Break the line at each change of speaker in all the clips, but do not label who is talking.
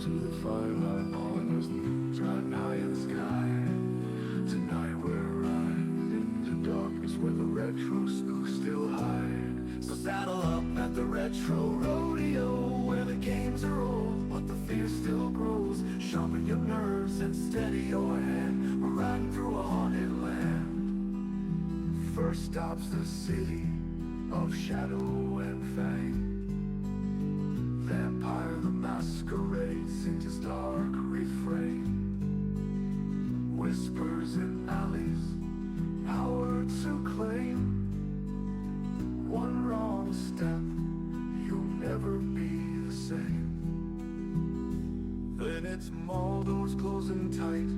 to the firelight on us, riding high in the sky. Tonight we're riding into darkness where the retro spooks still hide. So saddle up at the retro rodeo, where the games are old but the fear still grows. Sharpen your nerves and steady your hand. We're riding through a haunted land. First stop's the city of shadow and fang. Vampire the masquerade sings his dark refrain. Whispers in alleys, power to claim. One wrong step, you'll never be the same. Then it's mall doors closing tight.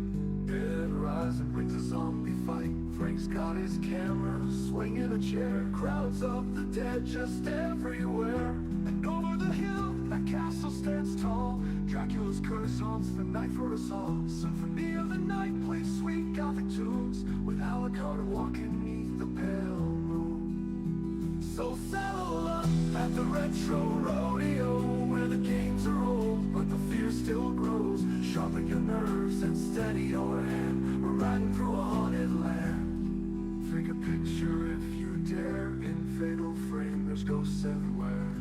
Dead rising brings a zombie fight. Frank's got his camera, swinging a chair. Crowds of the dead just everywhere. And over the hill, that castle stands tall. Dracula's curse haunts the night for us all. Symphony of the night plays sweet gothic tunes, with Alucard walking beneath the pale moon. So saddle up at the retro rodeo, where the games are old but the fear still grows. Sharpen your nerves and steady your hand. We're riding through a haunted land. Take a picture if you dare. In fatal frame there's ghosts everywhere.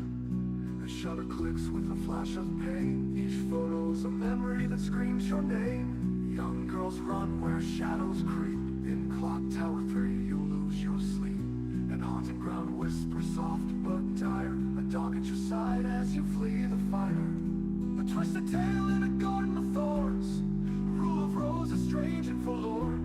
The shutter clicks with a flash of pain. Each photo's a memory that screams your name. Young girls run where shadows creep. In Clock Tower 3 you'll lose your sleep. And haunted ground whispers soft but dire. A dog at your side as you flee the fire. A twisted tale in a garden of thorns. A rule of roses strange and forlorn.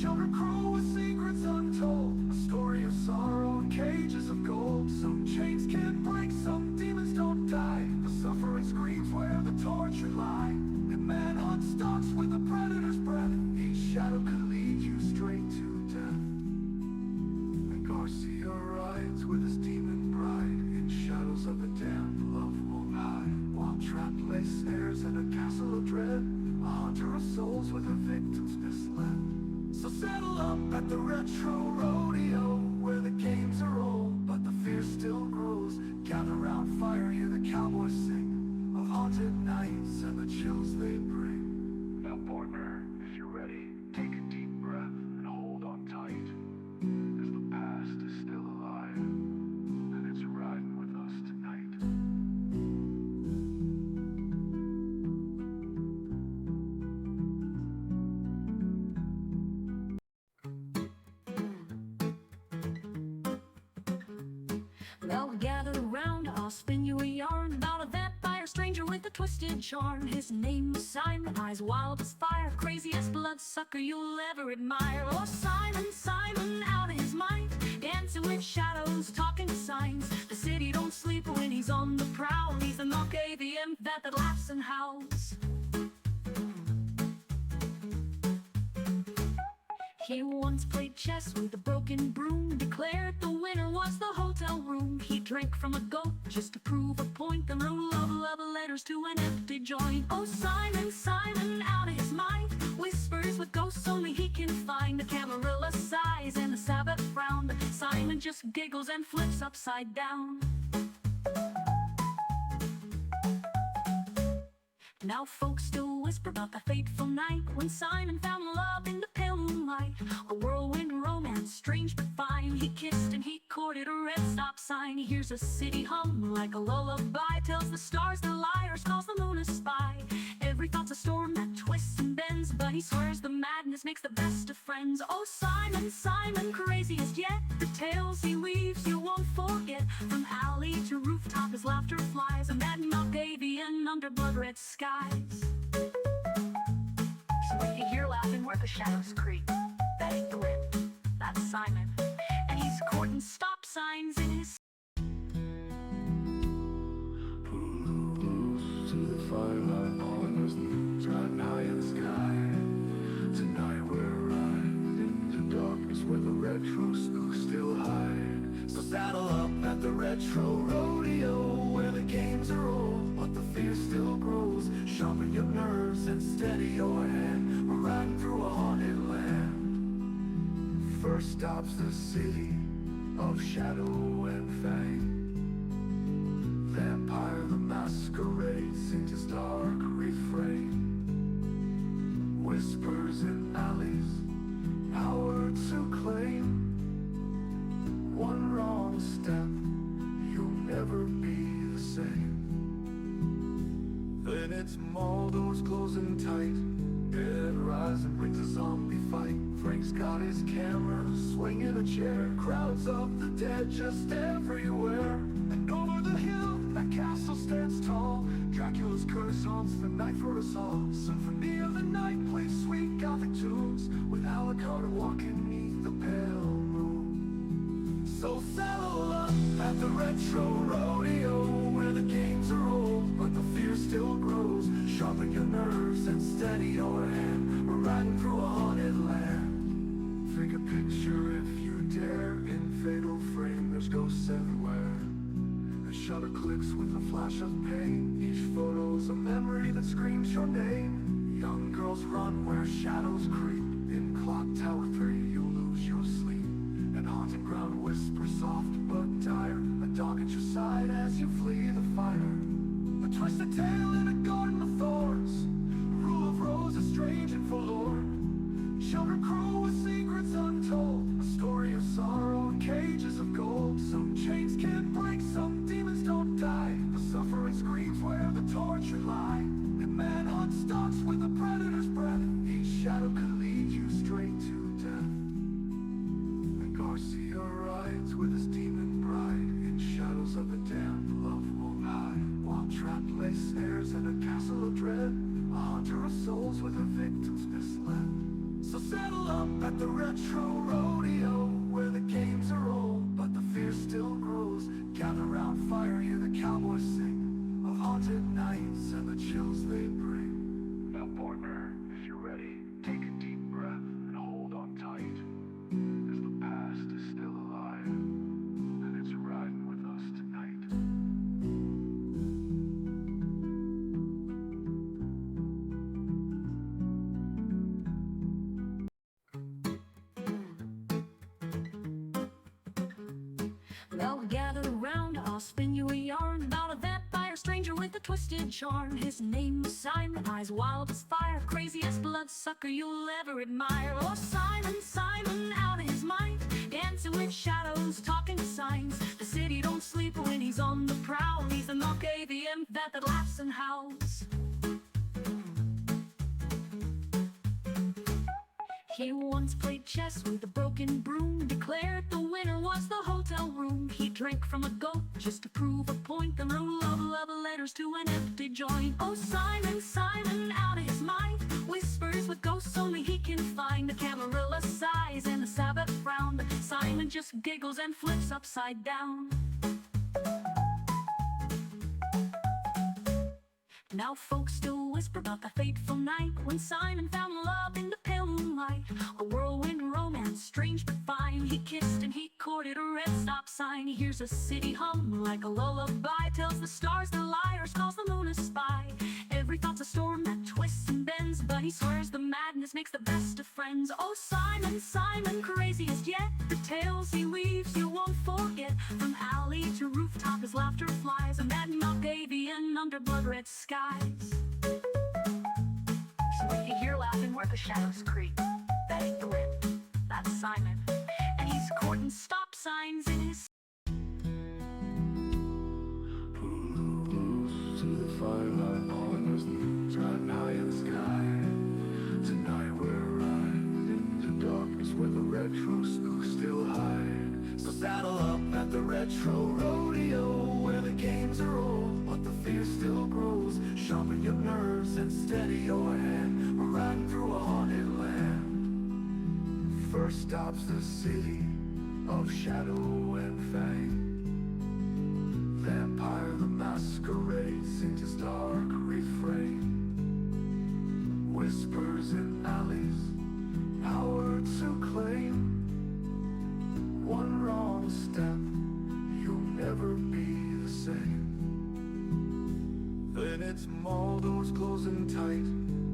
Children crow with secrets untold. A story of sorrow and cages of gold. Some chains can't break, some demons don't die. The suffering screams where the tortured lie. And manhunt stalks with the predator's breath. Each shadow could lead you straight to death. And Garcia rides with his demon bride. In shadows of the damned, love won't hide. While trapped lay snares in a castle of dread. A hunter of souls with her victims misled. So saddle up at the retro rodeo, where the games are old but the fear still grows. Gather round fire, hear the cowboys sing of haunted nights and the chills they bring. Now partner, if you're ready, take a deep breath and hold on tight, as the past is still alive and it's riding with us tonight.
Well, gather around, I'll spin you a yarn about a vampire stranger with a twisted charm. His name was Simon, eyes wild as fire, craziest bloodsucker you'll ever admire. Oh, Simon, Simon, out of his mind, dancing with shadows, talking to signs. The city don't sleep when he's on the prowl. He's the Malkavian that laughs and howls. He once played chess with a broken broom, declared the winner was the hotel room. He drank from a goat just to prove a point, then wrote love letters to an empty joint. Oh, Simon, Simon, out of his mind, whispers with ghosts only he can find. The Camarilla sighs and the Sabbath frown, but Simon just giggles and flips upside down. Now folks still whisper about the fateful night when Simon found love in the pale moonlight. A whirlwind romance, strange but fine. He kissed and he courted a red stop sign. He hears a city hum like a lullaby, tells the stars they're liars, calls the moon a spy. Every thought's a storm that twists and bends, but he swears the madness makes the best of friends. Oh, Simon, Simon, craziest yet, the tales he weaves you won't forget. From alley to rooftop his laughter flies, a mad Malkavian under blood-red skies. So if you hear laughing where the shadows creep, that ain't the wind, that's Simon. And he's courting stop signs in his
Close to the firelight on us, riding high in the sky. Tonight we're riding into darkness where the retro spooks still hide. So saddle up at the retro rodeo, where the games are old but the fear still grows. Sharpen your nerves and steady your hand. We're riding through a haunted land. First stop's the city of shadow and fang. Vampire the masquerade sings his dark Then it's mall doors closing tight. Dead rising brings a zombie fight. Frank's got his camera, swinging a chair. Crowds of the dead just everywhere. And over the hill, that castle stands tall. Dracula's curse haunts the night for us all. Symphony of the night plays sweet gothic tunes, with Alucard walking beneath the pale moon. So saddle up at the retro rodeo, where the games are old, but the fear still grows. Sharpen your nerves and steady your hand. We're riding through a haunted land. Take a picture if you dare. In fatal frame, there's ghosts everywhere. The shutter clicks with a flash of pain. Each photo's a memory that screams your name. Young girls run where shadows creep. In Clock Tower 3, you'll lose your sleep. And haunted ground whispers soft but dire. A dog at your side as you flee the fire. A twisted tale in a garden of thorns. Rule of roses, strange and forlorn. Children crow with secrets untold. A story of sorrow and cages of gold. Some chains can't break, some demons don't die. The suffering screams where the tortured lie. And manhunt stalks with the predator's breath. Each shadow could lead you straight to death. And Garcia rides with his demon bride. In shadows of the damned, love won't hide. While trapped lay snares in a castle of dread. A hunter of souls with her victims misled. So saddle up at the retro rodeo, where the games are old, but the fear still grows. Gather round fire, hear the cowboys sing of haunted nights and the chills they bring. Now partner, if you're ready, take a deep breath and hold on tight, as the past is still alive, and it's riding with us tonight.
Now gather around, I'll spin you a yarn about a vampire stranger with a twisted charm. His name was Simon, eyes wild as fire, craziest bloodsucker you'll ever admire. Oh, Simon, Simon, out of his mind, dancing with shadows, talking to signs. The city don't sleep when he's on the prowl. He's the Malkavian vet that laughs and howls. He once played chess with a broken broom, declared the winner was the hotel room. He drank from a goat just to prove a point, then wrote love letters to an empty joint. Oh, Simon, Simon, out of his mind, whispers with ghosts only he can find. The Camarilla sighs and the Sabbath frown, but Simon just giggles and flips upside down. Now folks still whisper about the fateful night when Simon found love in the pale moonlight. A whirlwind romance, strange but fine. He kissed and he courted a red stop sign. He hears a city hum like a lullaby, tells the stars they're liars, calls the moon a spy. Every thought's a storm that twists and bends, but he swears the madness makes the best of friends. Oh, Simon, Simon, craziest yet, the tales he weaves you won't forget. From alley to rooftop his laughter flies, a mad Malkavian under blood-red skies. So if you hear laughing where the shadows creep, that ain't the wind, that's Simon. And he's courting stop signs in his
To the firelight, partners driving high in the sky. Tonight we're riding into darkness where the retro spooks still hide. So saddle up at the retro rodeo, where the games are old, but the fear still grows. Sharpen your nerves and steady your hand. We're riding through a haunted land. First stops the city of shadow and fang. Vampire the masquerade sings his dark refrain. Whispers in alleys, power to claim. One wrong step, you'll never be the same. Then it's mall doors closing tight.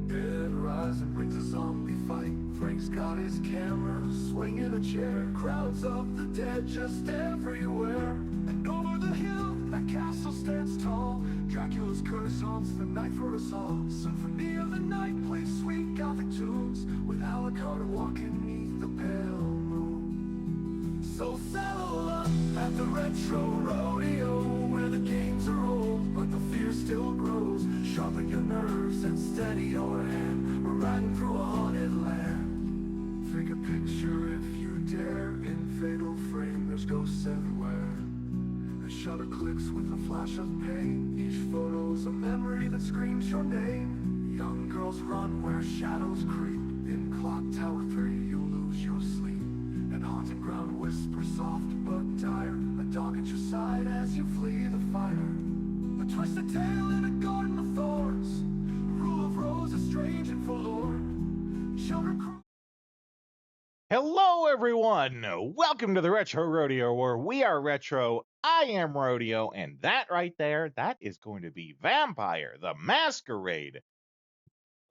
Dead rising brings a zombie fight. Frank's got his camera, swinging a chair. Crowds of the dead just everywhere. And over the hill, that castle stands tall. Dracula's curse haunts the night for us all. Symphony of the night plays sweet gothic tunes, with Alucard walking beneath the pale moon. So saddle up at the retro rodeo, where the games are old, but the fear still grows. Sharpen your nerves steady your hand. We're riding through a haunted lair. Take a picture if you dare. In fatal frame, there's ghosts everywhere. The shutter clicks with a flash of pain. Each photo's a memory that screams your name. Young girls run where shadows creep. In Clock Tower 3, you'll lose your sleep. And haunted ground whispers soft but dire. A dog at your side as you flee the fire. A twisted tale in a garden of thorns. A rule of roses, strange and forlorn. Children cry.
Hello, everyone! Welcome to the Retro Rodeo, where we are retro. I am Rodeo, and that right there, that is going to be Vampire the Masquerade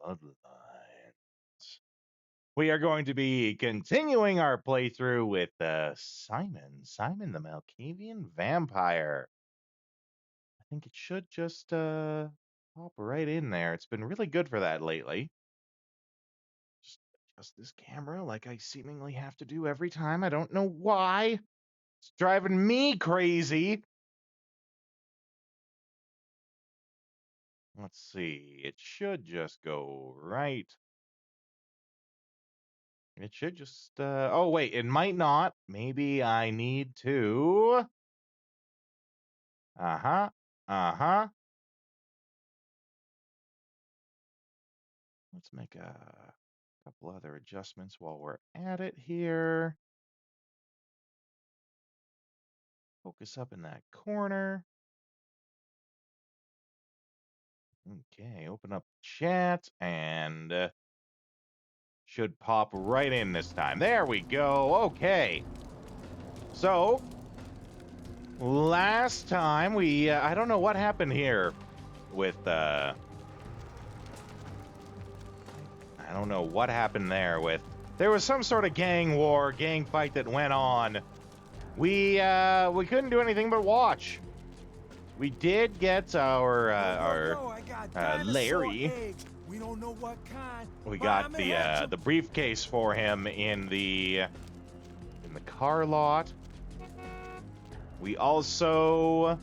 Bloodlines. We are going to be continuing our playthrough with Simon the Malkavian Vampire. I think it should just pop right in there. It's been really good for that lately. Just adjust this camera like I seemingly have to do every time. I don't know why. It's driving me crazy. Let's see. It should just go right. It should just, oh, wait, it might not. Maybe I need to. Uh-huh. Uh-huh. Let's make a couple other adjustments while we're at it here. Focus up in that corner. Okay, open up chat and should pop right in this time. There we go. Okay. So, last time we, I don't know what happened here with, I don't know what happened there with, there was some sort of gang war, gang fight that went on. We couldn't do anything but watch. We did get our Larry.
Eggs. We don't know what kind.
We got the briefcase for him in the car lot. We also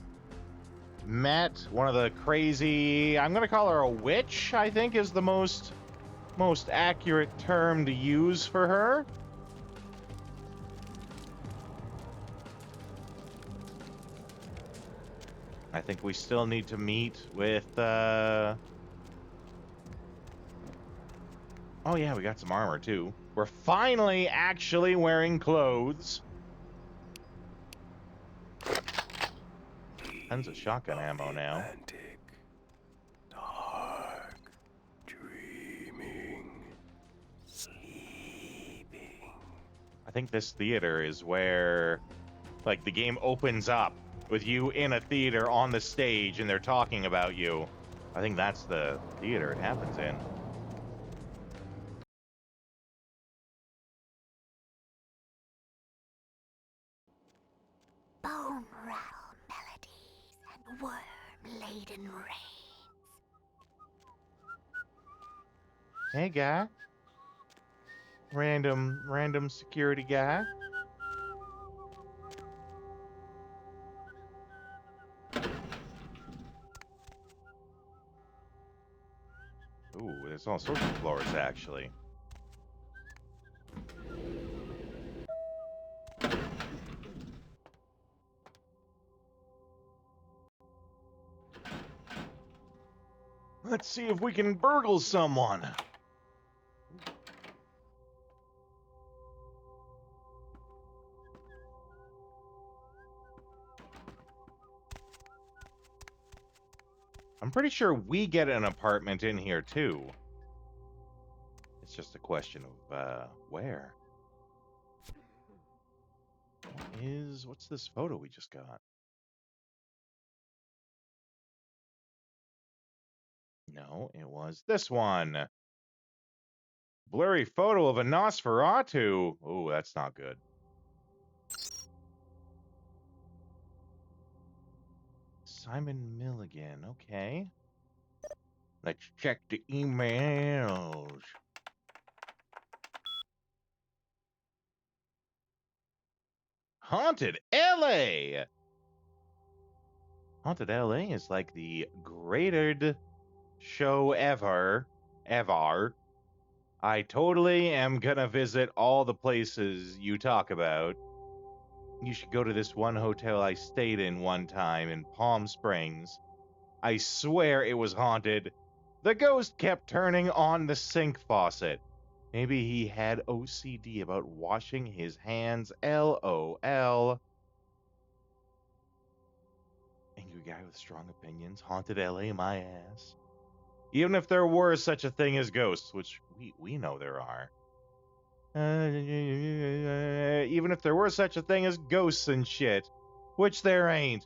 met one of the crazy, I'm gonna call her a witch, I think is the most accurate term to use for her. I think we still need to meet with, oh yeah, we got some armor too. We're finally actually wearing clothes. Tons of shotgun ammo now.
Dark, dreaming, sleeping.
I think this theater is where, like, the game opens up with you in a theater on the stage and they're talking about you. I think that's the theater it happens in.
Bone rattle melodies and worm-laden rains.
Hey, guy. Random security guy. Ooh, there's all sorts of floors, actually. Let's see if we can burgle someone. I'm pretty sure we get an apartment in here, too. It's just a question of, where? What's this photo we just got? No, it was this one. Blurry photo of a Nosferatu. Oh, that's not good. Simon Milligan, okay. Let's check the emails. Haunted LA! Haunted LA is like the greatest show ever. ever. I totally am gonna visit all the places you talk about. You should go to this one hotel I stayed in one time in Palm Springs. I swear it was haunted. The ghost kept turning on the sink faucet. Maybe he had OCD about washing his hands. LOL. Angry guy with strong opinions. Haunted LA, my ass. Even if there were such a thing as ghosts, which we know there are. Even if there were such a thing as ghosts and shit, which there ain't.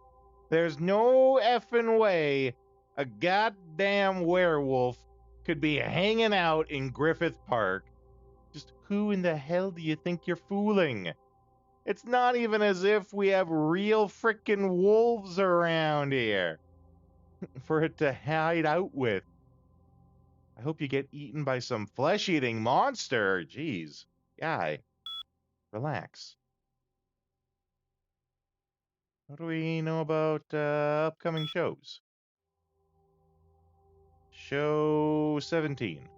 There's no effing way a goddamn werewolf could be hanging out in Griffith Park. Just who in the hell do you think you're fooling? It's not even as if we have real frickin' wolves around here for it to hide out with. I hope you get eaten by some flesh-eating monster. Jeez. Guy, relax. What do we know about upcoming shows? Show 17.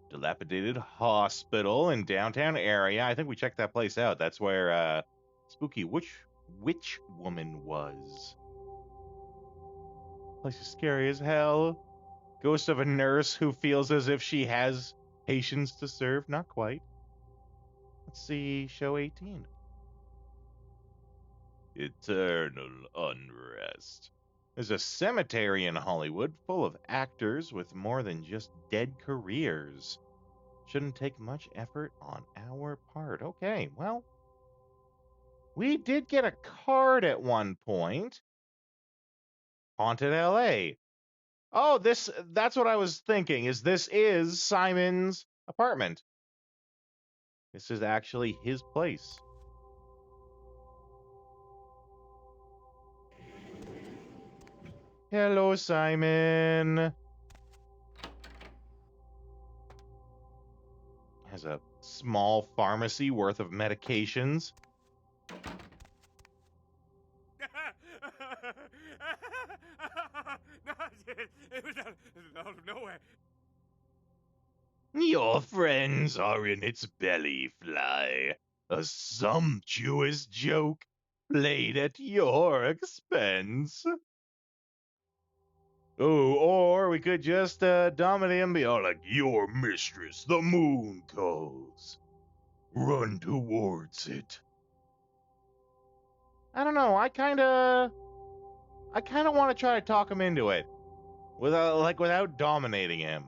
Dilapidated hospital in downtown area. I think we checked that place out. That's where spooky witch woman was. Place is scary as hell. Ghost of a nurse who feels as if she has patients to serve. Not quite. Let's see, show 18. Eternal unrest. There's a cemetery in Hollywood full of actors with more than just dead careers. Shouldn't take much effort on our part. Okay, well, we did get a card at one point. Haunted LA. Oh, that's what I was thinking, this is Simon's apartment. This is actually his place. Hello, Simon. Has a small pharmacy worth of medications.
It was out of nowhere.
Your friends are in its belly, Fly. A sumptuous joke played at your expense. Oh, or we could just dominate and be all like, your mistress, the moon calls. Run towards it. I don't know. I kind of want to try to talk him into it, without dominating him.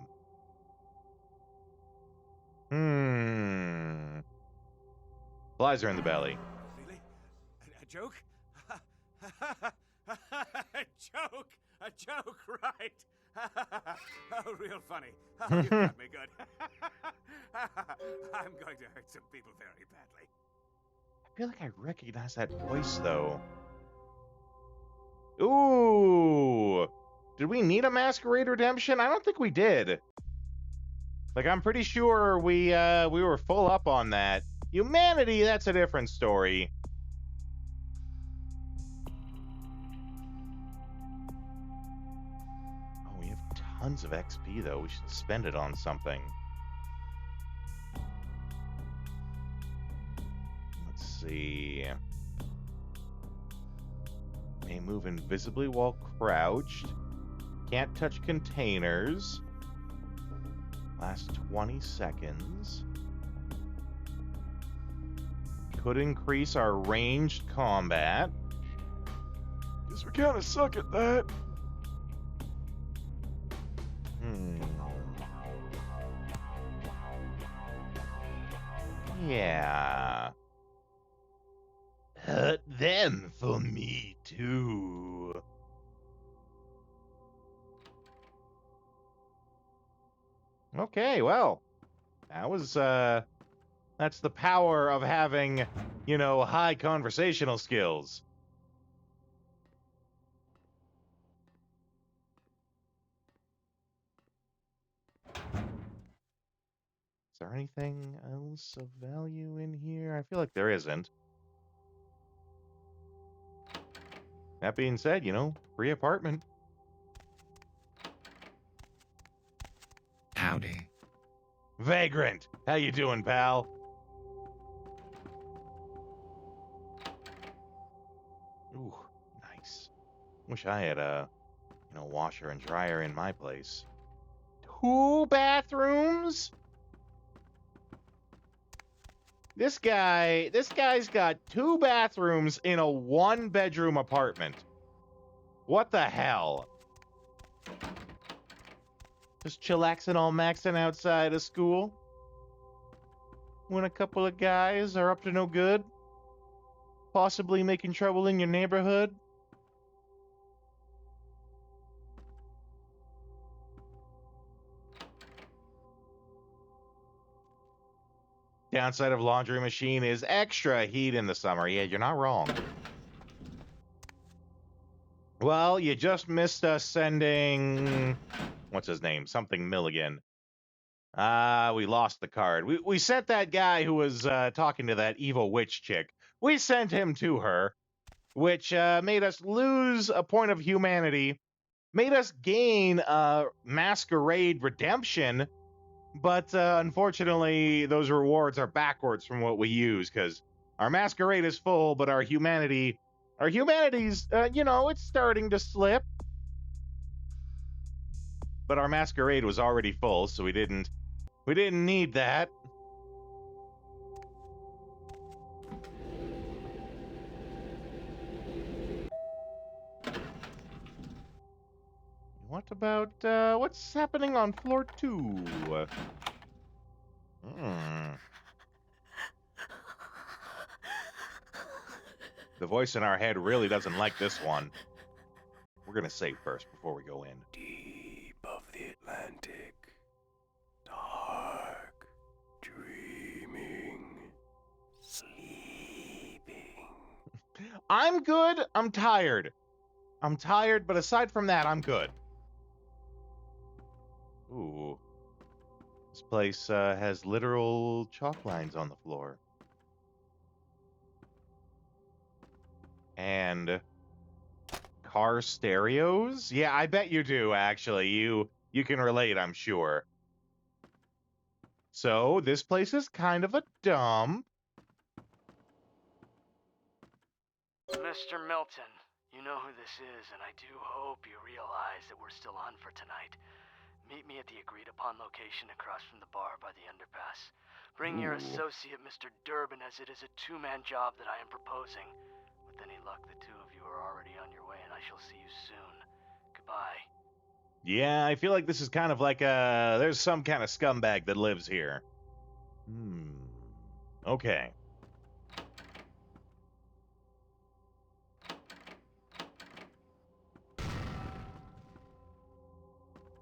Flies are in the belly.
Really? A joke? A joke, right? Oh, real funny. Oh, you got me good. I'm going to hurt some people very badly.
I feel like I recognize that voice, though. Ooh! Did we need a Masquerade Redemption? I don't think we did. Like, I'm pretty sure we were full up on that. Humanity, that's a different story. Oh, we have tons of XP, though. We should spend it on something. Let's see. May move invisibly while crouched. Can't touch containers. Last 20 seconds. Could increase our ranged combat. Guess we kind of suck at that. Yeah. Hurt them for me, too. Okay, well, that was, that's the power of having, high conversational skills. Is there anything else of value in here? I feel like there isn't. That being said, free apartment.
Howdy.
Vagrant, how you doing, pal? Ooh, nice. Wish I had a, washer and dryer in my place. 2 bathrooms? This guy's got 2 bathrooms in a 1-bedroom apartment. What the hell? Just chillaxing all maxing outside of school? When a couple of guys are up to no good? Possibly making trouble in your neighborhood? Downside of laundry machine is extra heat in the summer. Yeah, you're not wrong. Well, you just missed us sending... What's his name? Something Milligan. We lost the card. We sent that guy who was talking to that evil witch chick. We sent him to her, which made us lose a point of humanity, made us gain masquerade redemption, but unfortunately, those rewards are backwards from what we use, because our masquerade is full, but our humanity's, it's starting to slip. But our masquerade was already full, so we didn't need that. What about, what's happening on floor 2? The voice in our head really doesn't like this one. We're gonna save first before we go in.
Deep of the Atlantic, dark, dreaming, sleeping.
I'm good. I'm tired. But aside from that, I'm good. Ooh. This place has literal chalk lines on the floor. And car stereos? Yeah, I bet you do, actually. You can relate, I'm sure. So, this place is kind of a dump.
Mr. Milton, you know who this is, and I do hope you realize that we're still on for tonight. Meet me at the agreed-upon location across from the bar by the underpass. Bring your associate, Mr. Durbin, as it is a 2-man job that I am proposing. With any luck, the 2 of you are already on your way, and I shall see you soon. Goodbye.
Yeah, I feel like this is kind of like there's some kind of scumbag that lives here. Okay.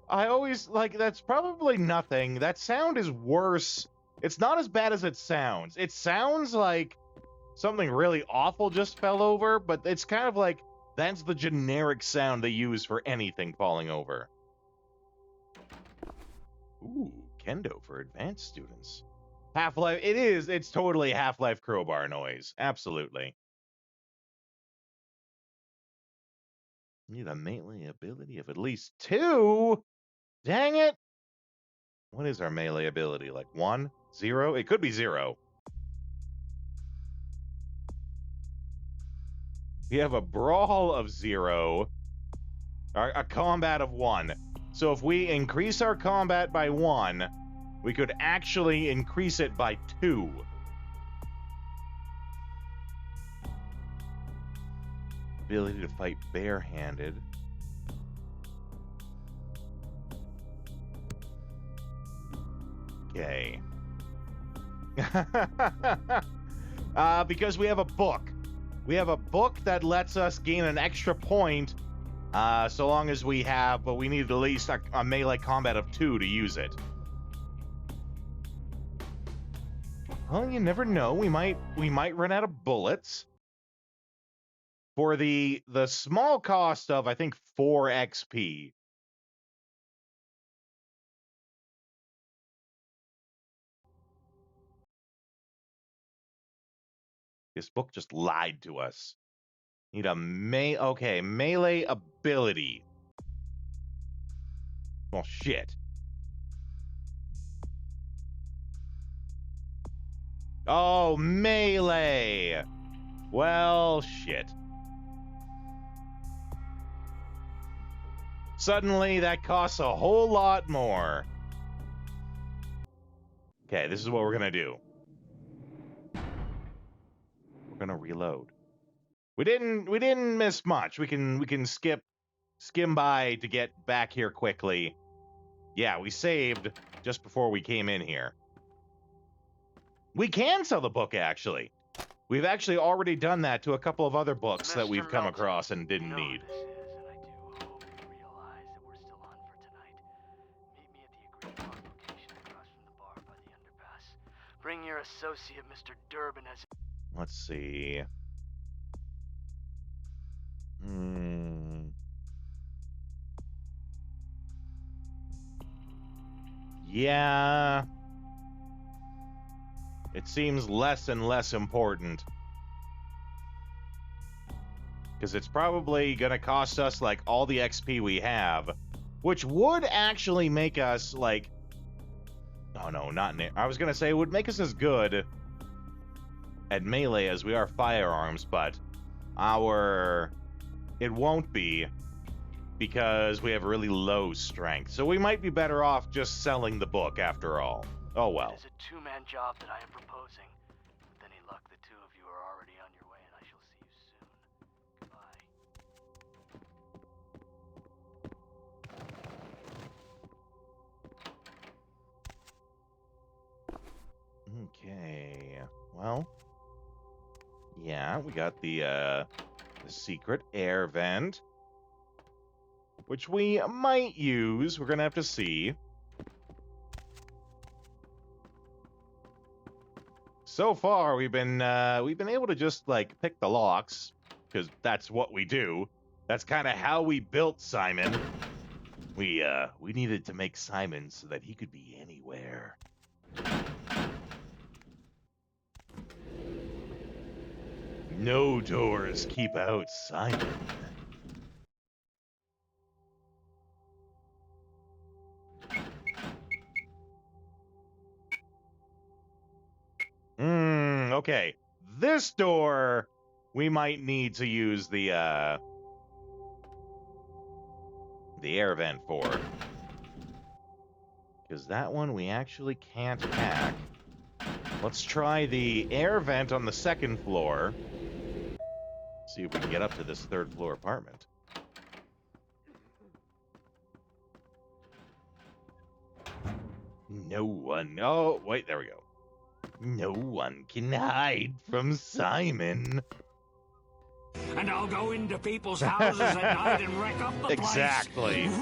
I always, that's probably nothing. That sound is worse. It's not as bad as it sounds. It sounds like something really awful just fell over, but it's kind of like that's the generic sound they use for anything falling over. Ooh, kendo for advanced students. Half-Life, it's totally Half-Life crowbar noise. Absolutely. Need a melee ability of at least 2? Dang it! What is our melee ability? Like 1? 0? It could be 0. We have a brawl of 0, a combat of 1. So if we increase our combat by 1, we could actually increase it by 2. Ability to fight barehanded. Okay. Because we have a book. We have a book that lets us gain an extra point so long as we have, but we need at least a melee combat of 2 to use it. Well, you never know. We might run out of bullets. For the small cost of, I think, 4 XP. This book just lied to us. Need a melee ability. Well, shit. Oh, melee. Well, shit. Suddenly, that costs a whole lot more. Okay, this is what we're gonna do. We're gonna reload. We didn't miss much. We can skim by to get back here quickly. Yeah, we saved just before we came in here. We can sell the book, actually. We've actually already done that to a couple of other books that we've come across and didn't need.
This is, and I do hope you realize that we're still on for tonight. Meet me at the agreed upon location across from the bar by the underpass. Bring your associate, Mr. Durbin, as...
Let's see. Yeah. It seems less and less important. Because it's probably going to cost us, like, all the XP we have. Which would actually make us, like... Oh, no, not... I was going to say it would make us as good at melee as we are firearms, but our... It won't be, because we have really low strength. So we might be better off just selling the book after all. Oh well.
It is a two-man job that I am proposing. With any luck, the two of you are already on your way, and I shall see you soon.
Goodbye. Okay. Well. Yeah, we got the secret air vent, which we might use. We're gonna have to see. So far, we've been able to just like pick the locks, because that's what we do. That's kind of how we built Simon. We needed to make Simon so that he could be anywhere. No doors keep out Simon. Okay. This door, we might need to use the air vent for. Because that one we actually can't hack. Let's try the air vent on the second floor. See if we can get up to this third floor apartment. No one. Oh, wait, there we go. No one can hide from Simon.
And I'll go into people's houses at night and wreck up the
Exactly.
place.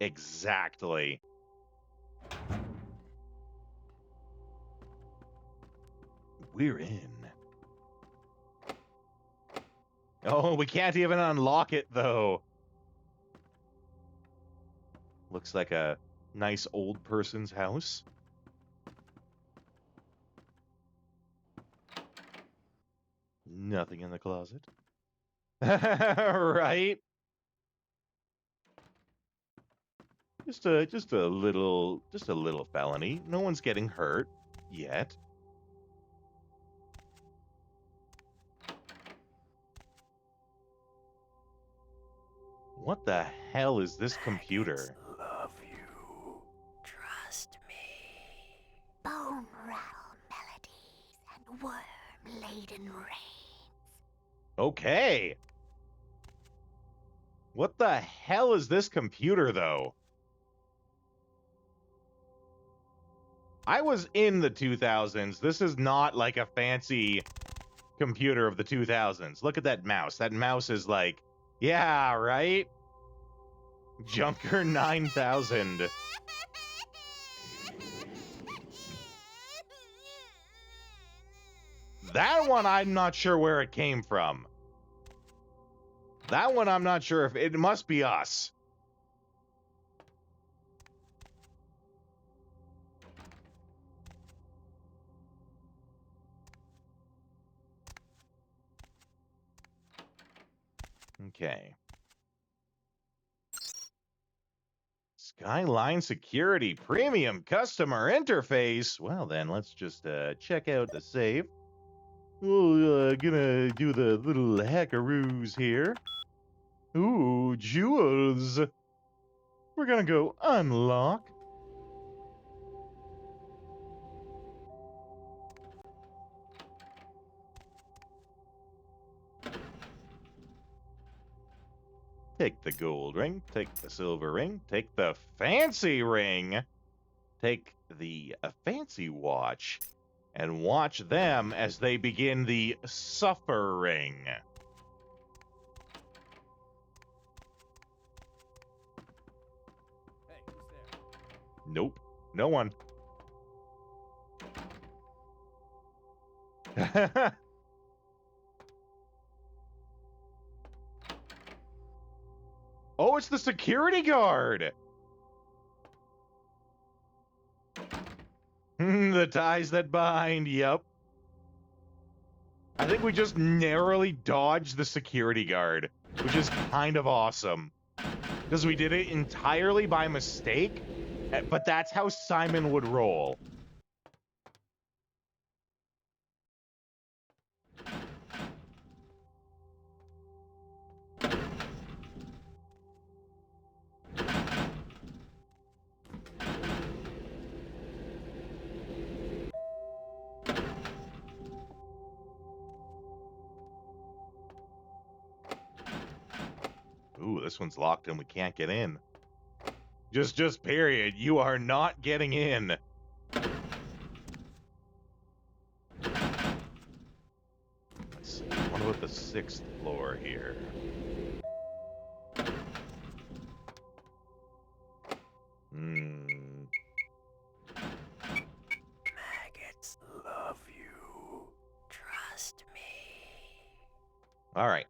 Exactly. We're in. Oh, we can't even unlock it, though. Looks like a nice old person's house. Nothing in the closet. Right? Just a little felony. No one's getting hurt yet. What the hell is this computer?
Love you.
Trust me. Bone rattle melodies and worm-laden rains.
Okay. What the hell is this computer, though? I was in the 2000s. This is not like a fancy computer of the 2000s. Look at that mouse. That mouse is like, yeah, right? Junker 9000. That one, I'm not sure where it came from. That one, I'm not sure if it must be us. Okay. Skyline Security Premium Customer Interface. Well, then, let's just check out the safe. We're gonna do the little hackaroos here. Ooh, jewels. We're gonna go unlock. Take the gold ring, take the silver ring, take the fancy ring, take the fancy watch, and watch them as they begin the suffering.
Hey, who's there?
Nope, no one. Oh, it's the security guard. The ties that bind, yep. I think we just narrowly dodged the security guard, which is kind of awesome. Because we did it entirely by mistake, but that's how Simon would roll. Ooh, this one's locked and we can't get in. Just period. You are not getting in. Let's see. What about the 6th floor here?
Maggots love you. Trust me.
All right.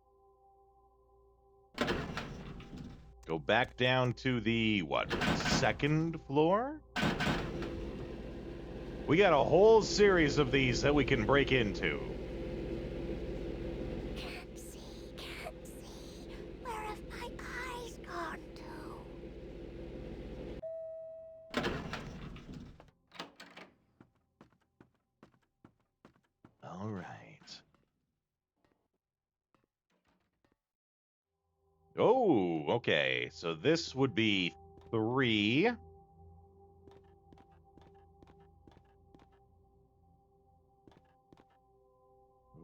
Go back down to the, what, 2nd floor? We got a whole series of these that we can break into.
Can't see. Where have my eyes gone to?
All right. Oh, okay. So this would be 3.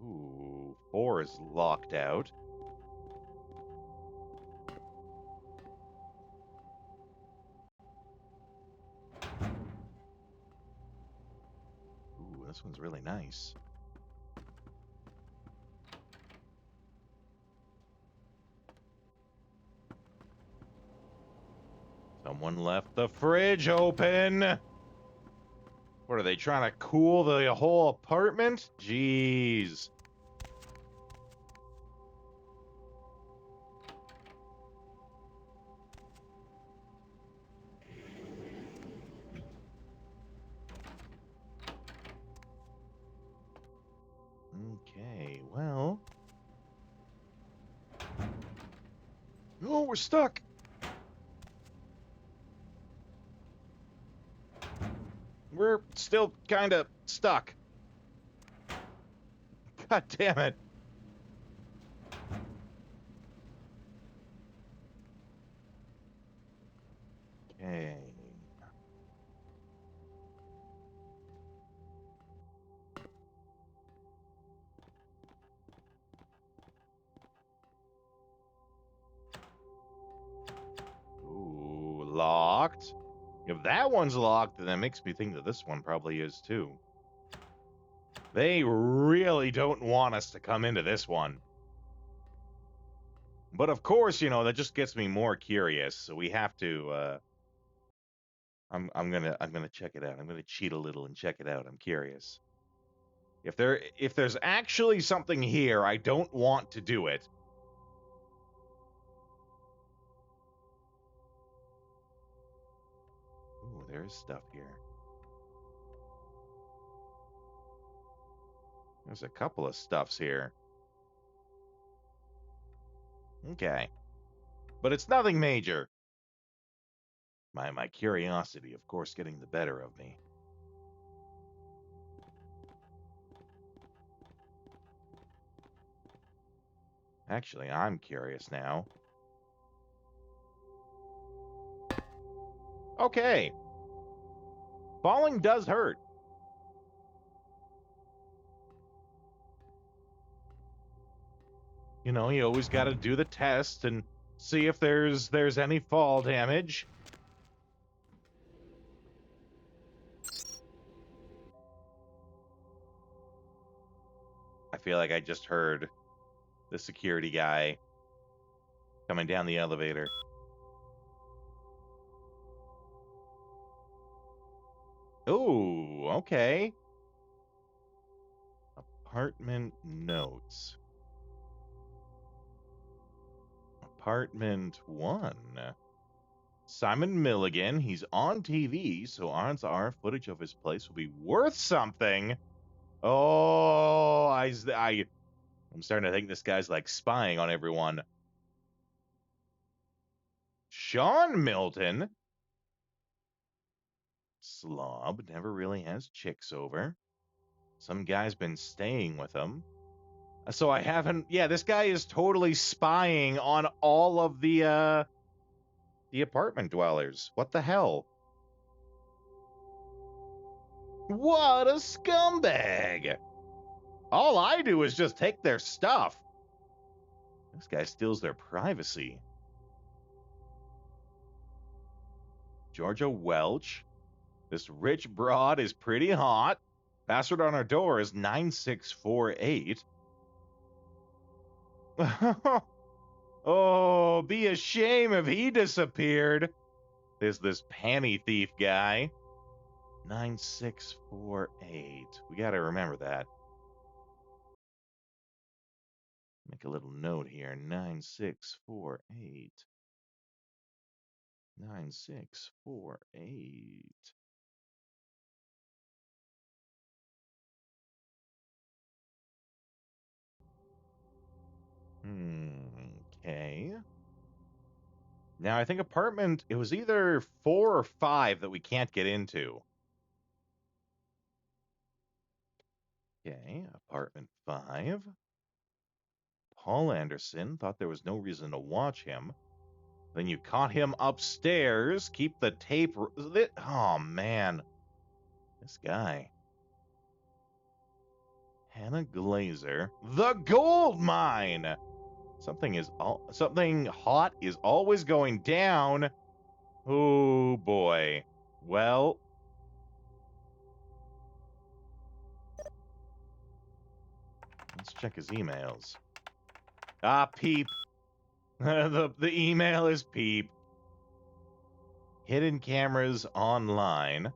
Ooh, 4 is locked out. Ooh, this one's really nice. Someone left the fridge open. What are they trying to cool the whole apartment? Jeez. Okay, well. Oh, we're stuck. We're still kind of stuck. God damn it. Okay. Ooh, locked. If that one's locked, then that makes me think that this one probably is too. They really don't want us to come into this one. But of course, you know, that just gets me more curious. So we have to I'm gonna check it out. I'm gonna cheat a little and check it out. I'm curious. If there's actually something here, I don't want to do it. Ooh, there's stuff here. There's a couple of stuffs here. Okay. But it's nothing major. My curiosity, of course, getting the better of me. Actually, I'm curious now. Okay. Falling does hurt. You know, you always got to do the test and see if there's any fall damage. I feel like I just heard the security guy coming down the elevator. Ooh, okay. Apartment notes. Apartment 1. Simon Milligan, he's on TV, so odds are footage of his place will be worth something. Oh, I'm starting to think this guy's like spying on everyone. Sean Milton. Slob, never really has chicks over. Some guy's been staying with him. So I haven't. Yeah, this guy is totally spying on all of the apartment dwellers. What the hell? What a scumbag! All I do is just take their stuff. This guy steals their privacy. Georgia Welch. This rich broad is pretty hot. Password on our door is 9648. Oh, be a shame if he disappeared. There's this panty thief guy. 9648. We gotta remember that. Make a little note here. 9648. 9648. Okay. Now, I think apartment, it was either 4 or 5 that we can't get into. Okay, apartment 5. Paul Anderson thought there was no reason to watch him. Then you caught him upstairs. Keep the tape. Oh, man. This guy. Hannah Glazer. The gold mine! Something hot is always going down. Oh, boy. Well. Let's check his emails. Ah, Peep. the email is Peep. Hidden cameras online.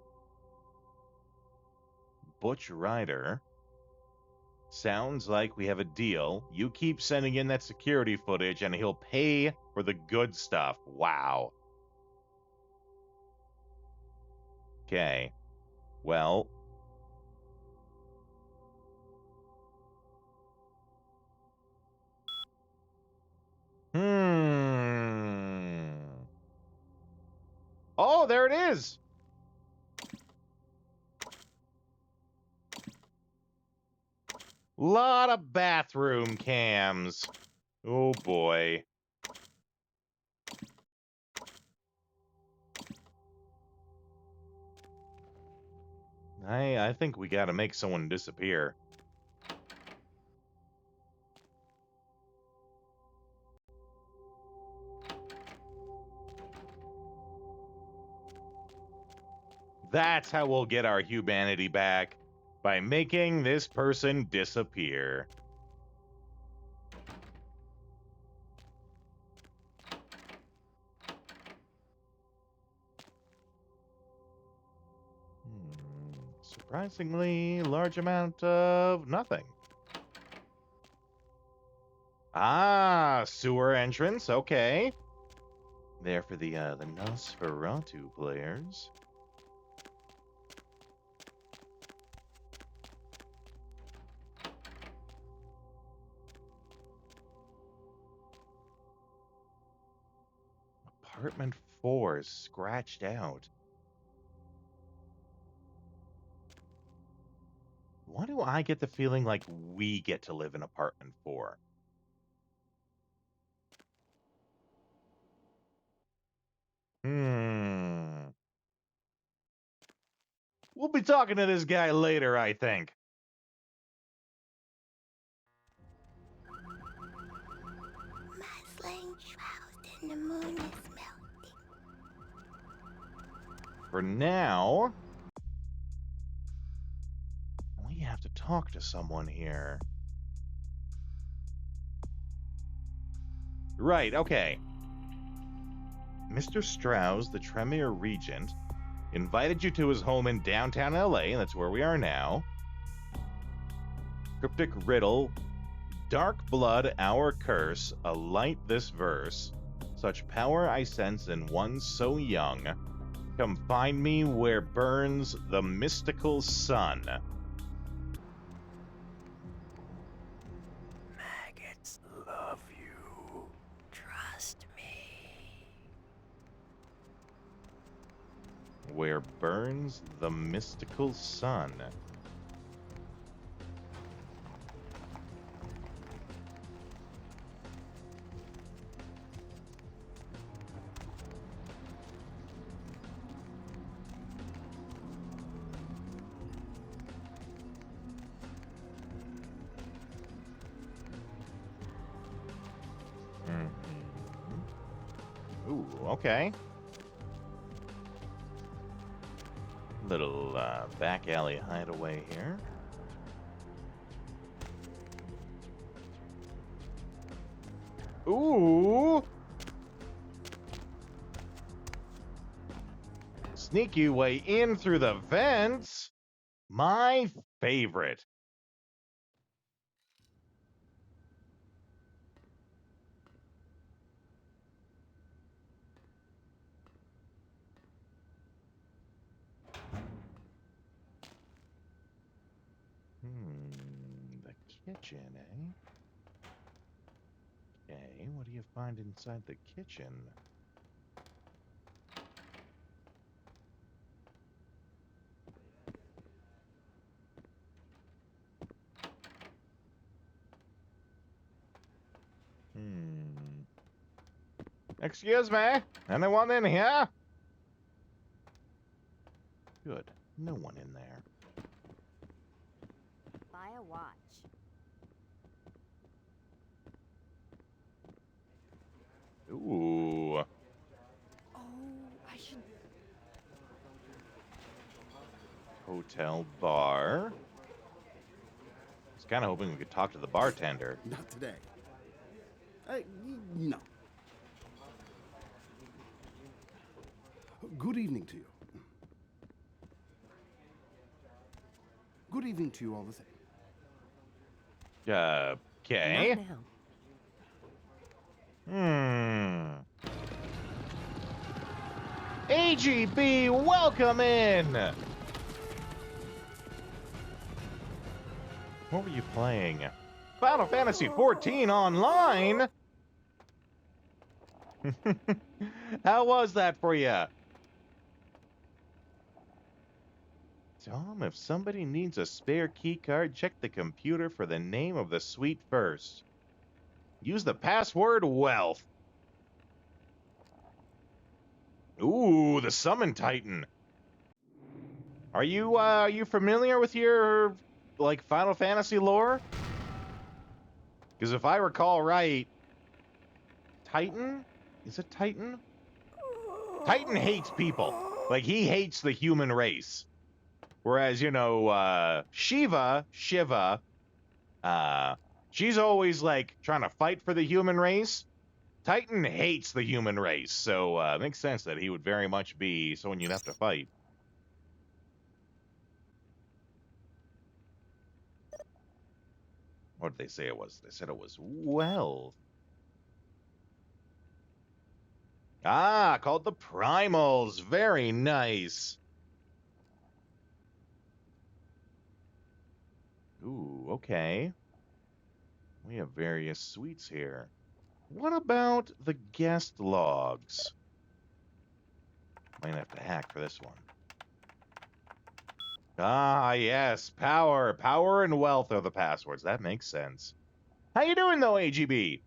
Butch Ryder. Sounds like we have a deal. You keep sending in that security footage and he'll pay for the good stuff. Wow. Okay. Well. Oh, there it is. Lot of bathroom cams. Oh, boy. I think we gotta make someone disappear. That's how we'll get our humanity back, by making this person disappear. Surprisingly large amount of nothing. Ah, sewer entrance, okay. There for the Nosferatu players. Apartment 4 is scratched out. Why do I get the feeling like we get to live in apartment 4? We'll be talking to this guy later, I think.
Muslin shrouded in the moon is melting.
For now, we have to talk to someone here. Right, okay. Mr. Strauss, the Tremere Regent, invited you to his home in downtown LA, and that's where we are now. Cryptic riddle, dark blood, our curse, alight this verse. Such power I sense in one so young. Come find me where burns the mystical sun.
Maggots love you.
Trust me.
Where burns the mystical sun. Ooh, okay. Little back alley hideaway here. Ooh! Sneaky way in through the vents. My favorite. The kitchen, eh? Okay, what do you find inside the kitchen? Excuse me? Anyone in here? Good. No one in there.
Buy a watch.
Ooh.
Oh, I should.
Hotel bar. I was kind of hoping we could talk to the bartender.
Not today. No. Good evening to you. Good evening to you all the same.
Okay.
Not now.
AGB, welcome in! What were you playing? Final Fantasy XIV Online? How was that for you? Tom, if somebody needs a spare key card, check the computer for the name of the suite first. Use the password wealth. Ooh, the Summon Titan. Are you familiar with your like Final Fantasy lore? Because if I recall right, Titan? Is it Titan? Titan hates people. Like, he hates the human race. Whereas, Shiva, she's always, like, trying to fight for the human race. Titan hates the human race, so it makes sense that he would very much be someone you'd have to fight. What did they say it was? They said it was wealth. Ah, called the Primals. Very nice. Ooh, okay. We have various suites here. What about the guest logs? Might have to hack for this one. Ah, yes, power. Power and wealth are the passwords. That makes sense. How you doing, though, AGB?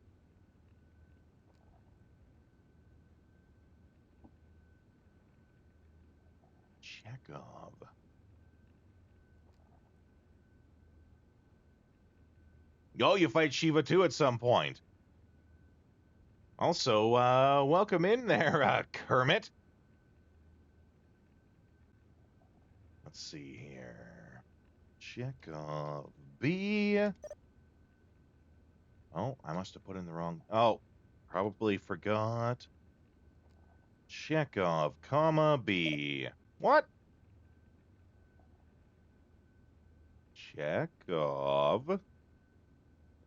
Chekhov. Oh, you fight Shiva, too, at some point. Also, welcome in there, Kermit. Let's see here. Chekhov B. Oh, I must have put in the wrong... Oh, probably forgot. Chekhov, comma, B. What? Chekhov,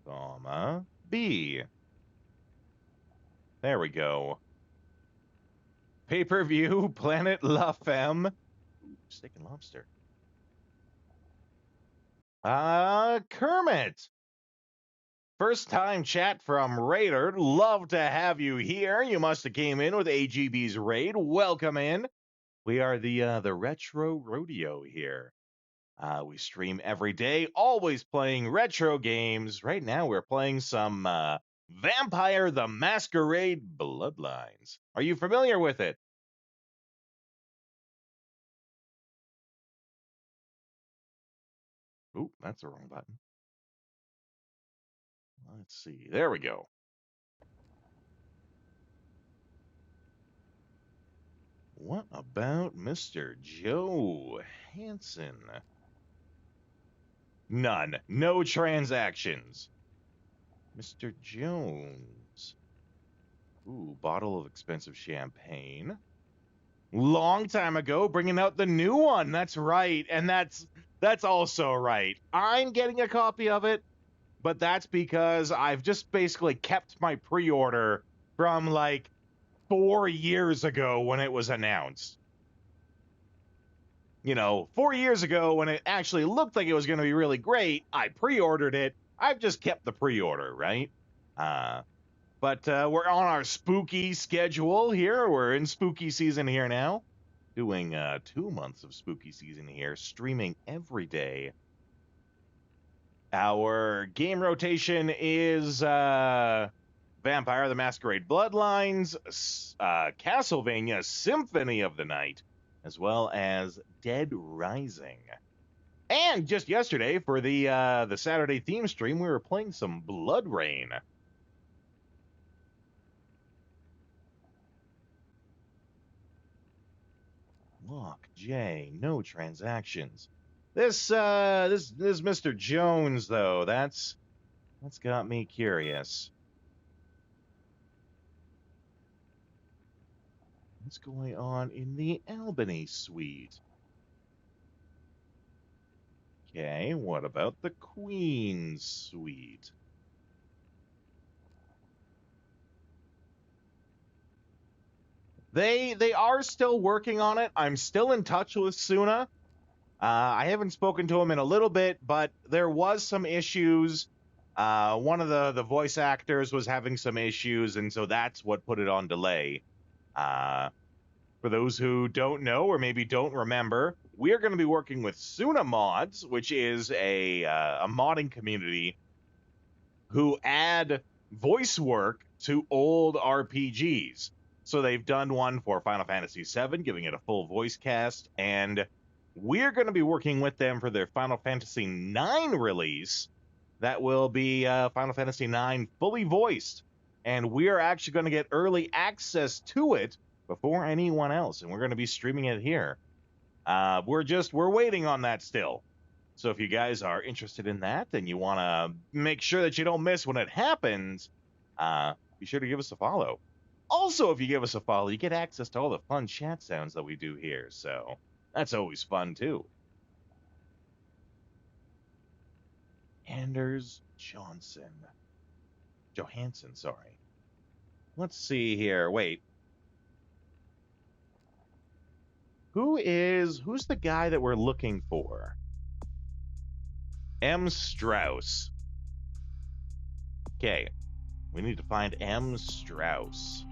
comma, B. There we go. Pay-per-view, Planet La Femme. Ooh, steak and lobster. Kermit. First time chat from Raider. Love to have you here. You must have came in with AGB's raid. Welcome in. We are the Retro Rodeo here. We stream every day, always playing retro games. Right now we're playing some Vampire the Masquerade Bloodlines. Are you familiar with it? Oop, that's the wrong button. Let's see. There we go. What about Mr. Joe Hansen? None. No transactions. Mr. Jones. Ooh, bottle of expensive champagne. Long time ago, bringing out the new one. That's right. And that's also right. I'm getting a copy of it, but that's because I've just basically kept my pre-order from like 4 years ago when it was announced. You know, 4 years ago when it actually looked like it was going to be really great, I pre-ordered it. I've just kept the pre-order, right? But we're on our spooky schedule here. We're in spooky season here now. Doing 2 months of spooky season here, streaming every day. Our game rotation is Vampire the Masquerade Bloodlines, Castlevania Symphony of the Night, as well as Dead Rising. And just yesterday, for the Saturday theme stream, we were playing some Blood Rain. Lock J, no transactions. This Mr. Jones though, that's got me curious. What's going on in the Albany suite? Okay, what about the Queen's suite? They are still working on it. I'm still in touch with Suna. I haven't spoken to him in a little bit, but there was some issues. One of the voice actors was having some issues, and so that's what put it on delay. For those who don't know or maybe don't remember, we're going to be working with Suna Mods, which is a modding community who add voice work to old RPGs. So they've done one for Final Fantasy VII, giving it a full voice cast, and we're going to be working with them for their Final Fantasy IX release. That will be Final Fantasy IX fully voiced, and we're actually going to get early access to it before anyone else, and we're going to be streaming it here. We're waiting on that still. So if you guys are interested in that and you want to make sure that you don't miss when it happens, be sure to give us a follow. Also, if you give us a follow, you get access to all the fun chat sounds that we do here, so that's always fun, too. Anders Johansson, sorry. Let's see here. Wait. Who's the guy that we're looking for? M. Strauss. Okay. We need to find M. Strauss.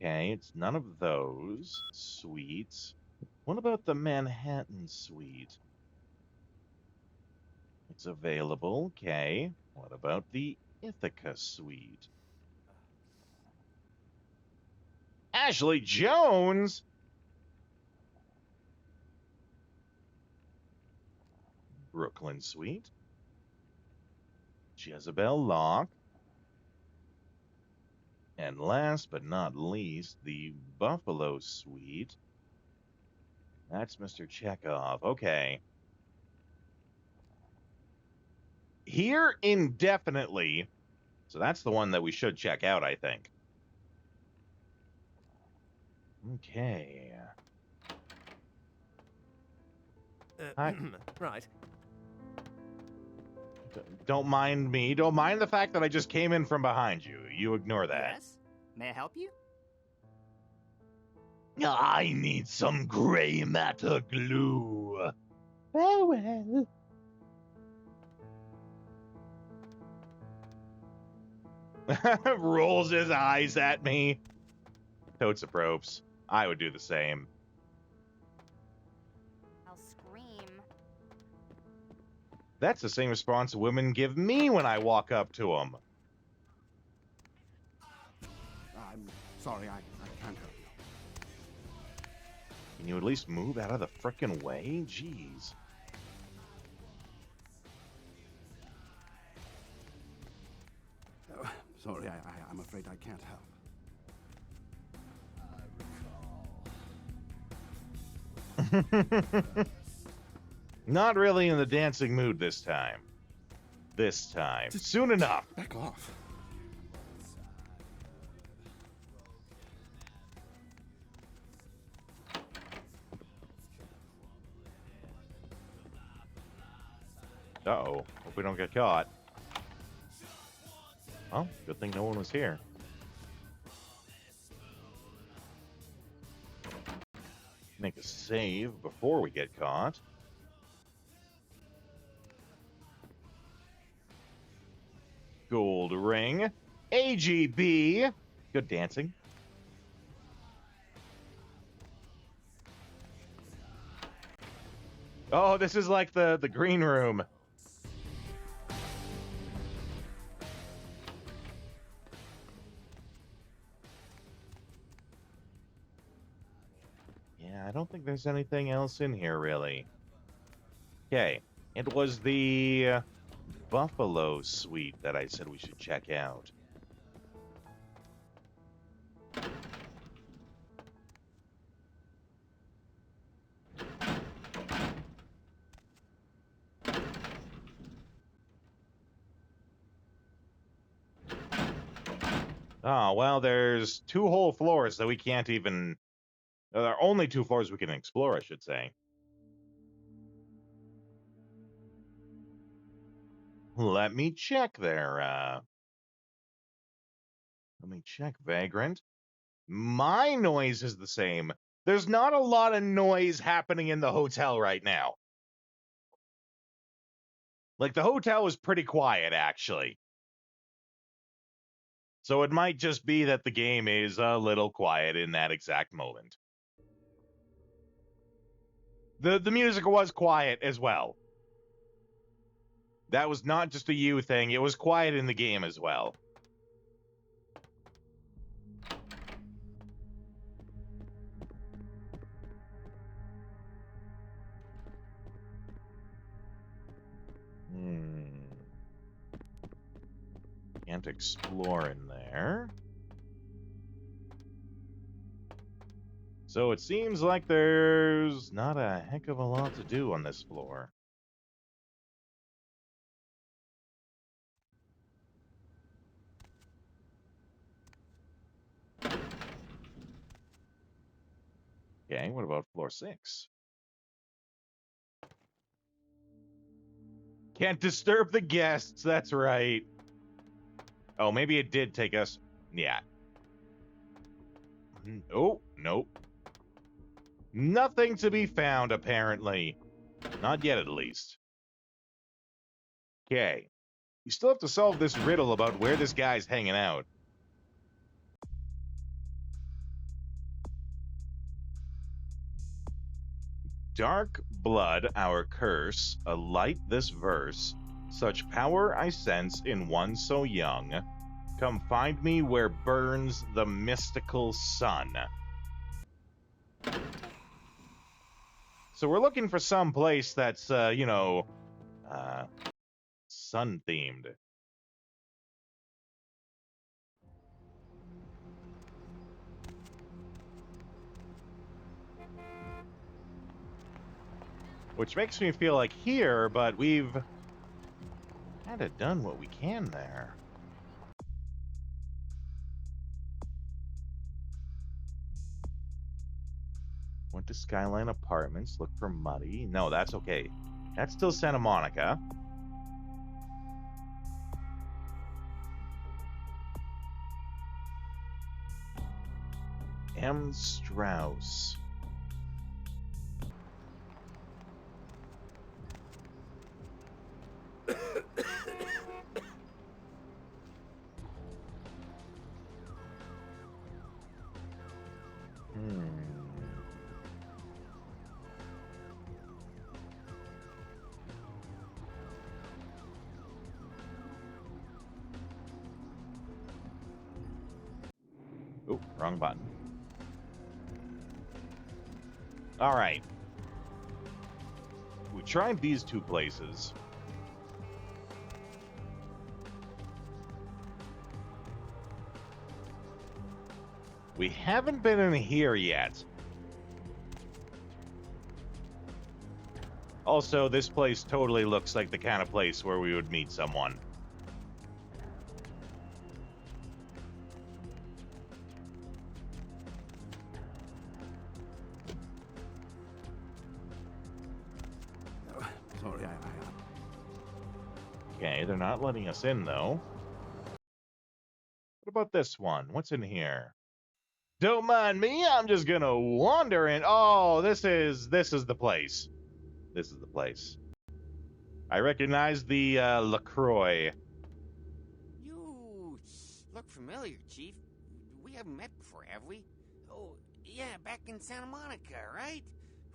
Okay, it's none of those suites. What about the Manhattan suite? It's available. Okay. What about the Ithaca suite? Ashley Jones? Brooklyn suite. Jezebel Lock. And last but not least, the Buffalo suite. That's Mr. Chekhov. Okay. Here indefinitely. So that's the one that we should check out, I think. Okay. Hi.
Right.
Don't mind me. Don't mind the fact that I just came in from behind you. You ignore that.
Yes? May I help you?
I need some gray matter glue. Farewell. Rolls his eyes at me. Totes approves. I would do the same.
I'll scream.
That's the same response women give me when I walk up to them.
I'm sorry, I can't help you.
Can you at least move out of the frickin' way? Jeez.
Sorry, I'm afraid I can't help.
Not really in the dancing mood this time. This time. Soon enough.
Back off.
Uh-oh. Hope we don't get caught. Well, good thing no one was here. Make a save before we get caught. Gold ring. AGB. Good dancing. Oh, this is like the green room. Yeah, I don't think there's anything else in here, really. Okay, it was the Buffalo suite that I said we should check out. Oh, well, there's 2 whole floors that we can't even... There are only 2 floors we can explore, I should say. Let me check there. Let me check Vagrant. My noise is the same. There's not a lot of noise happening in the hotel right now. Like, the hotel is pretty quiet, actually. So it might just be that the game is a little quiet in that exact moment. The music was quiet as well. That was not just a you thing. It was quiet in the game as well. Can't explore in there. So it seems like there's not a heck of a lot to do on this floor. Okay, what about floor 6? Can't disturb the guests, that's right. Oh, maybe it did take us... Yeah. Oh, nope. Nothing to be found, apparently. Not yet, at least. Okay. We still have to solve this riddle about where this guy's hanging out. dark blood our curse, alight this verse. Such power I sense in one so young. Come find me where burns the mystical sun. So we're looking for some place that's, sun-themed. Which makes me feel like here, but we've kind of done what we can there. Went to Skyline Apartments, look for Muddy. No, that's okay. That's still Santa Monica. M. Strauss. Oh, wrong button. All right. We tried these two places. We haven't been in here yet. Also, this place totally looks like the kind of place where we would meet someone.
Sorry,
Okay, they're not letting us in, though. What about this one? What's in here? Don't mind me, I'm just gonna wander in. Oh, this is the place. This is the place. I recognize the LaCroix.
You look familiar, Chief. We haven't met before, have we? Oh, yeah, back in Santa Monica, right?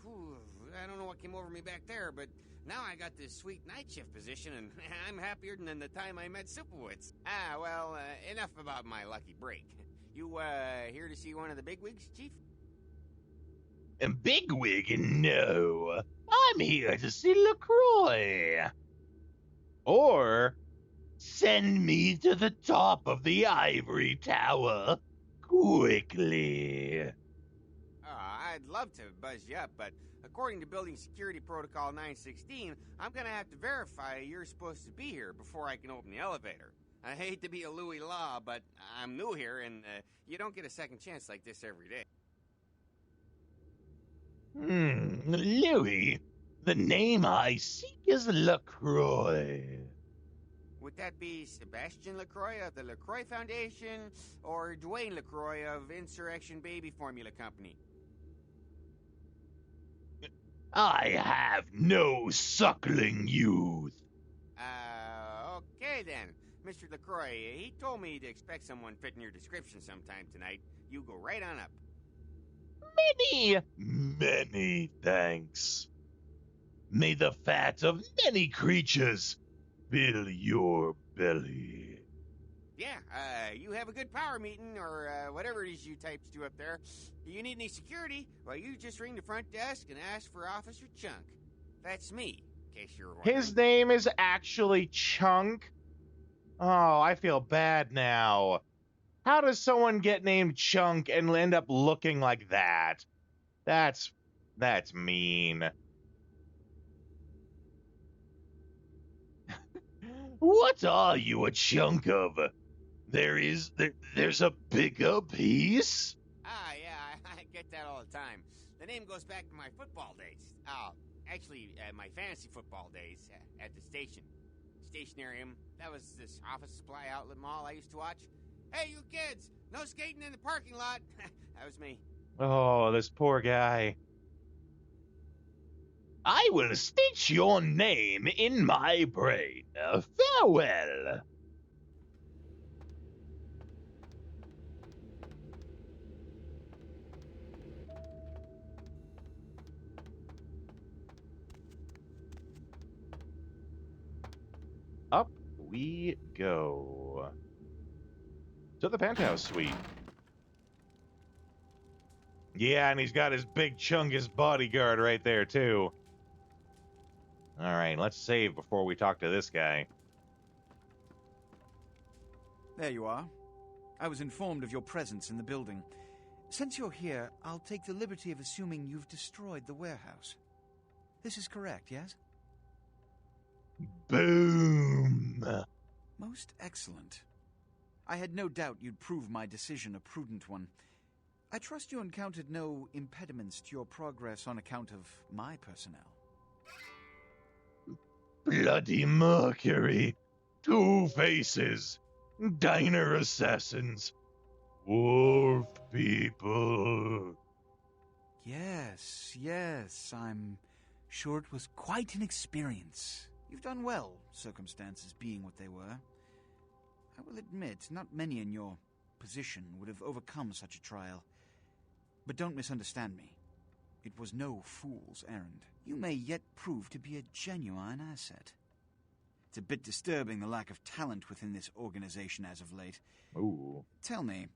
Whew, I don't know what came over me back there, but now I got this sweet night shift position, and I'm happier than the time I met Supowitz. Well, enough about my lucky break. You, here to see one of the bigwigs, Chief?
A bigwig? No. I'm here to see LaCroix. Or send me to the top of the ivory tower quickly.
I'd love to buzz you up, but according to Building Security Protocol 916, I'm gonna have to verify you're supposed to be here before I can open the elevator. I hate to be a Louis Law, but I'm new here, and you don't get a second chance like this every day.
Louis. The name I seek is LaCroix.
Would that be Sebastian LaCroix of the LaCroix Foundation, or Dwayne LaCroix of Insurrection Baby Formula Company?
I have no suckling youth.
Okay then. Mr. LaCroix, he told me to expect someone fitting your description sometime tonight. You go right on up.
Many thanks. May the fat of many creatures fill your belly.
Yeah, you have a good power meeting, or whatever it is you types do up there. You need any security? Well, you just ring the front desk and ask for Officer Chunk. That's me, in case you're wondering.
His name is actually Chunk? Oh, I feel bad now. How does someone get named Chunk and end up looking like that? That's mean. What are you a chunk of? There's a bigger piece?
Yeah, I get that all the time. The name goes back to my football days. Actually, my fantasy football days at the station. Stationarium. That was this office supply outlet mall I used to watch. Hey, you kids! No skating in the parking lot! That was me.
Oh, this poor guy. I will stitch your name in my brain. Farewell. we go to the penthouse suite. Yeah, and he's got his big chungus bodyguard right there, too. All right, let's save before we talk to this guy.
There you are. I was informed of your presence in the building. Since you're here, I'll take the liberty of assuming you've destroyed the warehouse. This is correct, yes?
Boom!
Most excellent. I had no doubt you'd prove my decision a prudent one. I trust you encountered no impediments to your progress on account of my personnel.
Bloody Mercury, Two Faces, Diner Assassins, Wolf People.
Yes, I'm sure it was quite an experience. You've done well, circumstances being what they were. I will admit, not many in your position would have overcome such a trial. But don't misunderstand me. It was no fool's errand. You may yet prove to be a genuine asset. It's a bit disturbing, the lack of talent within this organization as of late.
Ooh.
Tell me,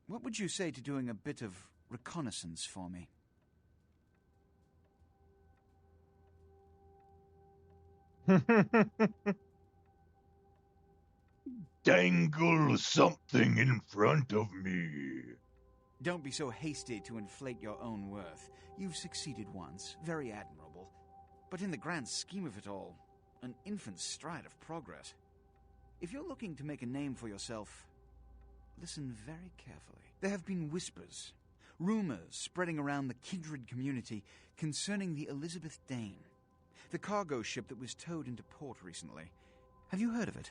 what would you say to doing a bit of reconnaissance for me?
Dangle something in front of me.
Don't be so hasty to inflate your own worth. You've succeeded once, very admirable. But in the grand scheme of it all, an infant stride of progress. If you're looking to make a name for yourself, listen very carefully. There have been whispers, rumors spreading around the kindred community concerning the Elizabeth Dane, the cargo ship that was towed into port recently. Have you heard of it?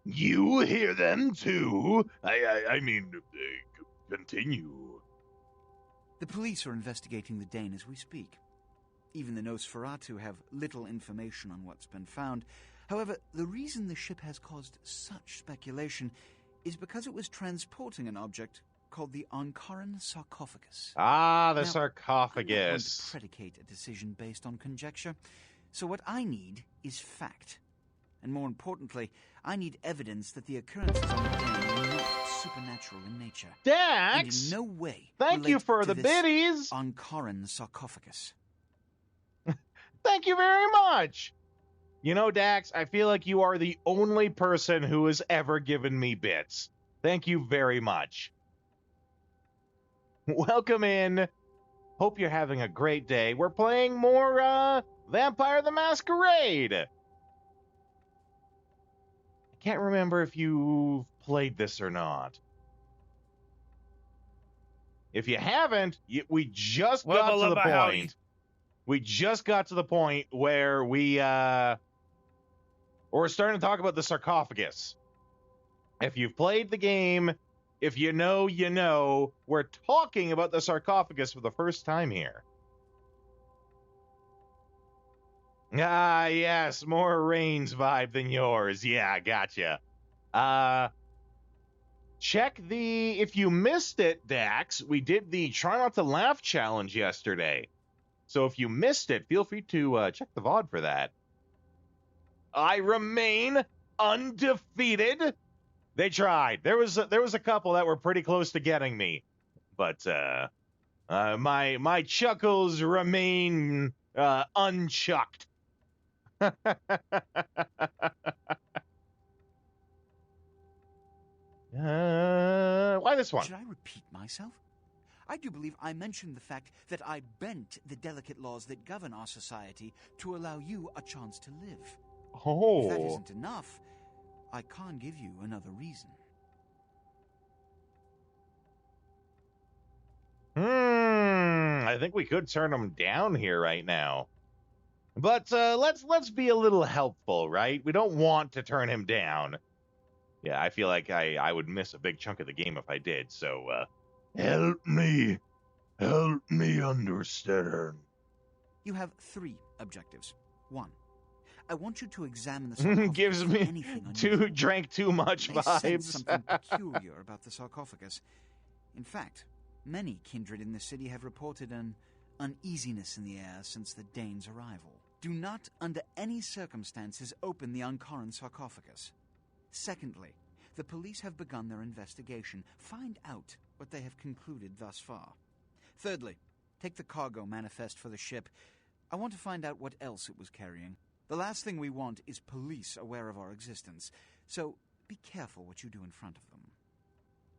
You hear them too? I mean, continue.
The police are investigating the Dane as we speak. Even the Nosferatu have little information on what's been found. However, the reason the ship has caused such speculation is because it was transporting an object called the Ankaran sarcophagus.
Ah, the
Now,
sarcophagus.
I'm not going to predicate a decision based on conjecture. So what I need is fact. And more importantly, I need evidence that the occurrences on the Dane are not supernatural in nature.
Dax!
And in no way
Thank you
relate
for
to
the
this
biddies!
Ankaran sarcophagus.
Thank you very much! You know, Dax, I feel like you are the only person who has ever given me bits. Thank you very much. Welcome in. Hope you're having a great day. We're playing more, Vampire the Masquerade. I can't remember if you've played this or not. If you haven't, we just got to the point. We just got to the point where we're starting to talk about the sarcophagus. If you've played the game, if you know, you know. We're talking about the sarcophagus for the first time here. Ah, yes, more Rain's vibe than yours. Yeah, gotcha. Check the... If you missed it, Dax, we did the Try Not to Laugh challenge yesterday. So if you missed it, feel free to check the VOD for that. I remain undefeated. They tried. There was a couple that were pretty close to getting me, but my chuckles remain unchucked. Why this one?
Should I repeat myself? I do believe I mentioned the fact that I bent the delicate laws that govern our society to allow you a chance to live.
Oh.
If that isn't enough, I can't give you another reason.
I think we could turn them down here right now. But let's be a little helpful, right? We don't want to turn him down. Yeah, I feel like I would miss a big chunk of the game if I did, so help me understand.
You have 3 objectives. 1. I want you to examine the sarcophagus.
Gives me
anything unusual.
drank too much
May sense
vibes.
something peculiar about the sarcophagus. In fact, many kindred in the city have reported an uneasiness in the air since the Dane's arrival. Do not, under any circumstances, open the Ankaran sarcophagus. Secondly, the police have begun their investigation. Find out what they have concluded thus far. Thirdly, take the cargo manifest for the ship. I want to find out what else it was carrying. The last thing we want is police aware of our existence, so be careful what you do in front of them.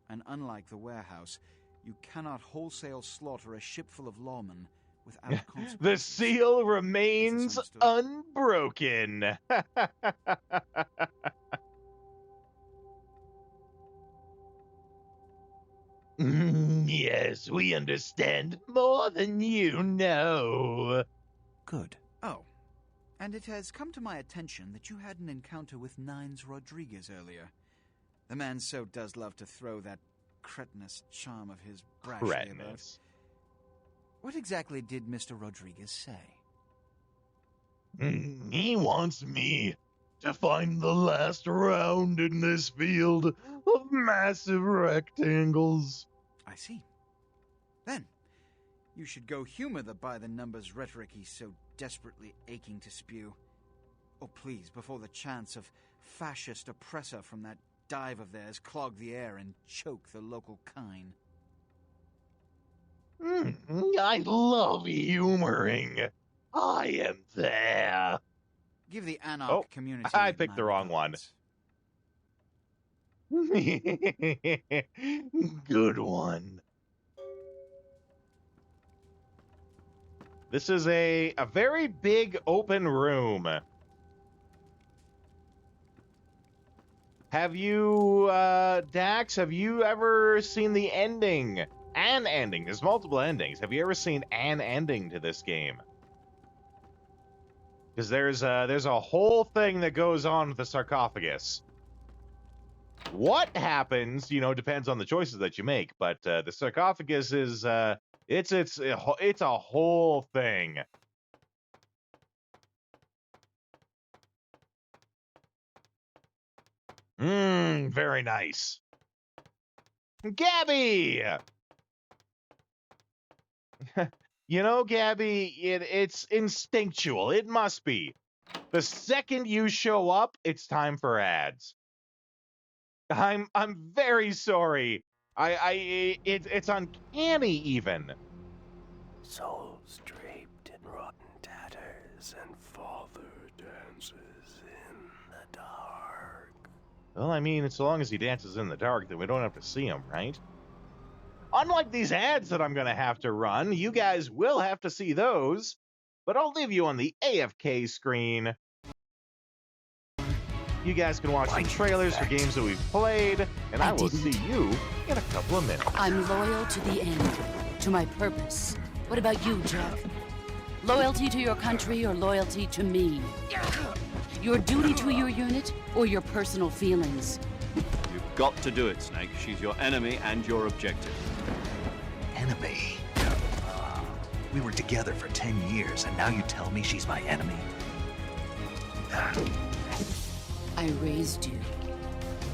And unlike the warehouse, you cannot wholesale slaughter a ship full of lawmen without consequences.
The seal remains unbroken. Yes, we understand more than you know.
Good. Oh, and it has come to my attention that you had an encounter with Nines Rodriguez earlier. The man so does love to throw that cretinous charm of his brashly about.
Cretinous.
What exactly did Mr. Rodriguez say?
He wants me to find the last round in this field of massive rectangles.
I see. Then, you should go humor the by-the-numbers rhetoric he's so desperately aching to spew. Oh, please, before the chance of fascist oppressor from that dive of theirs clog the air and choke the local kine.
I love humoring. I am there.
Give the Anarch community...
I picked the wrong one. Good one. This is a very big open room. Have you, Dax, have you ever seen the ending? An ending. There's multiple endings. Have you ever seen an ending to this game? Because there's a whole thing that goes on with the sarcophagus. What happens, you know, depends on the choices that you make. But the sarcophagus is it's a whole thing. Very nice. Gabby! You know, Gabby, it's instinctual. It must be. The second you show up, it's time for ads. I'm very sorry. It's uncanny even.
Souls draped in rotten tatters and father dances in the dark.
Well, I mean, so long as he dances in the dark, then we don't have to see him, right? Unlike these ads that I'm going to have to run, you guys will have to see those, but I'll leave you on the AFK screen. You guys can watch some trailers for games that we've played, and I will see you in a couple of minutes.
I'm loyal to the end, to my purpose. What about you, Jack? Loyalty to your country or loyalty to me? Your duty to your unit or your personal feelings?
You've got to do it, Snake. She's your enemy and your objective.
Enemy? We were together for 10 years, and now you tell me she's my enemy?
I raised you.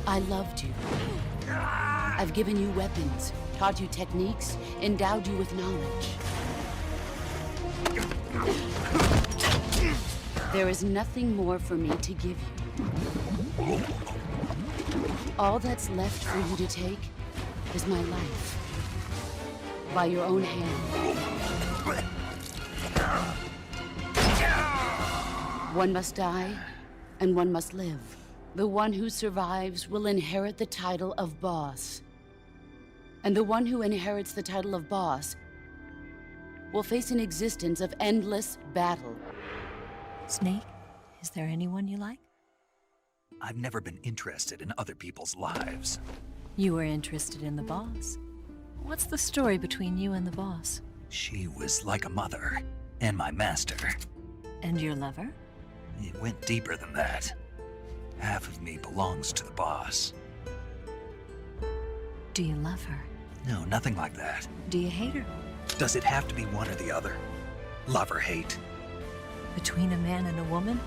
I loved you. I've given you weapons, taught you techniques, endowed you with knowledge. There is nothing more for me to give you. All that's left for you to take is my life. By your own hand. One must die, and one must live. The one who survives will inherit the title of boss. And the one who inherits the title of boss will face an existence of endless battle.
Snake, is there anyone you like?
I've never been interested in other people's lives.
You were interested in the boss. What's the story between you and the boss?
She was like a mother, and my master.
And your lover?
It went deeper than that. Half of me belongs to the boss.
Do you love her?
No, nothing like that.
Do you hate her?
Does it have to be one or the other? Love or hate?
Between a man and a woman?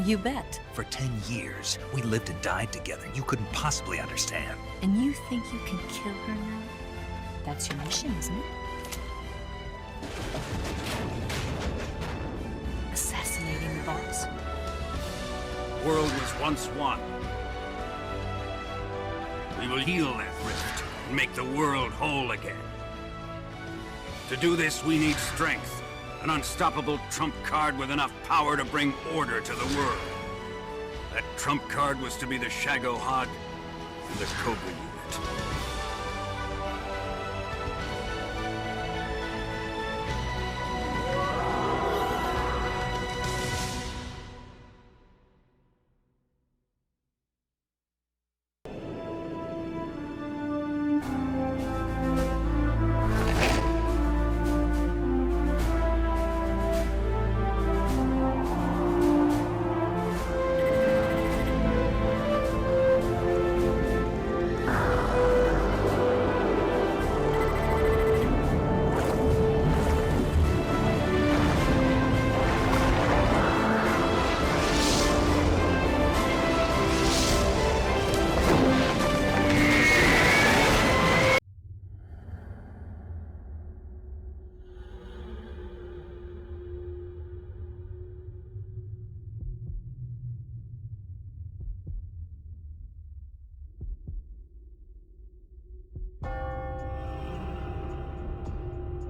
You bet.
For 10 years, we lived and died together. You couldn't possibly understand.
And you think you can kill her now? That's your mission, isn't it? Assassin.
The world was once one. We will heal that rift and make the world whole again. To do this, we need strength. An unstoppable trump card with enough power to bring order to the world. That trump card was to be the Shagohod and the Cobra unit.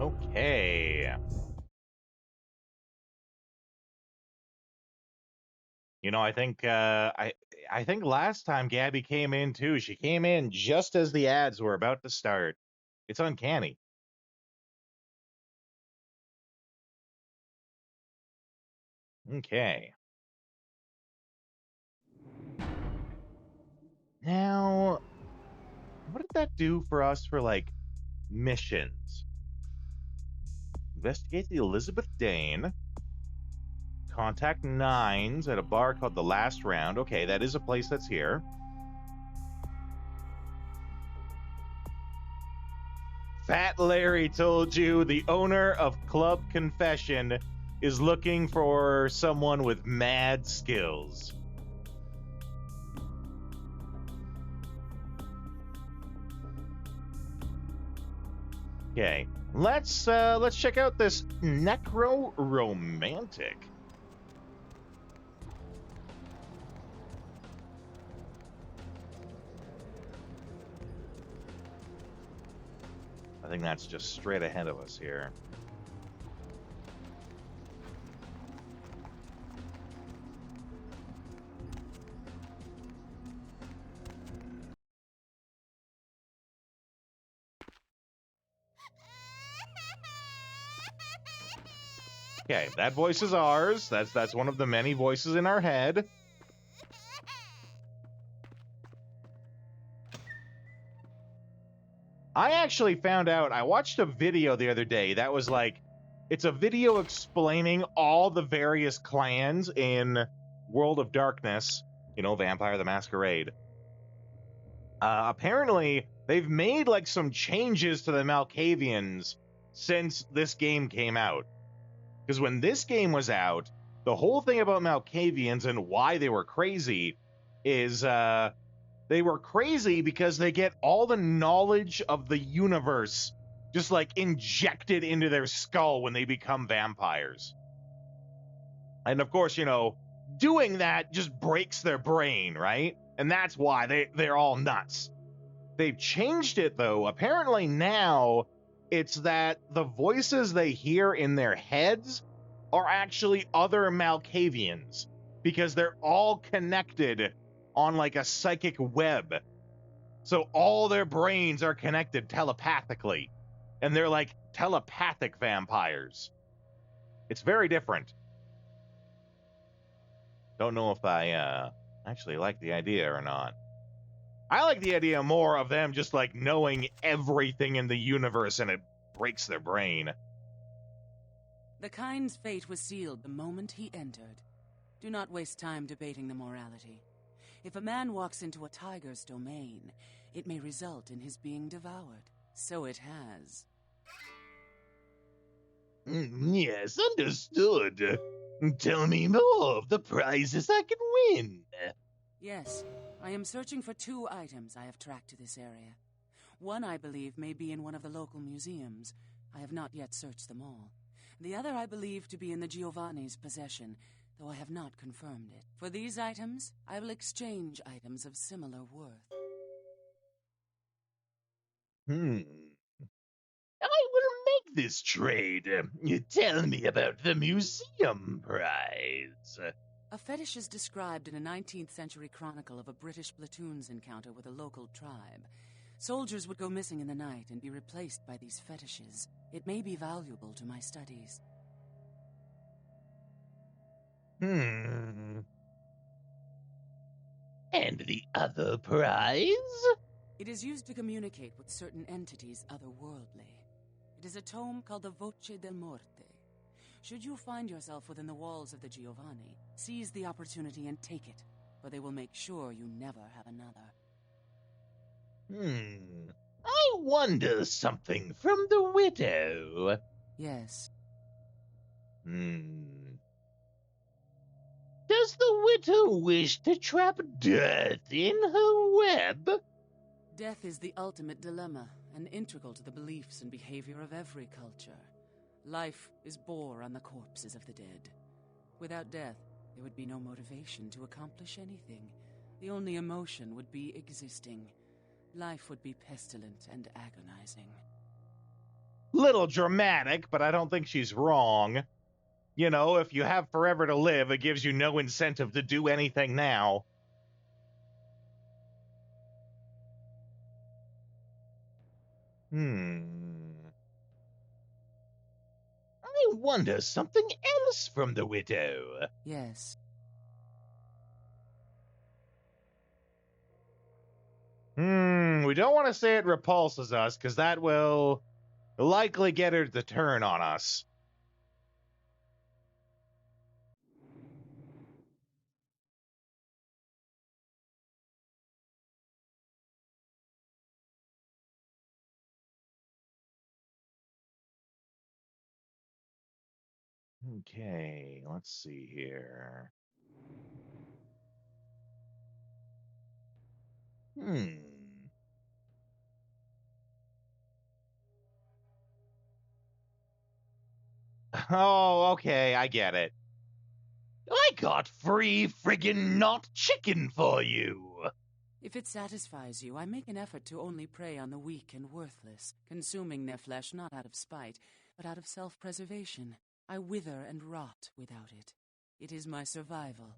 Okay. You know, I think last time Gabby came in too. She came in just as the ads were about to start. It's uncanny. Okay. Now, what did that do for us for like missions? Investigate the Elizabeth Dane. Contact Nines at a bar called The Last Round. Okay, that is a place that's here. Fat Larry told you the owner of Club Confession is looking for someone with mad skills. Okay, let's check out this necro-romantic. I think that's just straight ahead of us here. Okay, that voice is ours. That's one of the many voices in our head. I actually found out, I watched a video the other day that was like, it's a video explaining all the various clans in World of Darkness, you know, Vampire the Masquerade. Apparently, they've made like some changes to the Malkavians since this game came out. Because when this game was out, the whole thing about Malkavians and why they were crazy is they were crazy because they get all the knowledge of the universe just like injected into their skull when they become vampires. And of course, you know, doing that just breaks their brain, right? And that's why they're all nuts. They've changed it though. Apparently now it's that the voices they hear in their heads are actually other Malkavians because they're all connected on like a psychic web. So all their brains are connected telepathically, and they're like telepathic vampires. It's very different. Don't know if I actually like the idea or not. I like the idea more of them just like knowing everything in the universe and it breaks their brain.
The kind's fate was sealed the moment he entered. Do not waste time debating the morality. If a man walks into a tiger's domain, it may result in his being devoured. So it has.
Yes, understood. Tell me more of the prizes I can win.
Yes, I am searching for 2 items I have tracked to this area. One I believe may be in one of the local museums. I have not yet searched them all. The other I believe to be in the Giovanni's possession. though I have not confirmed it. For these items, I will exchange items of similar worth.
I will make this trade. You tell me about the museum prize.
A fetish is described in a 19th century chronicle of a British platoon's encounter with a local tribe. Soldiers would go missing in the night and be replaced by these fetishes. It may be valuable to my studies.
And the other prize?
It is used to communicate with certain entities otherworldly. It is a tome called the Voce del Morte. Should you find yourself within the walls of the Giovanni, seize the opportunity and take it, for they will make sure you never have another.
I wonder something from the widow.
Yes.
Does the widow wish to trap death in her web?
Death is the ultimate dilemma, and integral to the beliefs and behavior of every culture. Life is bore on the corpses of the dead. Without death, there would be no motivation to accomplish anything. The only emotion would be existing. Life would be pestilent and agonizing.
Little dramatic, but I don't think she's wrong. You know, if you have forever to live, it gives you no incentive to do anything now. I wonder something else from the widow.
Yes.
We don't want to say it repulses us, because that will likely get her to turn on us. Okay, let's see here. Oh, okay, I get it. I got free friggin' not chicken for you.
If it satisfies you, I make an effort to only prey on the weak and worthless, consuming their flesh not out of spite, but out of self-preservation. I wither and rot without it. It is my survival.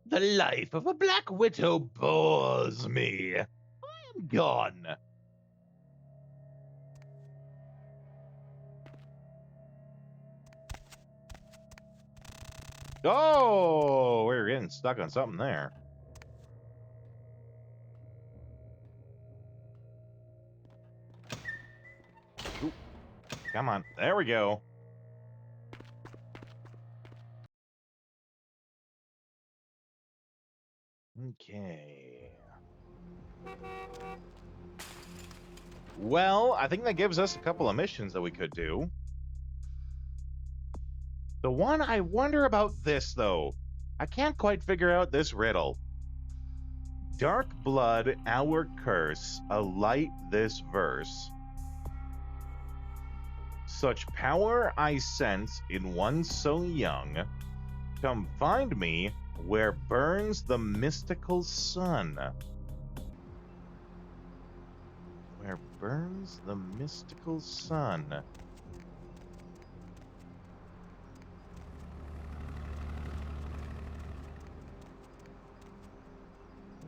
The life of a black widow bores me. I am gone. Oh, we're getting stuck on something there. Ooh, come on, there we go. Okay. Well, I think that gives us a couple of missions that we could do. The one I wonder about this, though. I can't quite figure out this riddle. Dark blood, our curse, alight this verse. Such power I sense in one so young. Come find me where burns the mystical sun. Where burns the mystical sun.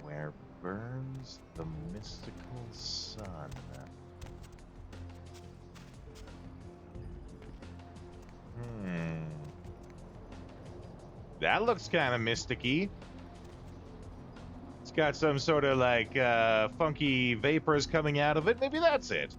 Where burns the mystical sun. That looks kind of mysticky. It's got some sort of like funky vapors coming out of it. Maybe that's it.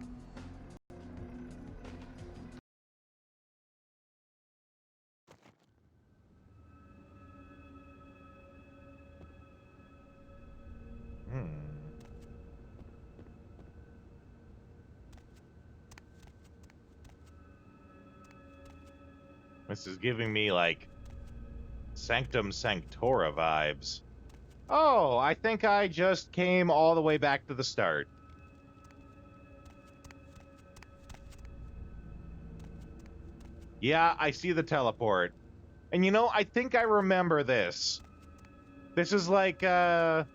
This is giving me like Sanctum Sanctora vibes. Oh, I think I just came all the way back to the start. Yeah, I see the teleport. And you know, I think I remember this. This is like, one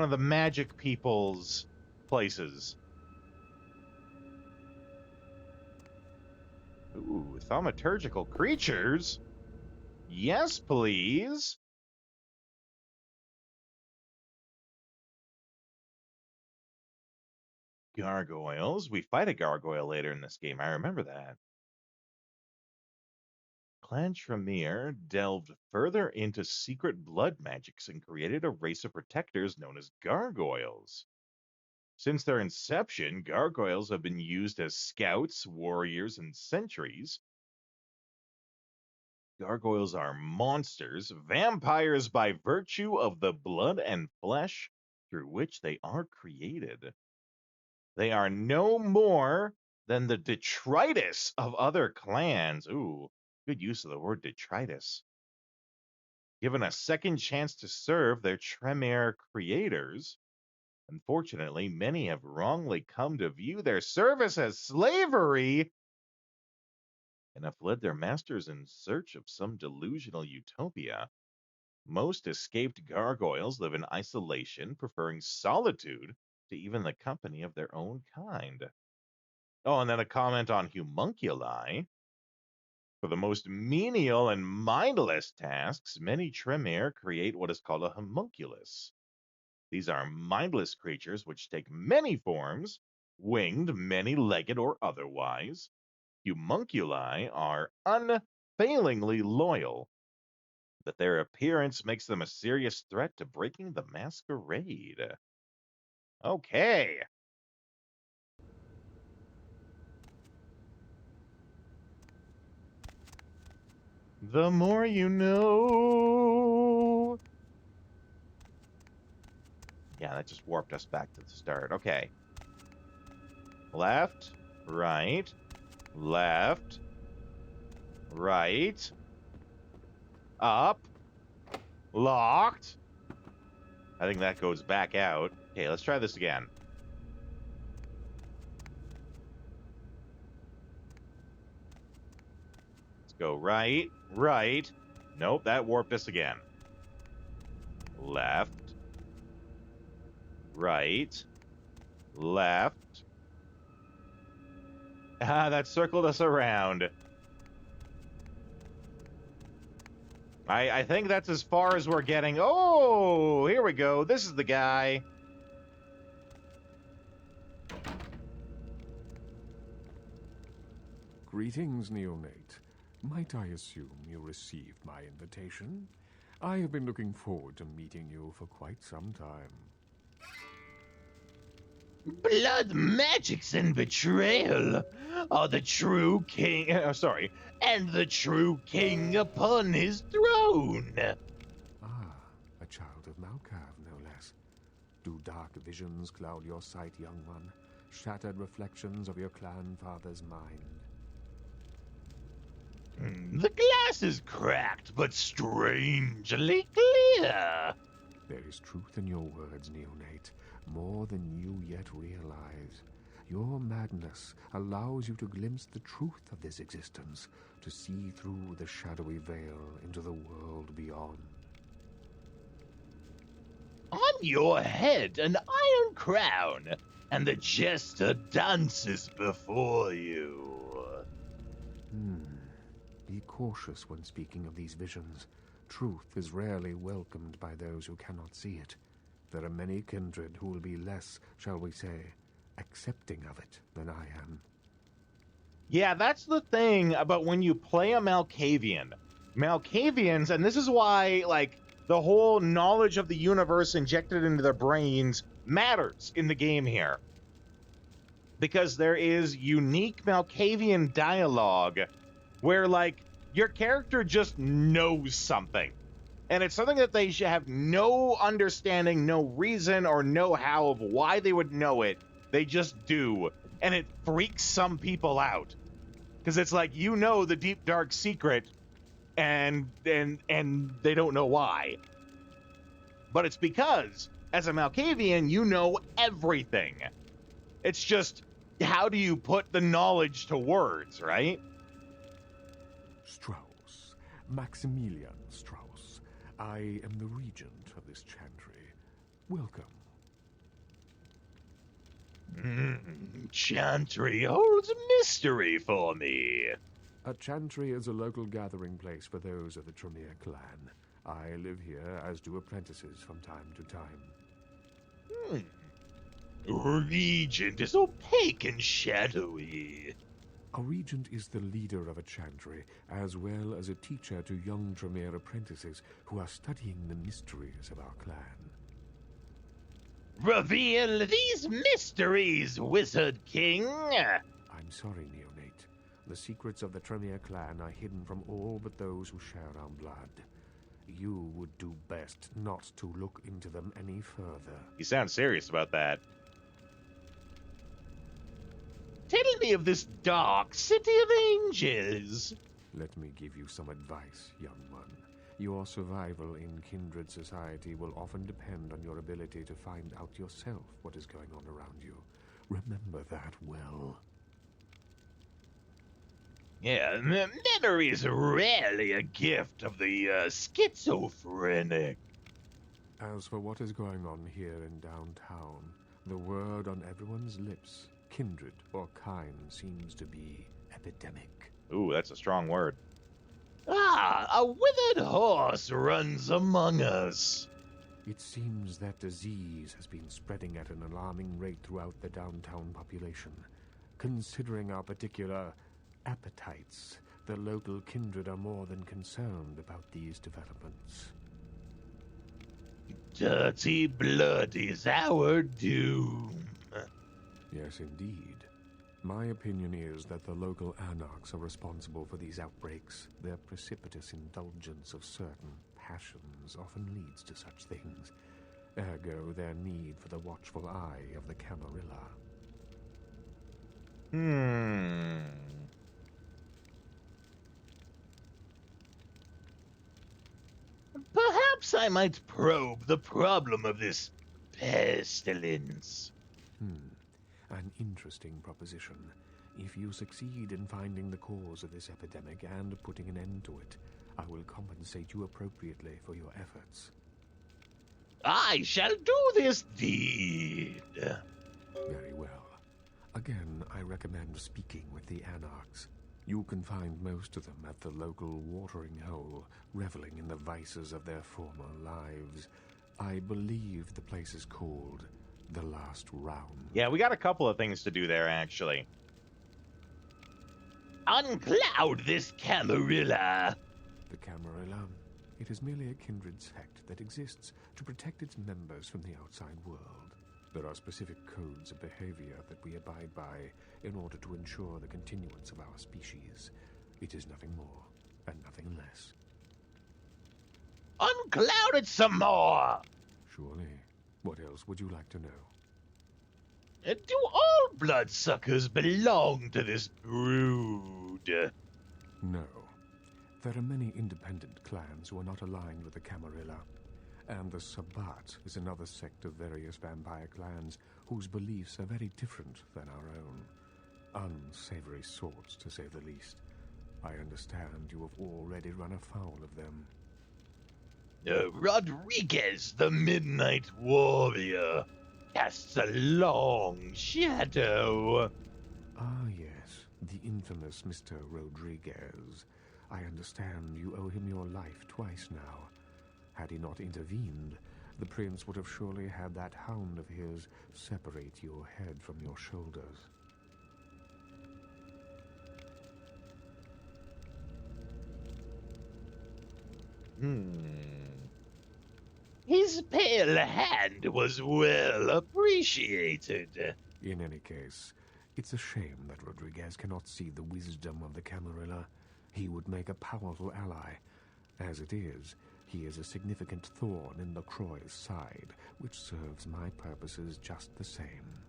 of the magic people's places. Ooh, thaumaturgical creatures? Yes, please. Gargoyles. We fight a gargoyle later in this game. I remember that. Clan Tremere delved further into secret blood magics and created a race of protectors known as gargoyles. Since their inception, gargoyles have been used as scouts, warriors, and sentries. Gargoyles are monsters, vampires by virtue of the blood and flesh through which they are created. They are no more than the detritus of other clans. Ooh, good use of the word detritus. Given a second chance to serve their Tremere creators, unfortunately, many have wrongly come to view their service as slavery and have led their masters in search of some delusional utopia. Most escaped gargoyles live in isolation, preferring solitude to even the company of their own kind. Oh, and then a comment on homunculi. For the most menial and mindless tasks, many Tremere create what is called a homunculus. These are mindless creatures which take many forms, winged, many-legged, or otherwise. Homunculi are unfailingly loyal, but their appearance makes them a serious threat to breaking the masquerade. Okay. The more you know. Yeah, that just warped us back to the start. Okay. Left, right, left, right, up, locked. I think that goes back out. Okay, let's try this again. Let's go right, right. Nope, that warped us again. Left, right, left. Ah, that circled us around. I think that's as far as we're getting. Oh, here we go. This is the guy.
Greetings, neonate. Might I assume you received my invitation? I have been looking forward to meeting you for quite some time.
Blood magics and betrayal are the true king. And the true king upon his throne.
Ah, a child of Malkav, no less. Do dark visions cloud your sight, young one? Shattered reflections of your clan father's mind?
The glass is cracked, but strangely clear.
There is truth in your words, neonate, more than you yet realize. Your madness allows you to glimpse the truth of this existence, to see through the shadowy veil into the world beyond.
On your head an iron crown, and the jester dances before you.
Be cautious when speaking of these visions. Truth is rarely welcomed by those who cannot see it. There are many kindred who will be less, shall we say, accepting of it than I am.
Yeah, that's the thing about when you play a Malkavian. Malkavians, and this is why, like, the whole knowledge of the universe injected into their brains matters in the game here. Because there is unique Malkavian dialogue where, like, your character just knows something. And it's something that they should have no understanding, no reason, or know-how of why they would know it. They just do. And it freaks some people out. Because it's like, you know the deep, dark secret, and they don't know why. But it's because, as a Malkavian, you know everything. It's just, how do you put the knowledge to words, right?
Strauss. Maximilian Strauss. I am the regent of this chantry. Welcome.
Chantry holds mystery for me.
A chantry is a local gathering place for those of the Tremere clan. I live here, as do apprentices from time to time.
Regent is opaque and shadowy.
A regent is the leader of a chantry, as well as a teacher to young Tremere apprentices who are studying the mysteries of our clan.
Reveal these mysteries, Wizard King!
I'm sorry, Neonate. The secrets of the Tremere clan are hidden from all but those who share our blood. You would do best not to look into them any further.
You sound serious about that. Tell me of this dark city of angels.
Let me give you some advice, young one. Your survival in kindred society will often depend on your ability to find out yourself what is going on around you. Remember that well.
Yeah, memory is rarely a gift of the schizophrenic.
As for what is going on here in downtown, the word on everyone's lips, kindred or kind, seems to be epidemic.
Ooh, that's a strong word. Ah, a withered horse runs among us.
It seems that disease has been spreading at an alarming rate throughout the downtown population. Considering our particular appetites, the local kindred are more than concerned about these developments.
Dirty blood is our doom.
Yes, indeed. My opinion is that the local anarchs are responsible for these outbreaks. Their precipitous indulgence of certain passions often leads to such things. Ergo, their need for the watchful eye of the Camarilla.
Perhaps I might probe the problem of this pestilence.
An interesting proposition. If you succeed in finding the cause of this epidemic and putting an end to it, I will compensate you appropriately for your efforts.
I shall do this deed.
Very well. Again, I recommend speaking with the anarchs. You can find most of them at the local watering hole, reveling in the vices of their former lives. I believe the place is called The Last Round.
Yeah, we got a couple of things to do there, actually. Uncloud this Camarilla.
The Camarilla? It is merely a kindred sect that exists to protect its members from the outside world. There are specific codes of behavior that we abide by in order to ensure the continuance of our species. It is nothing more and nothing less.
Uncloud it some more!
Surely. What else would you like to know?
Do all bloodsuckers belong to this brood?
No. There are many independent clans who are not aligned with the Camarilla, and the Sabbat is another sect of various vampire clans whose beliefs are very different than our own. Unsavory sorts, to say the least. I understand you have already run afoul of them.
Rodriguez, the Midnight Warrior, casts a long shadow.
Ah, yes, the infamous Mr. Rodriguez. I understand you owe him your life twice now. Had he not intervened, the prince would have surely had that hound of his separate your head from your shoulders.
His pale hand was well appreciated.
In any case, it's a shame that Rodriguez cannot see the wisdom of the Camarilla. He would make a powerful ally. As it is, he is a significant thorn in LaCroix's side, which serves my purposes just the same.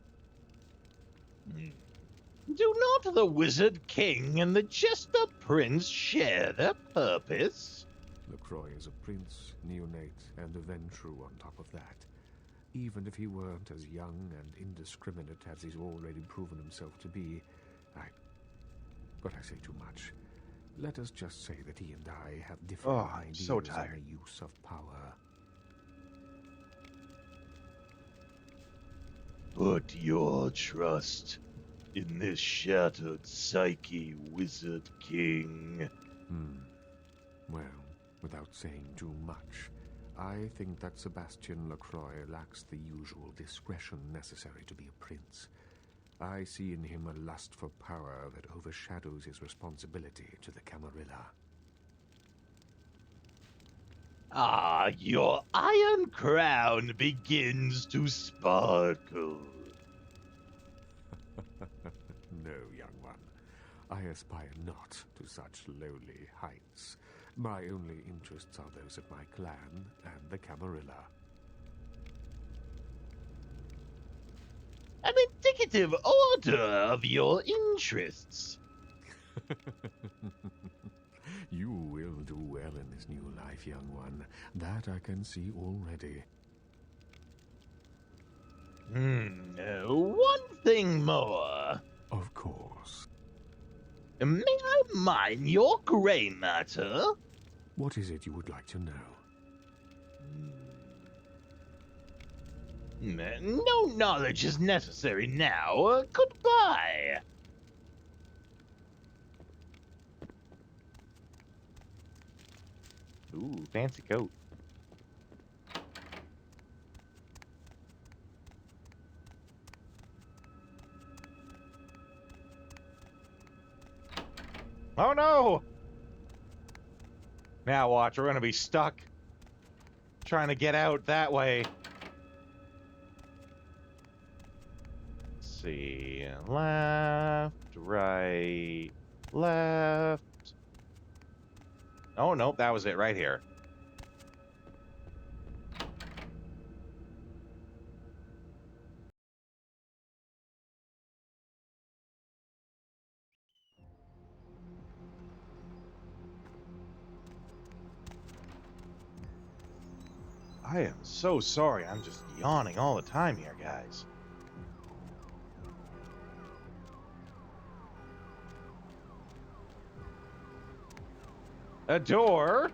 Do not the Wizard King and the Jester Prince share their purpose?
LaCroix is a prince, neonate, and a Ventru on top of that. even if he weren't as young and indiscriminate as he's already proven himself to be. But I say too much. Let us just say that he and I have different ideas
so
on
tired.
the use of power.
Put your trust in this shattered psyche, Wizard King.
Well, without saying too much, I think that Sebastian Lacroix lacks the usual discretion necessary to be a prince. I see in him a lust for power that overshadows his responsibility to the Camarilla.
Ah, your iron crown begins to sparkle.
No, young one. I aspire not to such lowly heights. My only interests are those of my clan and the Camarilla.
An indicative order of your interests.
You will do well in this new life, young one. That I can see already.
One thing more.
Of course.
May I mine your gray matter?
What is it you would like to know?
No knowledge is necessary now. Goodbye.
Ooh, fancy coat. Oh no! Now watch, we're gonna be stuck trying to get out that way. Let's see. Left, right, left. Oh, nope, that was it right here. I am so sorry. I'm just yawning all the time here, guys. A door?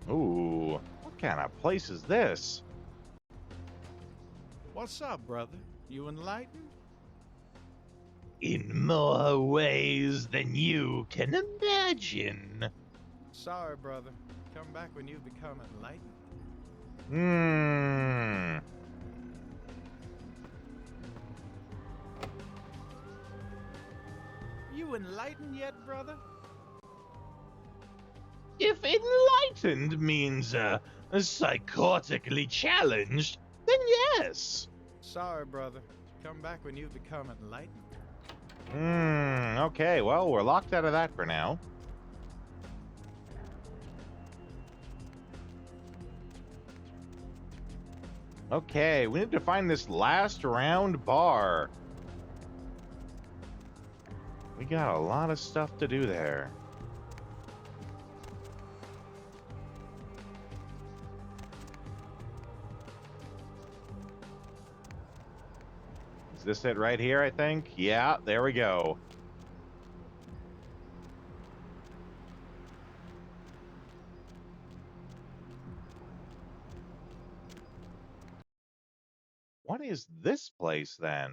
Ooh, what kind of place is this?
What's up, brother? You enlightened?
In more ways than you can imagine.
Sorry, brother. Come back when you've become enlightened. You enlightened yet, brother?
If enlightened means psychotically challenged, then yes.
Sorry, brother. Come back when you've become enlightened.
Okay, well, we're locked out of that for now. Okay, we need to find this last round bar. We got a lot of stuff to do there. Is this it right here, I think? Yeah, there we go. What is this place, then?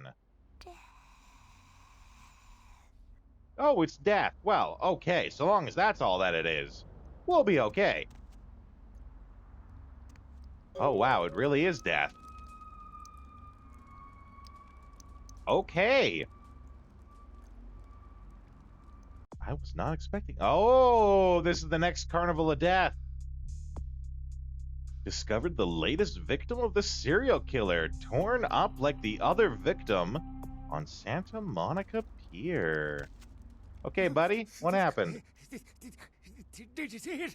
Oh, it's death. Well, okay, so long as that's all that it is, we'll be okay. Oh, wow, it really is death. Okay. I was not expecting... Oh, this is the next Carnival of Death. Discovered the latest victim of the serial killer, torn up like the other victim on Santa Monica Pier. Okay, buddy, what happened?
Did you see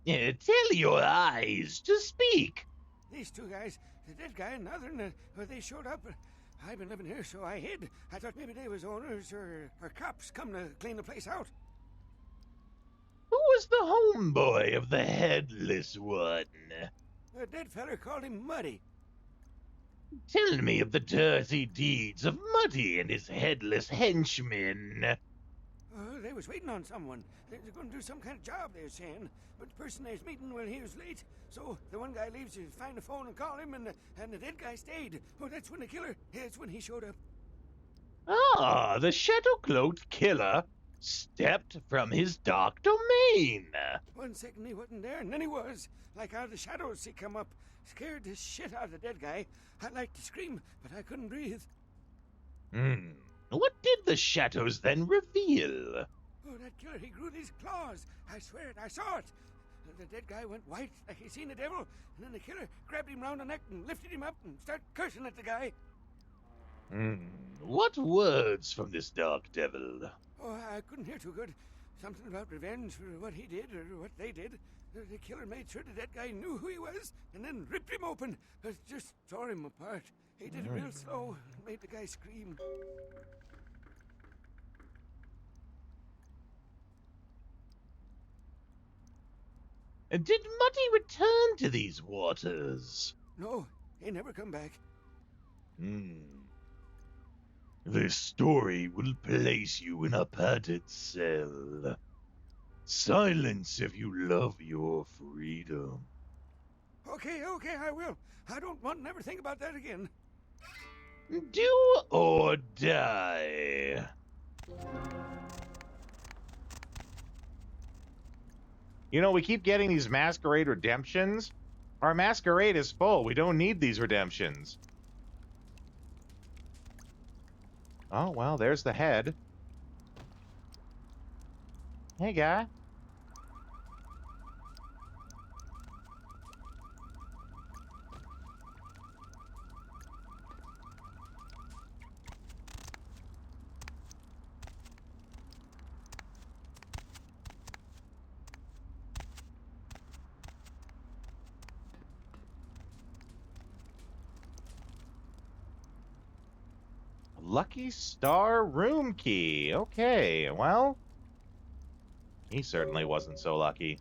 it?
Tell your eyes to speak.
These two guys, the dead guy and the other, they showed up. I've been living here, so I hid. I thought maybe they was owners or cops come to clean the place out.
Who
was the homeboy of the headless one?
The dead feller called him Muddy.
Tell me of the dirty deeds of Muddy and his headless henchmen.
They was waiting on someone. They're going to do some kind of job, they're saying. But the person they was meeting, well, he was late. So the one guy leaves to find the phone and call him, and the dead guy stayed. Oh, that's when the killer, that's when he showed up.
Ah, the shadow-cloaked killer stepped from his dark domain.
1 second he wasn't there, and then he was. Like out of the shadows he come up. Scared the shit out of the dead guy. I'd like to scream, but I couldn't breathe.
What did the shadows then reveal?
Oh, that killer, he grew these claws. I swear it, I saw it. The dead guy went white like he seen the devil, and then the killer grabbed him round the neck and lifted him up and started cursing at the guy.
What words from this dark devil?
Oh, I couldn't hear too good. Something about revenge for what he did or what they did. The killer made sure the dead guy knew who he was and then ripped him open. Just tore him apart. He did it real slow and made the guy scream.
Did Muddy return to these waters?
No, he never come back.
This story will place you in a padded cell. Silence if you love your freedom.
Okay, I will. I don't want to never think about that again.
Do or die. You know, we keep getting these masquerade redemptions. Our masquerade is full. We don't need these redemptions. Oh, well, there's the head. Hey, guy. Lucky Star room key. Okay, well, he certainly wasn't so lucky.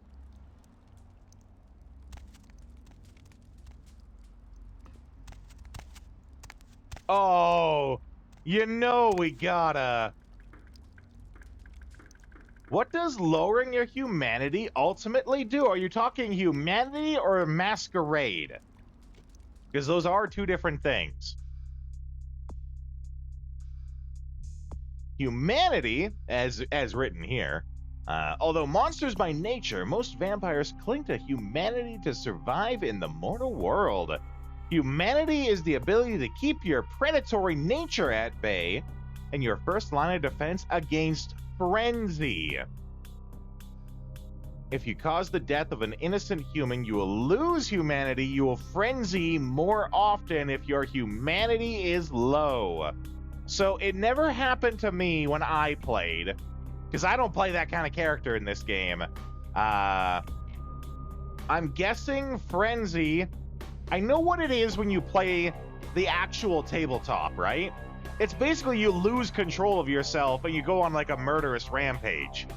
Oh, you know we gotta... What does lowering your humanity ultimately do? Are you talking humanity or masquerade? Because those are two different things. Humanity, as written here, although monsters by nature, most vampires cling to humanity to survive in the mortal world. Humanity is the ability to keep your predatory nature at bay and your first line of defense against frenzy. If you cause the death of an innocent human, you will lose humanity. You will frenzy more often if your humanity is low. So it never happened to me when I played, because I don't play that kind of character in this game. I'm guessing frenzy. I know what it is when you play the actual tabletop, right? It's basically you lose control of yourself and you go on like a murderous rampage.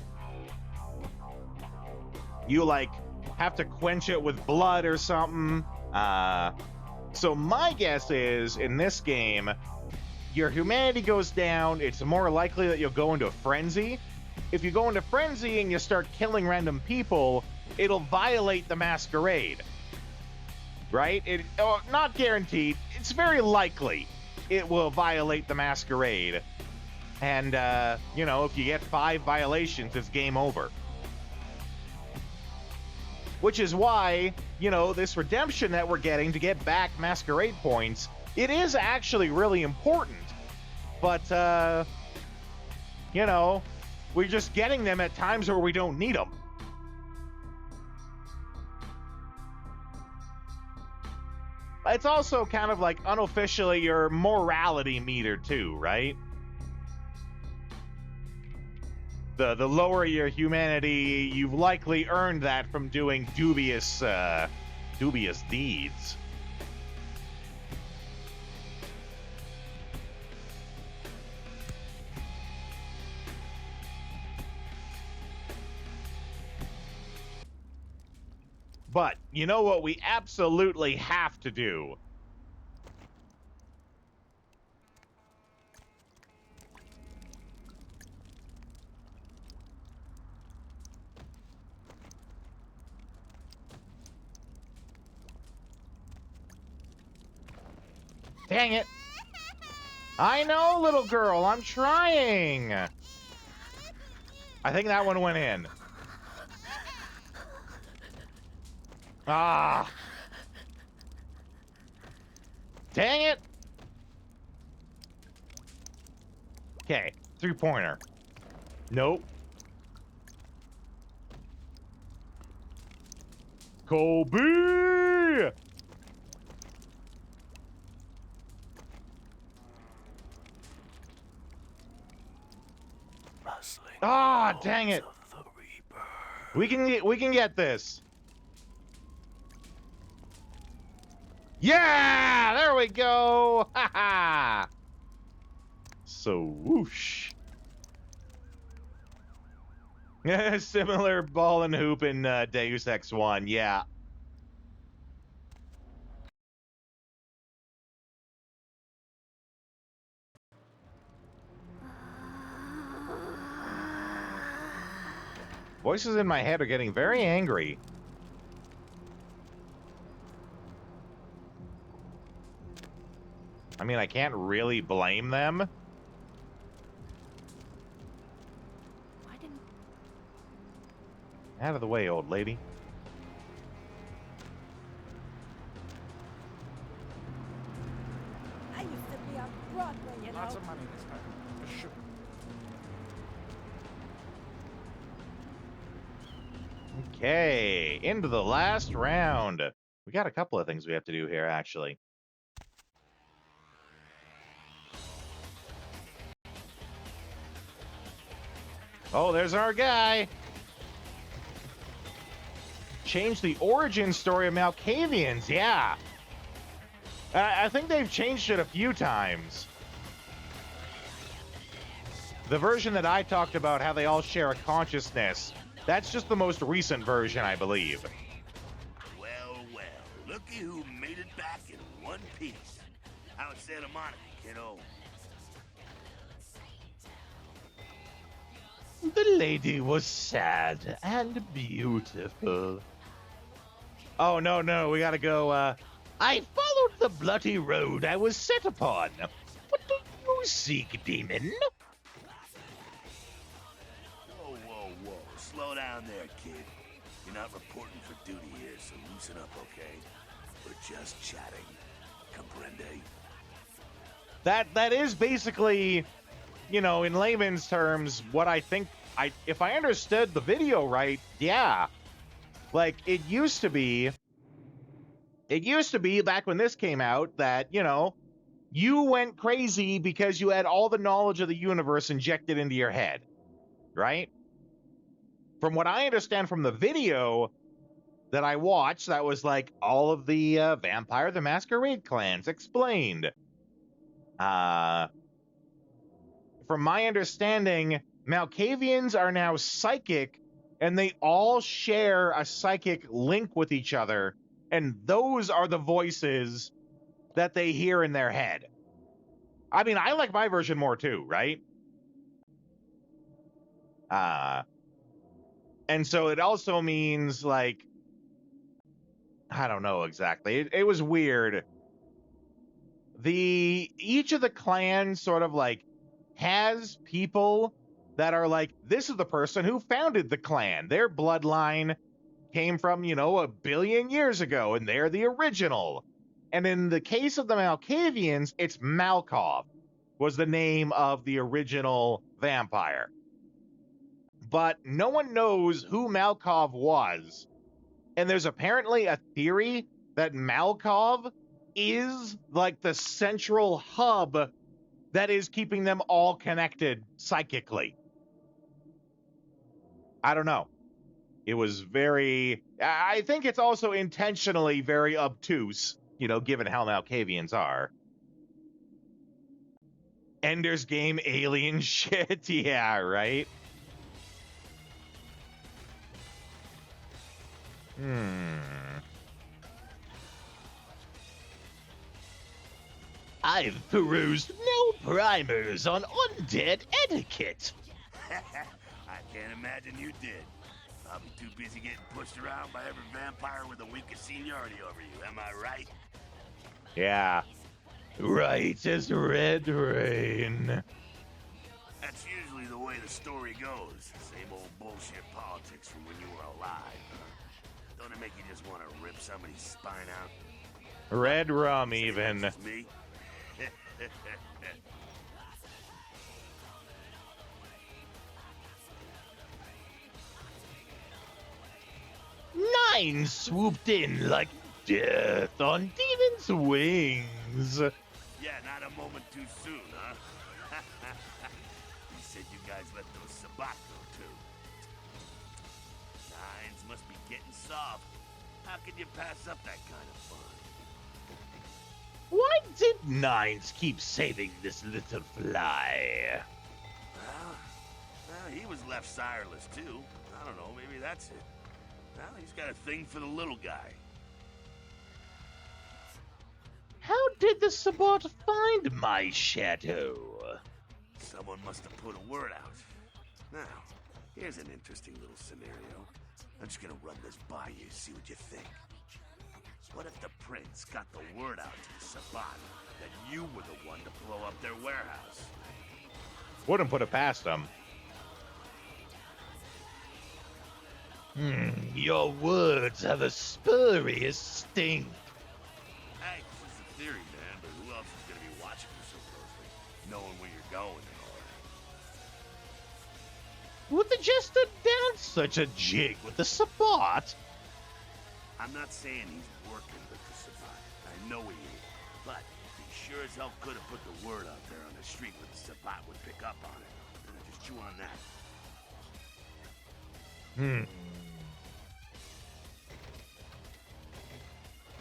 You like have to quench it with blood or something. So my guess is in this game, your humanity goes down, it's more likely that you'll go into a frenzy. If you go into frenzy and you start killing random people, it'll violate the masquerade. Right? Not guaranteed. It's very likely it will violate the masquerade. And, you know, if you get 5 violations, it's game over. Which is why, you know, this redemption that we're getting to get back masquerade points, it is actually really important. But, you know, we're just getting them at times where we don't need them. It's also kind of like unofficially your morality meter too, right? The lower your humanity, you've likely earned that from doing dubious deeds. But you know what we absolutely have to do? Dang it. I know, little girl. I'm trying. I think that one went in. Ah. Dang it. Okay. 3-pointer. Nope. Kobe! Ah, dang it. We can get this. Yeah, there we go. Ha ha. So whoosh. Similar ball and hoop in Deus Ex 1. Yeah. Voices in my head are getting very angry. I mean, I can't really blame them. Out of the way, old lady.
I used to be on Broadway, you know.
Lots of money this time. For sure.
Okay, into the last round. We got a couple of things we have to do here, actually. Oh, there's our guy. Change the origin story of Malkavians, yeah. I think they've changed it a few times. The version that I talked about, how they all share a consciousness, that's just the most recent version, I believe.
Well, looky who made it back in one piece. Out in Santa Monica, kiddo.
The lady was sad and beautiful. Oh, no, we gotta go, I followed the bloody road I was set upon. What do you seek, demon?
Whoa. Slow down there, kid. You're not reporting for duty here, so loosen up, okay? We're just chatting. Comprende?
That is basically, you know, in layman's terms, what I think. If I understood the video right, yeah. Like, it used to be back when this came out that, you know, you went crazy because you had all the knowledge of the universe injected into your head, right? From what I understand from the video that I watched, that was like all of the Vampire the Masquerade clans explained. From my understanding, Malkavians are now psychic, and they all share a psychic link with each other, and those are the voices that they hear in their head. I mean, I like my version more too, right? And so it also means, like, I don't know exactly. It was weird. Each of the clans sort of like has people that are like, this is the person who founded the clan. Their bloodline came from, you know, 1 billion years ago, and they're the original. And in the case of the Malkavians, it's Malkov was the name of the original vampire. But no one knows who Malkov was. And there's apparently a theory that Malkov is like the central hub that is keeping them all connected psychically. I don't know. It was I think it's also intentionally very obtuse, you know, given how Malkavians are. Ender's Game alien shit, yeah, right? I've perused no primers on undead etiquette.
I can't imagine you did. Probably too busy getting pushed around by every vampire with the weakest seniority over you, am I right?
Yeah. Right as red rain.
That's usually the way the story goes. Same old bullshit politics from when you were alive. Don't it make you just want to rip somebody's spine out?
Red rum, even.
That's me.
9 swooped in like death on demon's wings.
Yeah, not a moment too soon, huh? You said you guys let those Sabat go, too. 9s must be getting soft. How could you pass up that kind of fun?
Why did 9s keep saving this little fly?
Well, he was left sireless, too. I don't know, maybe that's it. Well, he's got a thing for the little guy.
How did the Sabbat find my shadow?
Someone must have put a word out. Now, here's an interesting little scenario. I'm just gonna run this by you, see what you think. What if the prince got the word out to the Sabbat that you were the one to blow up their warehouse?
Wouldn't put it past him. Your words have a spurious stink.
Hey, it's just a theory, man, but who else is gonna be watching you so closely? Knowing where you're going and all that.
Would the jester dance such a jig with the Sabbat?
I'm not saying he's working with the Sabbat. I know he is. But he sure as hell could have put the word out there on the street where the Sabbat would pick up on it. And I just chew on that.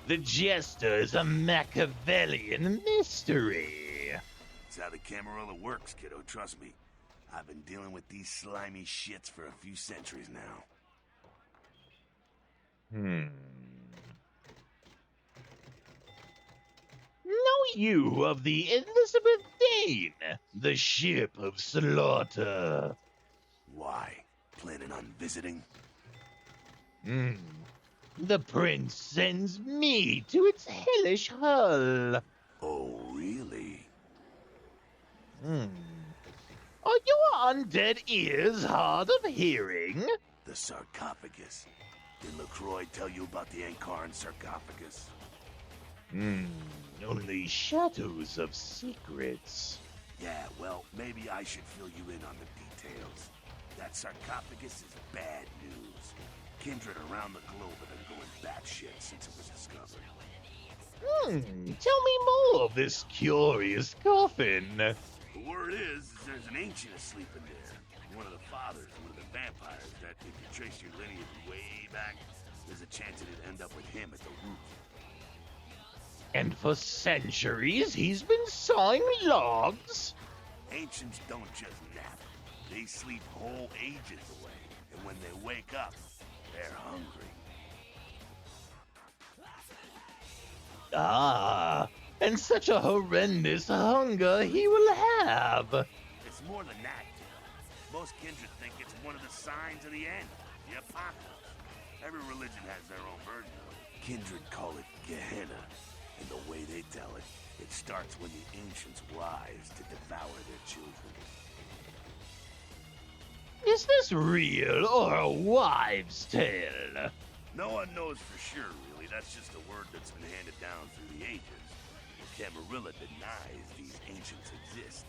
The jester is a Malkavian mystery.
That's how the Camarilla works, kiddo, trust me. I've been dealing with these slimy shits for a few centuries now.
Know you of the Elizabeth Dane, the ship of slaughter?
Why? Planning on visiting?
The prince sends me to its hellish hull.
Oh, really?
Are your undead ears hard of hearing?
The sarcophagus. Did LaCroix tell you about the Ankaran sarcophagus?
Only shadows of secrets.
Yeah, well, maybe I should fill you in on the details. That sarcophagus is bad news. Kindred around the globe have been going batshit since it was discovered.
Tell me more of this curious coffin.
The word is there's an ancient asleep in there. One of the fathers, one of the vampires, that if you trace your lineage way back, there's a chance it'd end up with him at the root.
And for centuries, he's been sawing logs?
Ancients don't just nap. They sleep whole ages away. And when they wake up, they're hungry.
And such a horrendous hunger he will have.
It's more than that, kid. Most kindred think it's one of the signs of the end, the apocalypse. Every religion has their own version of it. Kindred call it Gehenna, and the way they tell it, it starts when the ancients rise to devour their children.
Is this real or a wives' tale?
No one knows for sure, really. That's just a word that's been handed down through the ages. The Camarilla denies these ancients exist.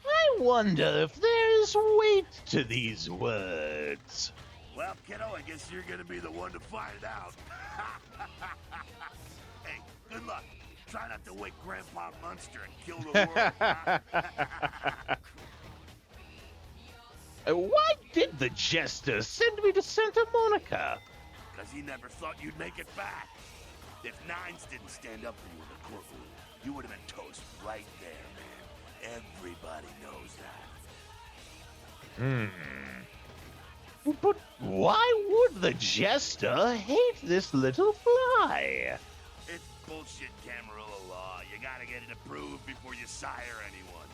I wonder if there's weight to these words.
Well, kiddo, I guess you're gonna be the one to find out. Hey, good luck. Try not to wake Grandpa Munster and kill the world.
Why did the jester send me to Santa Monica?
Because he never thought you'd make it back. If 9s didn't stand up for you in the courtroom, you would have been toast right there, man. Everybody knows that.
But why would the jester hate this little fly?
It's bullshit Camarilla law. You gotta get it approved before you sire anyone.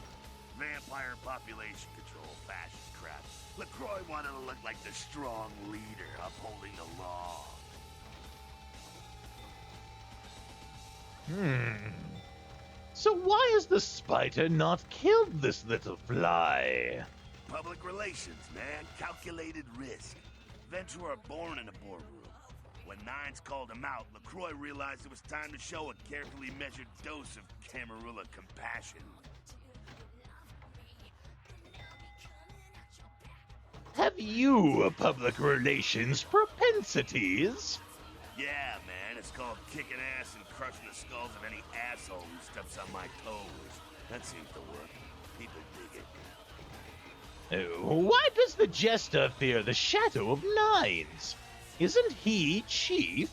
Vampire population control, fascist crap. LaCroix wanted to look like the strong leader upholding the law.
So why has the spider not killed this little fly?
Public relations, man. Calculated risk. Ventura born in a boardroom. When Nines called him out, LaCroix realized it was time to show a carefully measured dose of Camarilla compassion.
Have you public relations propensities?
Yeah, man, it's called kicking ass and crushing the skulls of any asshole who steps on my toes. That seems to work. People dig it.
Why does the jester fear the shadow of Nines? Isn't he chief?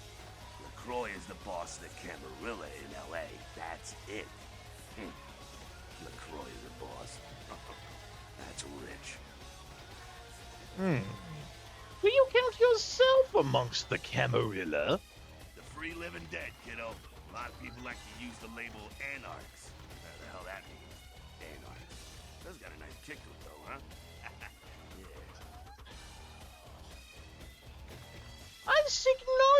LaCroix is the boss of the Camarilla in L.A. That's it. LaCroix is the boss. That's rich.
Do you count yourself amongst the Camarilla?
The free living dead, kiddo. A lot of people like to use the label anarchs. Whatever the hell that means. Anarchs. That's got a nice kick to it, though, huh?
I seek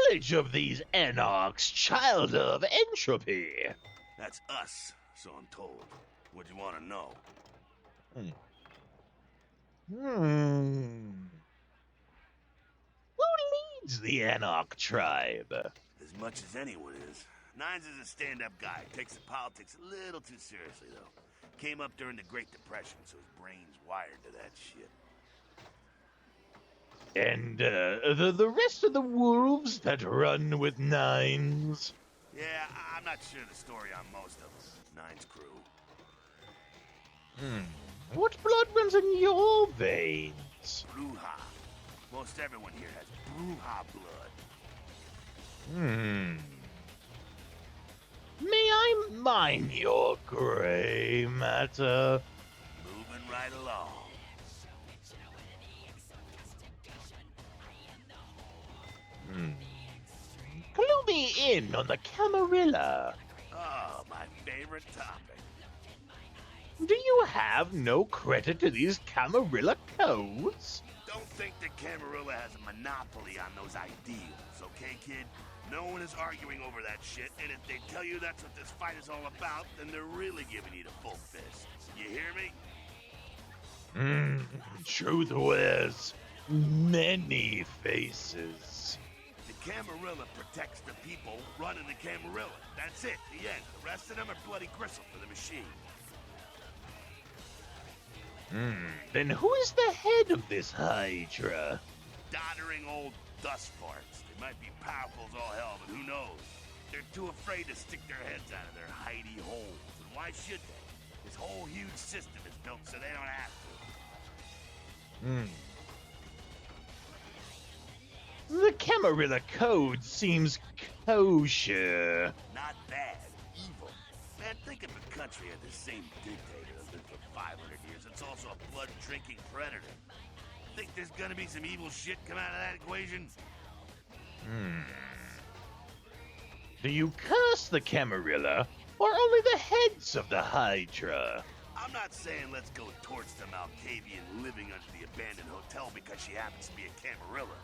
knowledge of these anarchs, child of entropy.
That's us, so I'm told. What do you want to know?
Who leads the Anarch tribe?
As much as anyone is. Nines is a stand-up guy. Takes the politics a little too seriously, though. Came up during the Great Depression, so his brain's wired to that shit.
And the rest of the wolves that run with Nines?
Yeah, I'm not sure the story on most of them. Nines crew.
What blood runs in your veins?
Bruja. Most everyone here has Bruja blood.
May I mine your gray matter?
Moving right along.
Clue me in on the Camarilla.
Oh, my favorite topic.
Do you have no credit to these Camarilla codes?
Don't think that Camarilla has a monopoly on those ideals, okay, kid? No one is arguing over that shit, and if they tell you that's what this fight is all about, then they're really giving you the full fist. You hear me?
Truth wears many faces.
The Camarilla protects the people running the Camarilla. That's it, the end. The rest of them are bloody gristle for the machine.
Then who is the head of this Hydra?
Doddering old dust farts. They might be powerful as all hell, but who knows? They're too afraid to stick their heads out of their hidey holes. And why should they? This whole huge system is built so they don't have to.
The Camarilla code seems kosher.
Not bad. Evil. Man, think if a country had the same dictator that lived for 500 years. It's also a blood-drinking predator. Think there's gonna be some evil shit come out of that equation?
Do you curse the Camarilla, or only the heads of the Hydra?
I'm not saying let's go towards the Malkavian living under the abandoned hotel because she happens to be a Camarilla.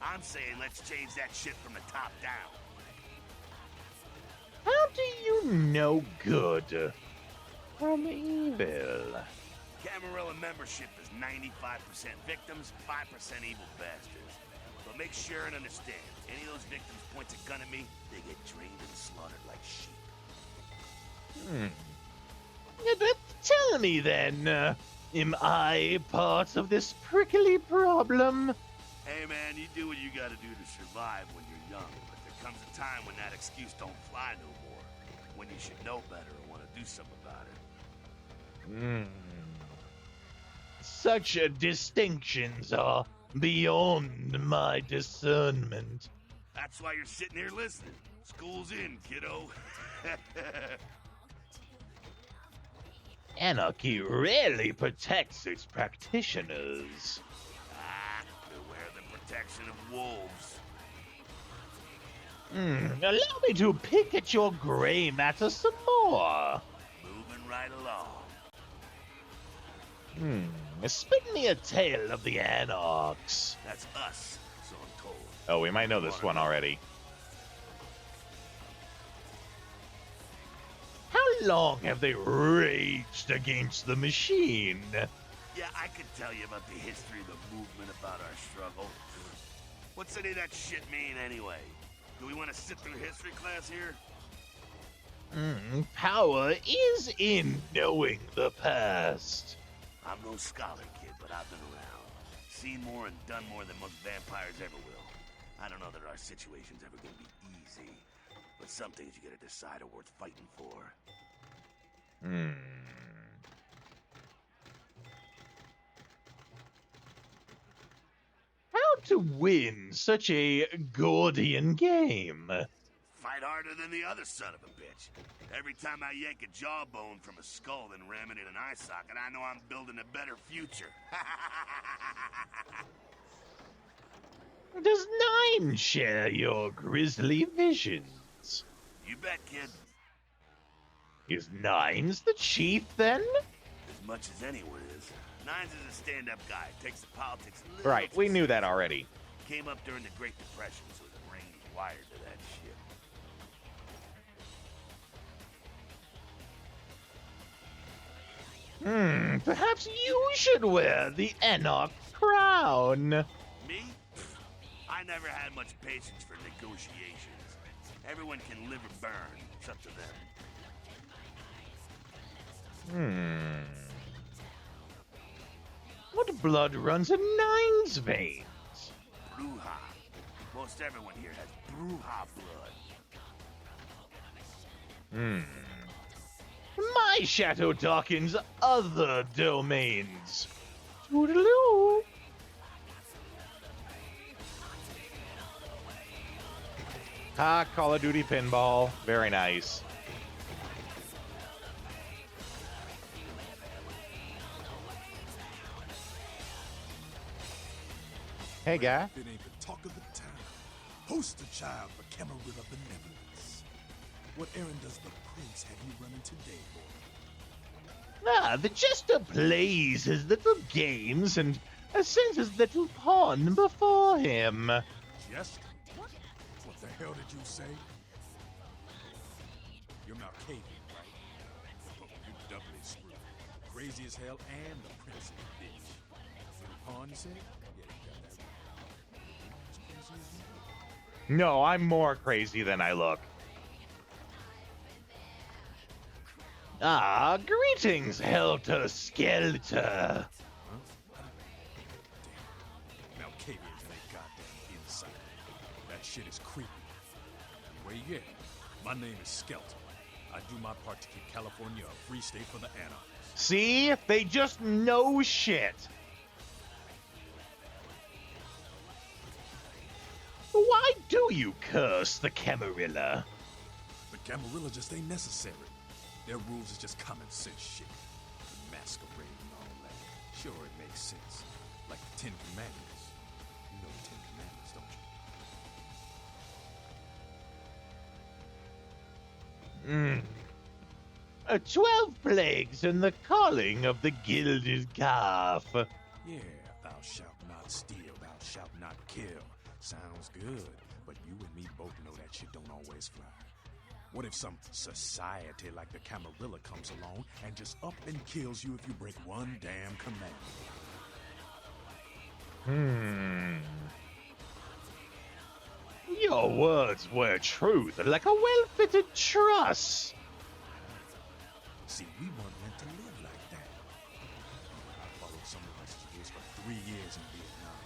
I'm saying let's change that shit from the top down.
How do you know good from evil?
Camarilla membership is 95% victims, 5% evil bastards. But make sure and understand, any of those victims points a gun at me, they get drained and slaughtered like sheep.
Tell me then, am I part of this prickly problem?
Hey man, you do what you gotta do to survive when you're young, but there comes a time when that excuse don't fly no more. When you should know better and want to do something about it.
Such distinctions are beyond my discernment.
That's why you're sitting here listening. School's in, kiddo.
Anarchy rarely protects its practitioners.
Beware protection of wolves.
Allow me to pick at your gray matter some more.
Moving right along.
Spin me a tale of the Anarchs.
That's us, so I'm told.
Oh, we might know this one already. How long have they raged against the machine?
Yeah, I could tell you about the history of the movement, about our struggle. What's any of that shit mean, anyway? Do we want to sit through history class here?
Power is in knowing the past.
I'm no scholar, kid, but I've been around. Seen more and done more than most vampires ever will. I don't know that our situation's ever gonna be easy, but some things you gotta decide are worth fighting for.
How to win such a Gordian game?
Fight harder than the other son of a bitch. Every time I yank a jawbone from a skull and ram it in an eye socket, I know I'm building a better future.
Does Nine share your grisly visions?
You bet, kid.
Is Nines the chief, then?
As much as anyone is. Nines is a stand-up guy, takes the politics a little
Right, we knew that already.
Came up during the Great Depression, so his brain's wired to that shit.
Perhaps you should wear the Anarch crown.
Me? I never had much patience for negotiations. Everyone can live or burn. It's up to them.
What blood runs in Nine's veins?
Bruja. Most everyone here has Bruja blood.
My shadow darkens other domains. Toodaloo. Call of Duty pinball. Very nice. Hey, guy.
It ain't the talk of the town. Poster child for Camarilla benevolence. What errand does the prince have you running today, boy?
The jester plays his little games and sends his little pawn before him.
Jester? What the hell did you say? You're Malkavian, right? Oh, you're doubly screwed. Crazy as hell and the prince of the bitch. Little pawn, you say? Yeah, you got that right. As crazy as you.
No, I'm more crazy than I look. Greetings, Helter Skelter.
Malkavians ain't goddamn insight. That shit is creepy. Where you at? My name is Skelter. I do my part to keep California a free state for the anarchists.
See? They just know shit. Why do you curse the Camarilla?
The Camarilla just ain't necessary. Their rules is just common sense shit. The masquerade and all that. Sure, it makes sense. Like the Ten Commandments. You know the Ten Commandments, don't you?
12 plagues and the calling of the gilded calf.
Yeah, thou shalt not steal, thou shalt not kill. Sounds good, but you and me both know that shit don't always fly. What if some society like the Camarilla comes along and just up and kills you if you break one damn commandment?
Your words were truth, like a well-fitted truss.
See, we weren't meant to live like that. I followed some of us rules for 3 years in Vietnam,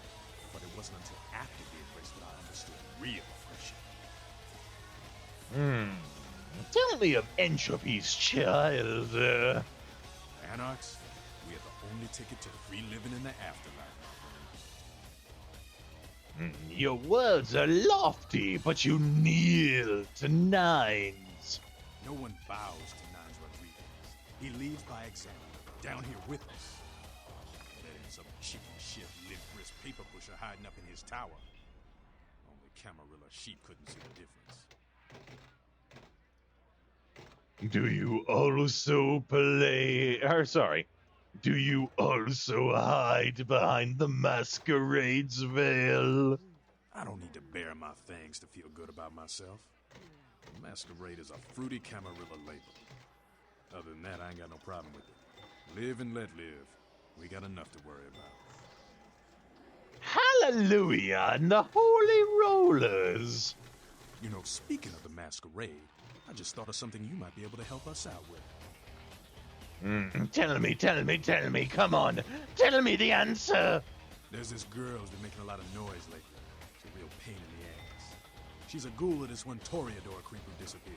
but it wasn't until after the embrace that I understood real oppression.
Tell me of Entropy's child.
Anarchs, we are the only ticket to free living in the afterlife.
Your words are lofty, but you kneel to Nines.
No one bows to Nines Rodriguez. He leads by example, down here with us. Letting some chicken shit live for his paper pusher hiding up in his tower. Only Camarilla sheep couldn't see the difference.
Do you also play... sorry. Do you also hide behind the masquerade's veil?
I don't need to bare my fangs to feel good about myself. The masquerade is a fruity Camarilla label. Other than that, I ain't got no problem with it. Live and let live. We got enough to worry about.
Hallelujah and the holy rollers!
You know, speaking of the masquerade, I just thought of something you might be able to help us out with.
Tell me, come on. Tell me the answer.
There's this girl who's been making a lot of noise lately. It's a real pain in the ass. She's a ghoul of this one Toreador creep who disappeared.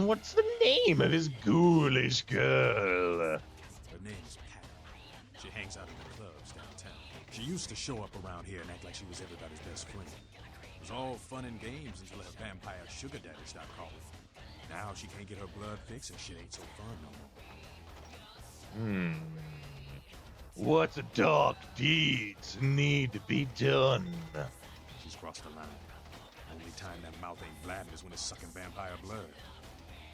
What's the name of this ghoulish girl?
Her name's Pat. She hangs out in the clubs downtown. She used to show up around here and act like she was everybody's best friend. It was all fun and games until her vampire sugar daddy stopped calling. Now she can't get her blood fixed and shit ain't so fun no more.
What dark deeds need to be done?
She's crossed the line. Only time that mouth ain't blabbing is when it's sucking vampire blood.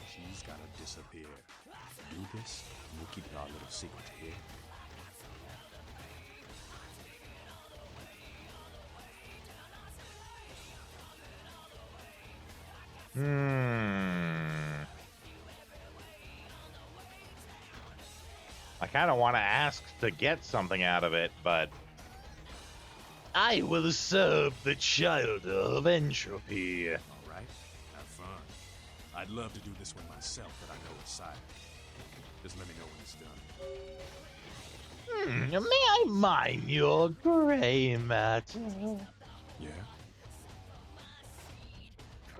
She's gotta disappear. Do this, and we'll keep it our little secret here.
I kind of want to ask to get something out of it, but I will serve the child of entropy.
All right, have fun. I'd love to do this one myself, but I know it's silent. Just let me know when it's done.
May I mine your gray matter?
Yeah?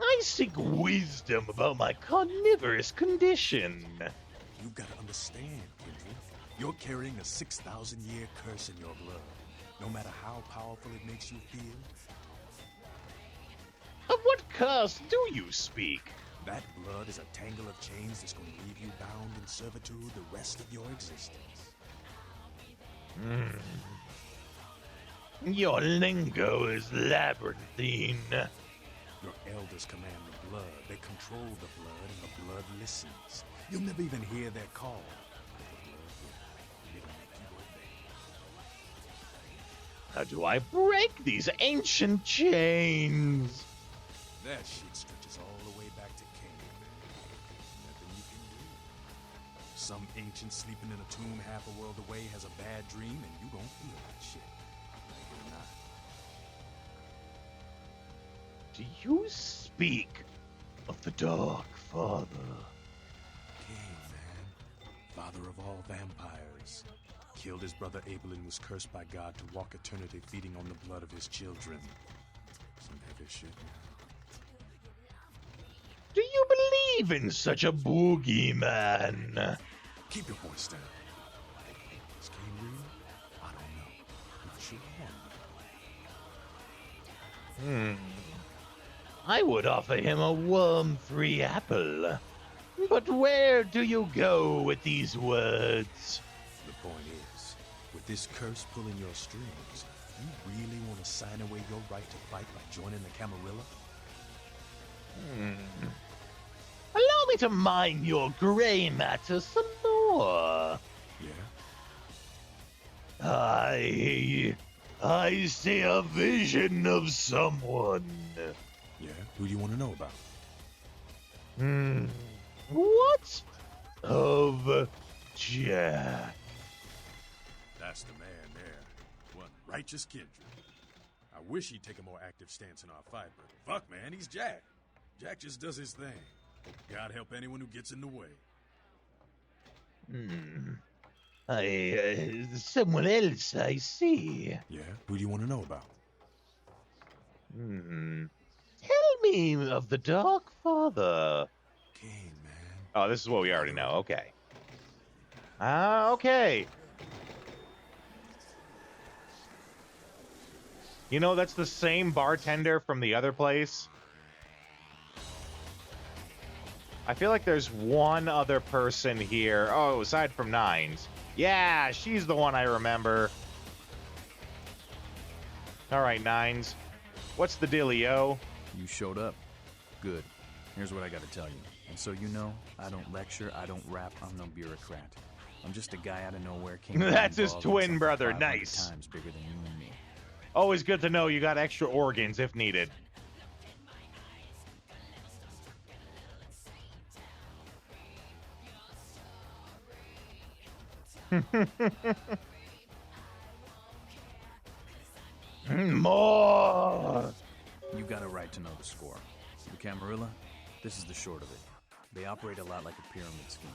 I seek wisdom about my carnivorous condition.
You've got to understand, Kendrick. You're carrying a 6,000-year curse in your blood. No matter how powerful it makes you feel.
Of what curse do you speak?
That blood is a tangle of chains that's going to leave you bound in servitude the rest of your existence.
Your lingo is labyrinthine.
Your elders command the blood. They control the blood, and the blood listens. You'll never even hear their call.
How do I break these ancient chains?
That shit stretches all the way back to Cain. Nothing you can do. Some ancient sleeping in a tomb half a world away has a bad dream, and you gon' feel that shit. Like it or not.
Do you speak of the Dark Father?
Cain, man. Father of all vampires. Killed his brother Abel and was cursed by God to walk eternity feeding on the blood of his children. Some heavy shit.
Do you believe in such a boogeyman?
Keep your voice down. Is Cain real? I don't know. Not sure.
I would offer him a worm-free apple. But where do you go with these words?
The point is, with this curse pulling your strings, you really want to sign away your right to fight by joining the Camarilla?
Allow me to mine your gray matter some more.
Yeah?
I see a vision of someone.
Yeah? Who do you want to know about?
What? Of Jack.
That's the man there. One righteous Kendrick. I wish he'd take a more active stance in our fight, but fuck, man, he's Jack. Jack just does his thing. God help anyone who gets in the way.
Someone else, I see.
Yeah? Who do you want to know about?
Tell me of the Dark Father.
Cain, man.
Oh, this is what we already know. Okay. Okay. You know, that's the same bartender from the other place. I feel like there's one other person here. Oh, aside from Nines. Yeah, she's the one I remember. All right, Nines. What's the dealio?
You showed up. Good. Here's what I gotta tell you. And so you know, I don't lecture, I don't rap, I'm no bureaucrat. I'm just a guy out of nowhere.
That's his twin brother. Nice.
Times bigger than you and me.
Always good to know you got extra organs if needed. More!
You got a right to know the score. The Camarilla, this is the short of it. They operate a lot like a pyramid scheme.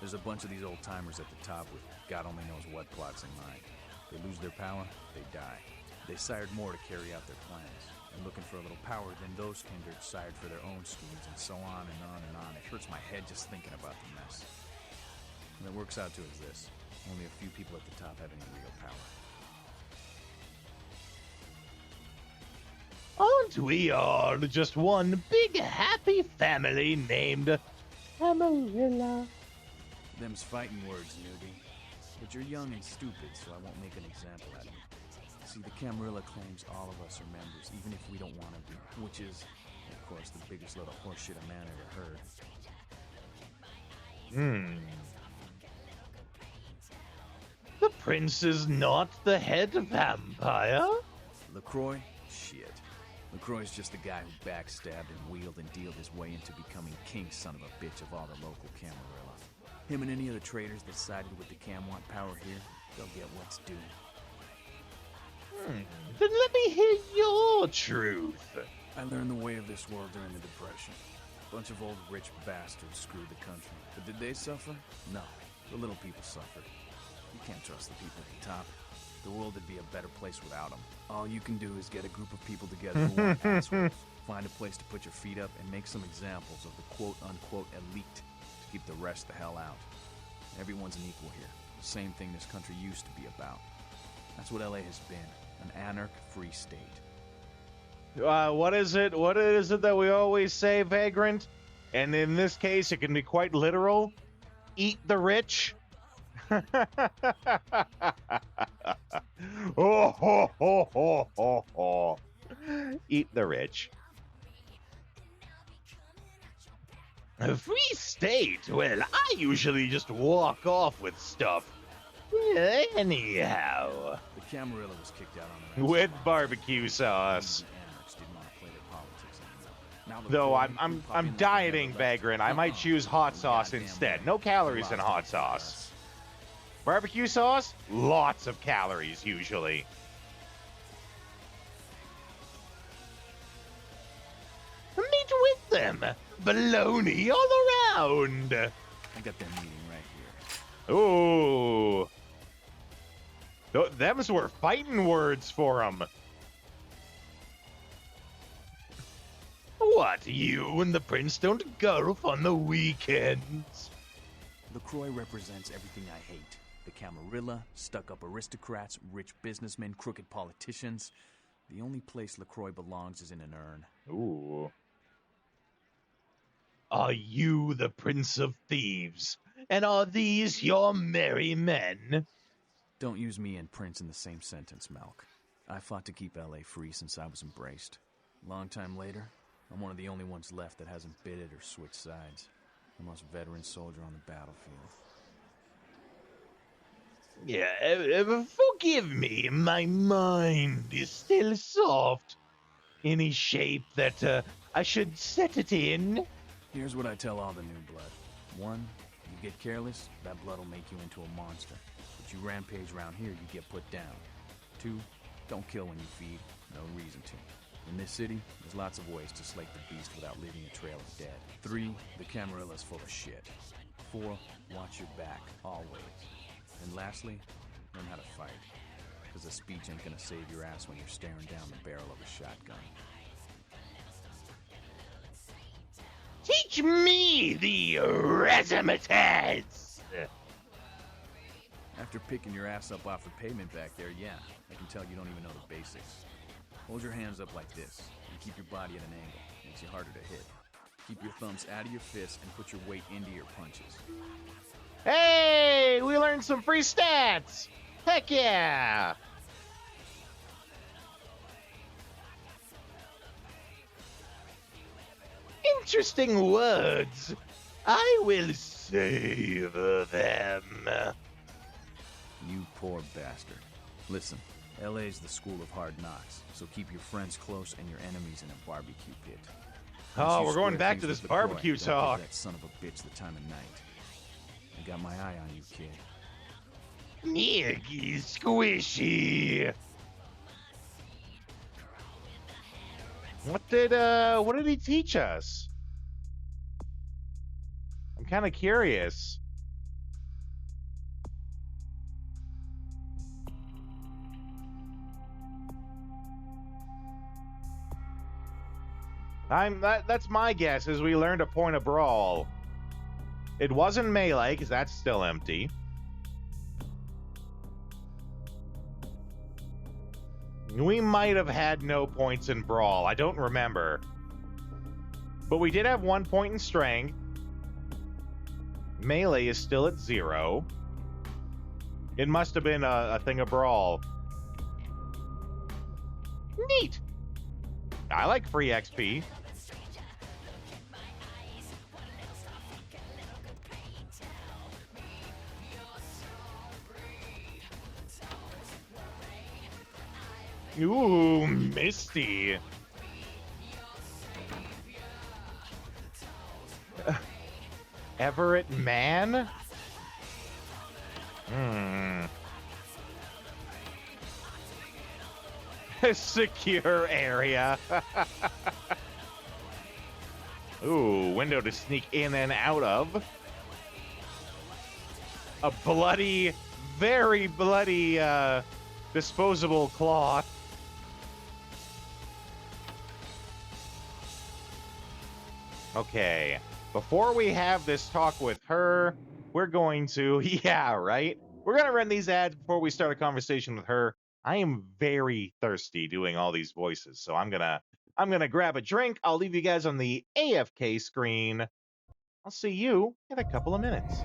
There's a bunch of these old-timers at the top with God only knows what plots in mind. They lose their power, they die. They sired more to carry out their plans. And looking for a little power, then those kindred sired for their own schemes, and so on and on and on. It hurts my head just thinking about the mess. And it works out to is this. Only a few people at the top have any real power.
Aren't we all just one big happy family named Camarilla?
Them's fighting words, newbie. But you're young and stupid, so I won't make an example out of you. See, the Camarilla claims all of us are members, even if we don't want to be. Which is, of course, the biggest load of horseshit a man ever heard.
The prince is not the head vampire?
LaCroix? Shit. LaCroix's just the guy who backstabbed and wheeled and dealed his way into becoming king son of a bitch of all the local Camarilla. Him and any of the traitors that sided with the Cam want power here, they'll get what's due.
Then let me hear your truth.
I learned the way of this world during the Depression. A bunch of old rich bastards screwed the country. But did they suffer? No. The little people suffered. You can't trust the people at the top. The world would be a better place without them. All you can do is get a group of people together who aren't assholes. Find a place to put your feet up and make some examples of the quote-unquote elite to keep the rest the hell out. Everyone's an equal here. The same thing this country used to be about. That's what LA has been. An anarch-free state.
What is it? What is it that we always say, Vagrant? And in this case, it can be quite literal. Eat the rich. Oh, ho, ho, ho, ho, ho. Eat the rich. A free state? Well, I usually just walk off with stuff. Anyhow.
The Camarilla was kicked out on the
with barbecue sauce. Though I'm dieting, Vagrant. I might choose hot sauce instead. No calories in hot sauce. Barbecue sauce? Lots of calories, usually. Meet with them. Baloney all around.
I got that meeting right here.
Ooh. Them's were fighting words for them. What, you and the prince don't golf on the weekends?
LaCroix represents everything I hate. The Camarilla, stuck-up aristocrats, rich businessmen, crooked politicians. The only place LaCroix belongs is in an urn.
Ooh. Are you the Prince of Thieves? And are these your merry men?
Don't use me and Prince in the same sentence, Malk. I fought to keep LA free since I was embraced. Long time later, I'm one of the only ones left that hasn't bidded or switched sides. The most veteran soldier on the battlefield.
Yeah, forgive me, my mind is still soft. Any shape that I should set it in?
Here's what I tell all the new blood. 1, you get careless, that blood will make you into a monster. But you rampage around here, you get put down. 2, don't kill when you feed, no reason to. In this city, there's lots of ways to slake the beast without leaving a trail of dead. 3, the Camarilla's full of shit. 4, watch your back, always. And lastly, learn how to fight. Because a speech ain't gonna save your ass when you're staring down the barrel of a shotgun.
Teach me the razzmatazz!
After picking your ass up off the pavement back there, yeah, I can tell you don't even know the basics. Hold your hands up like this, and keep your body at an angle. Makes you harder to hit. Keep your thumbs out of your fists and put your weight into your punches.
Hey, we learned some free stats! Heck yeah! Interesting words. I will save them.
You poor bastard. Listen, LA's the school of hard knocks, so keep your friends close and your enemies in a barbecue pit.
Oh, we're going back to this barbecue talk.
That son of a bitch the time of night. I got my eye on you, kid.
Niggy squishy. What did he teach us? I'm kind of curious. That's my guess, is we learned a point of brawl. It wasn't melee, because that's still empty. We might have had no points in brawl. I don't remember. But we did have 1 point in strength. Melee is still at 0. It must have been a thing of brawl. Neat. I like free XP. Ooh, Misty. Everett Man? Secure area. Ooh, window to sneak in and out of. A bloody, very bloody, disposable cloth. Okay, before we have this talk with her, we're going to, yeah, right? We're going to run these ads before we start a conversation with her. I am very thirsty doing all these voices, so I'm gonna grab a drink. I'll leave you guys on the AFK screen. I'll see you in a couple of minutes.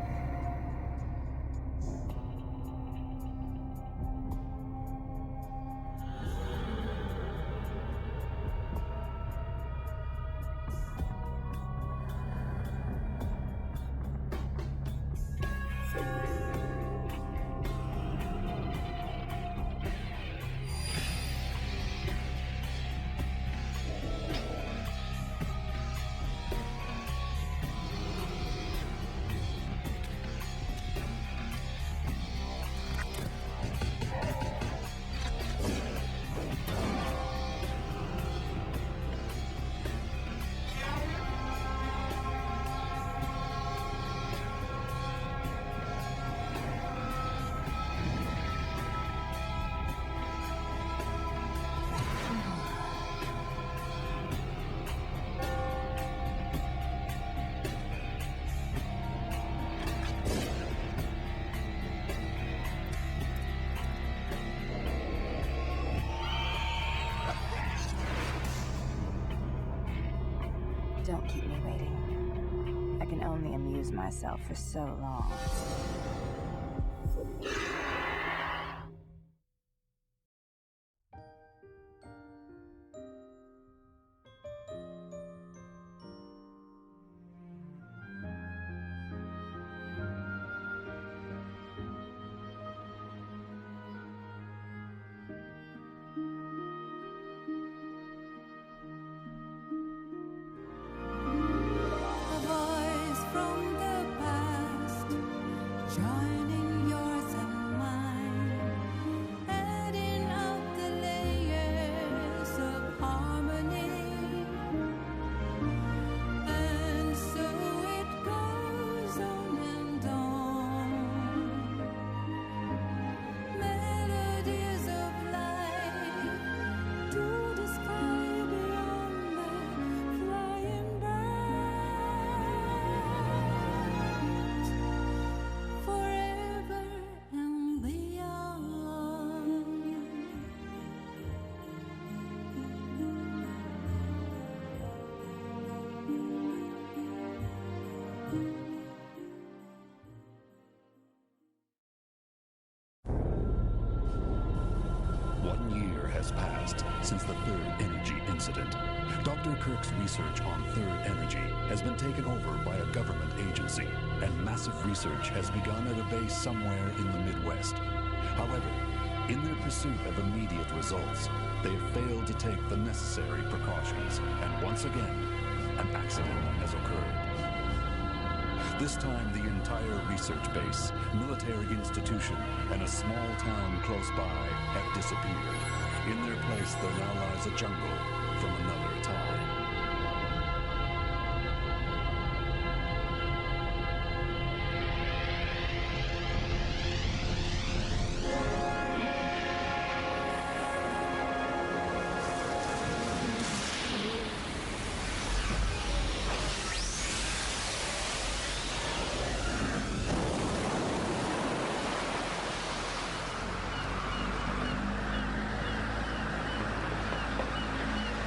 Don't keep me waiting. I can only amuse myself for so long.
A voice from the past.
Dr. Kirk's research on Third Energy has been taken over by a government agency, and massive research has begun at a base somewhere in the Midwest. However, in their pursuit of immediate results, they have failed to take the necessary precautions, and once again, an accident has occurred. This time, the entire research base, military institution, and a small town close by have disappeared. In their place, there now lies a jungle from another time.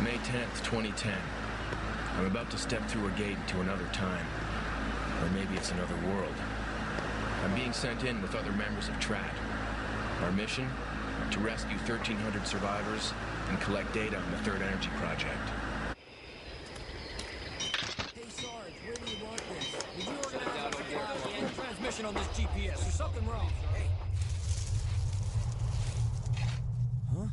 May 10th, 2010. I'm about to step through a gate into another time. Or maybe it's another world. I'm being sent in with other members of TRAT. Our mission? To rescue 1,300 survivors and collect data on the Third Energy Project.
Hey Sarge, where do you want this? Did you organize a transmission on this GPS? There's something wrong. Hey. Huh?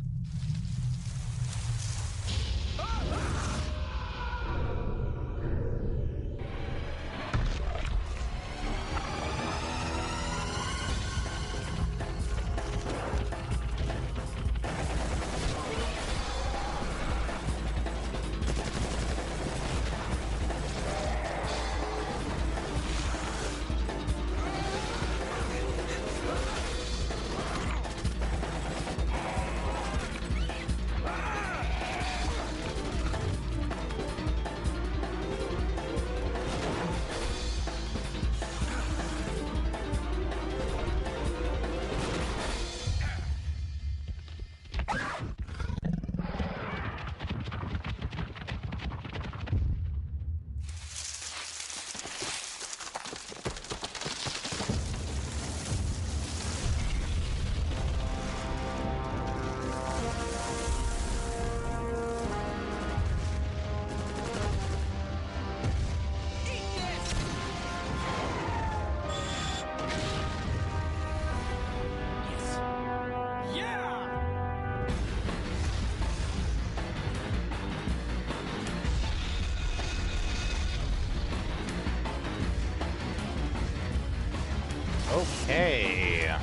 Okay.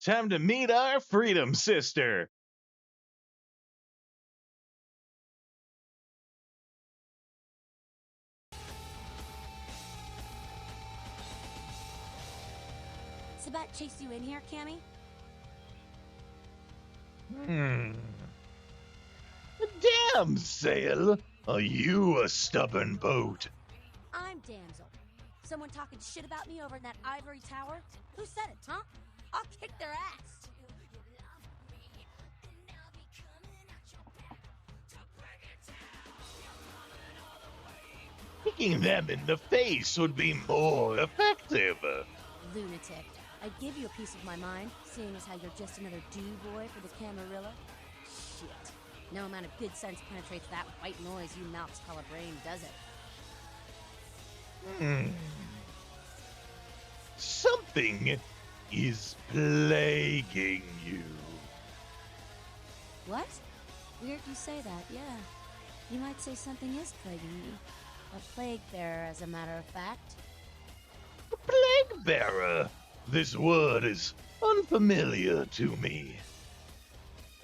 Time to meet our freedom sister.
Sabat chased you in here, Cammy?
Damn, Sail. Are you a stubborn boat?
I'm Damsel. Someone talking shit about me over in that ivory tower? Who said it, huh? I'll kick their ass.
Kicking them in the face would be more effective.
Lunatic. I'd give you a piece of my mind, seeing as how you're just another do-boy for the Camarilla. Shit. No amount of good sense penetrates that white noise you malps call a brain, does it?
Something is plaguing you.
What? Weird you say that, yeah. You might say something is plaguing me. A plague bearer, as a matter of fact.
A plague bearer? This word is unfamiliar to me.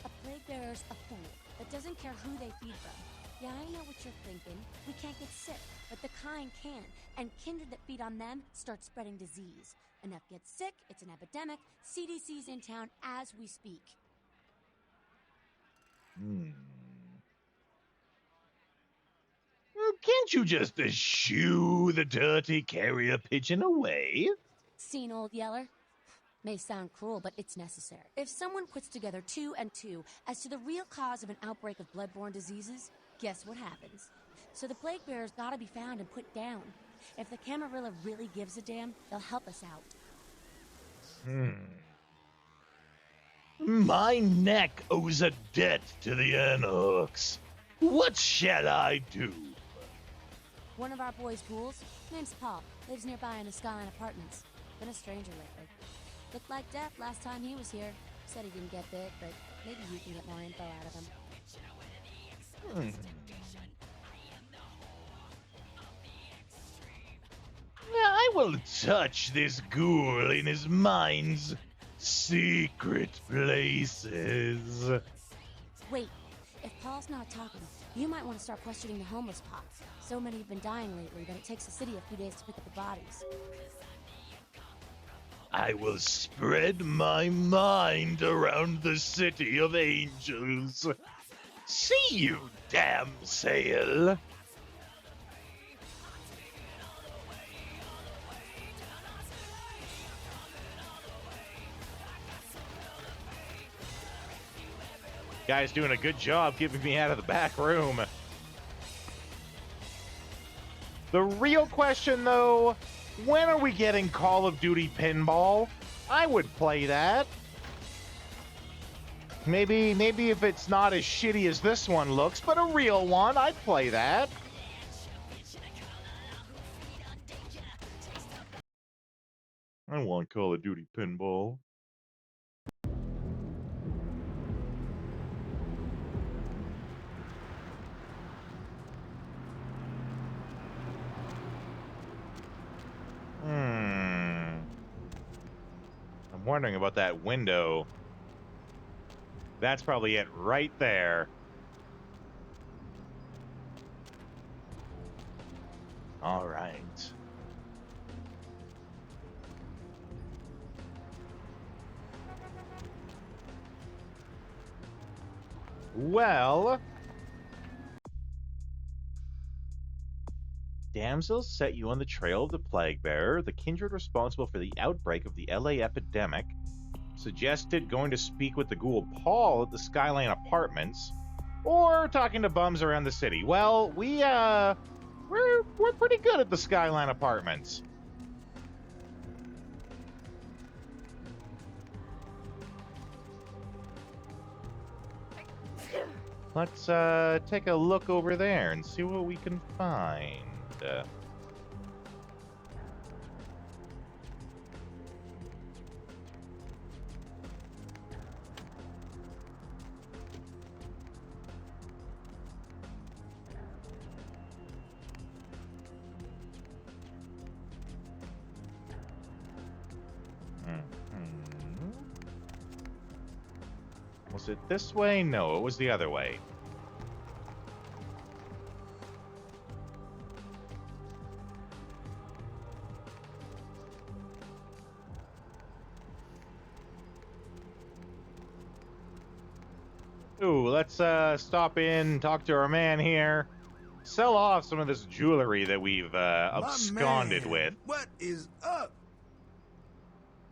A plague bearer's a fool that doesn't care who they feed from. Yeah, I know what you're thinking. We can't get sick, but the kind can. And kindred that feed on them start spreading disease. Enough gets sick, it's an epidemic. CDC's in town as we speak.
Can't you just shoo the dirty carrier pigeon away?
Seen, old yeller? May sound cruel, but it's necessary. If someone puts together 2 and 2 as to the real cause of an outbreak of bloodborne diseases, guess what happens? So the plague bearers gotta be found and put down. If the Camarilla really gives a damn, they'll help us out.
My neck owes a debt to the Anarchs. What shall I do?
One of our boys' ghouls, name's Paul, lives nearby in the Skyline Apartments. Been a stranger lately. Looked like death last time he was here. Said he didn't get bit, but maybe you can get more info out of him.
I will touch this ghoul in his mind's secret places.
Wait, if Paul's not talking, you might want to start questioning the homeless pot. So many have been dying lately that it takes the city a few days to pick up the bodies.
I will spread my mind around the city of angels. See you, damn sail. Guy's doing a good job keeping me out of the back room. The real question, though, when are we getting Call of Duty Pinball? I would play that. Maybe if it's not as shitty as this one looks, but a real one, I'd play that. I want Call of Duty Pinball. I'm wondering about that window. That's probably it right there. All right. Well, damsels set you on the trail of the plague bearer, the kindred responsible for the outbreak of the LA epidemic, suggested going to speak with the ghoul Paul at the Skyline Apartments, or talking to bums around the city. Well, we're pretty good at the Skyline Apartments. Let's take a look over there and see what we can find. Was it this way? No, it was the other way. Ooh, let's stop in, talk to our man here, sell off some of this jewelry that we've absconded with.
What is up?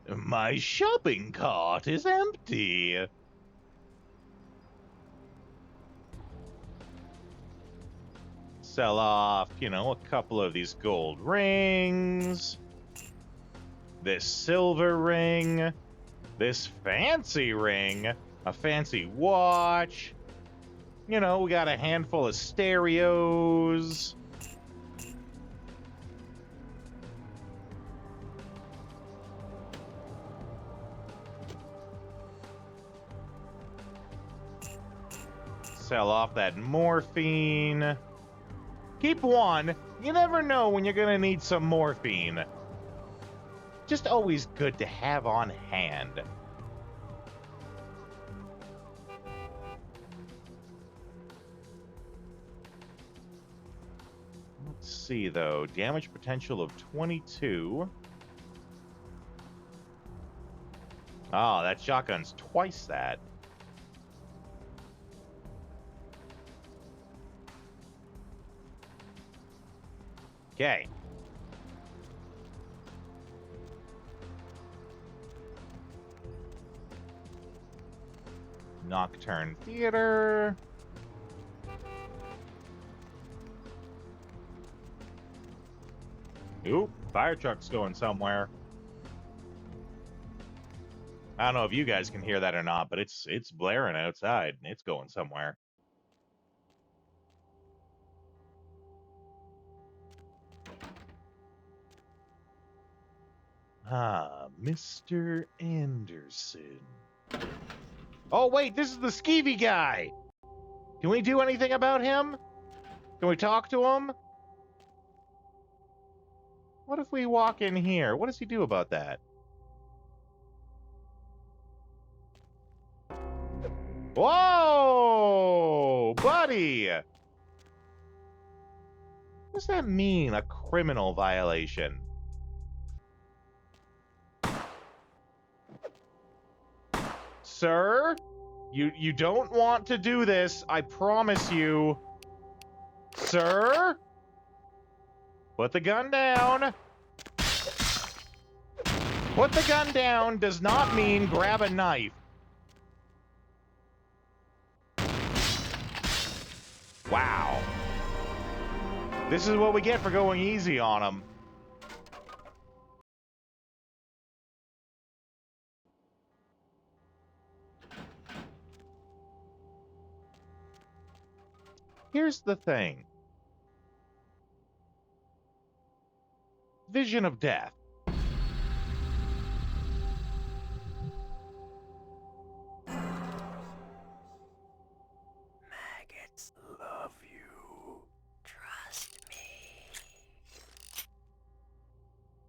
My shopping cart is empty. Sell off, a couple of these gold rings, this silver ring, this fancy ring, a fancy watch. We got a handful of stereos. Sell off that morphine. Keep one. You never know when you're gonna need some morphine. Just always good to have on hand. Let's see, though. Damage potential of 22. Oh, that shotgun's twice that. Okay. Nocturne Theater. Ooh, fire truck's going somewhere. I don't know if you guys can hear that or not, but it's blaring outside and it's going somewhere. Ah, Mr. Anderson. Oh, wait, this is the skeevy guy. Can we do anything about him? Can we talk to him? What if we walk in here? What does he do about that? Whoa, buddy! What does that mean, a criminal violation? Sir? You don't want to do this, I promise you. Sir? Put the gun down. Put the gun down does not mean grab a knife. Wow. This is what we get for going easy on him. Here's the thing. Vision of death.
Maggots love you. Trust me.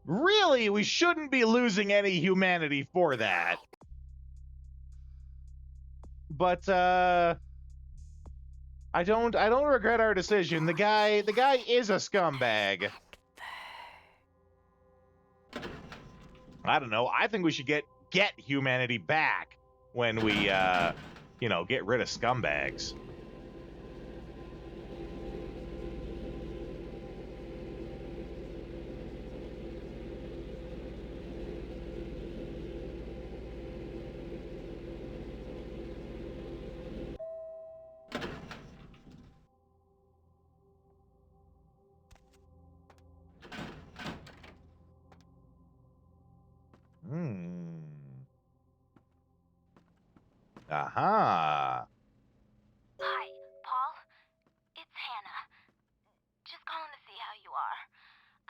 Really, we shouldn't be losing any humanity for that. But I don't regret our decision. The guy is a scumbag. I don't know. I think we should get humanity back when we get rid of scumbags. Aha.
Hi, Paul. It's Hannah. Just calling to see how you are.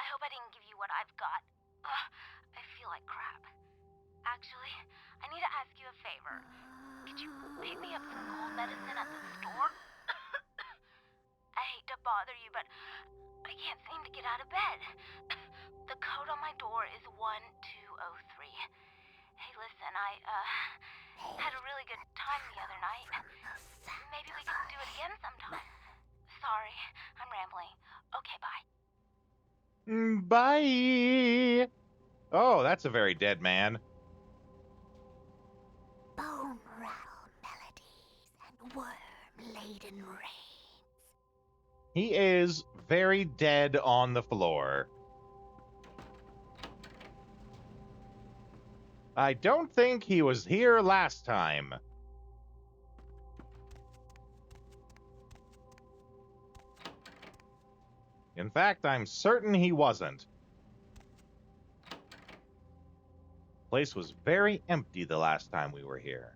I hope I didn't give you what I've got. I feel like crap. Actually, I need to ask you a favor. Could you pick me up some cold medicine at the store? I hate to bother you, but I can't seem to get out of bed. The code on my door is 1203. Hey, listen, I had a really good time the other night. Maybe we can do it again sometime. Sorry, I'm rambling. Okay, bye.
Bye. Oh, that's a very dead man.
Bone rattle melodies and worm-laden rains.
He is very dead on the floor. I don't think he was here last time. In fact, I'm certain he wasn't. The place was very empty the last time we were here.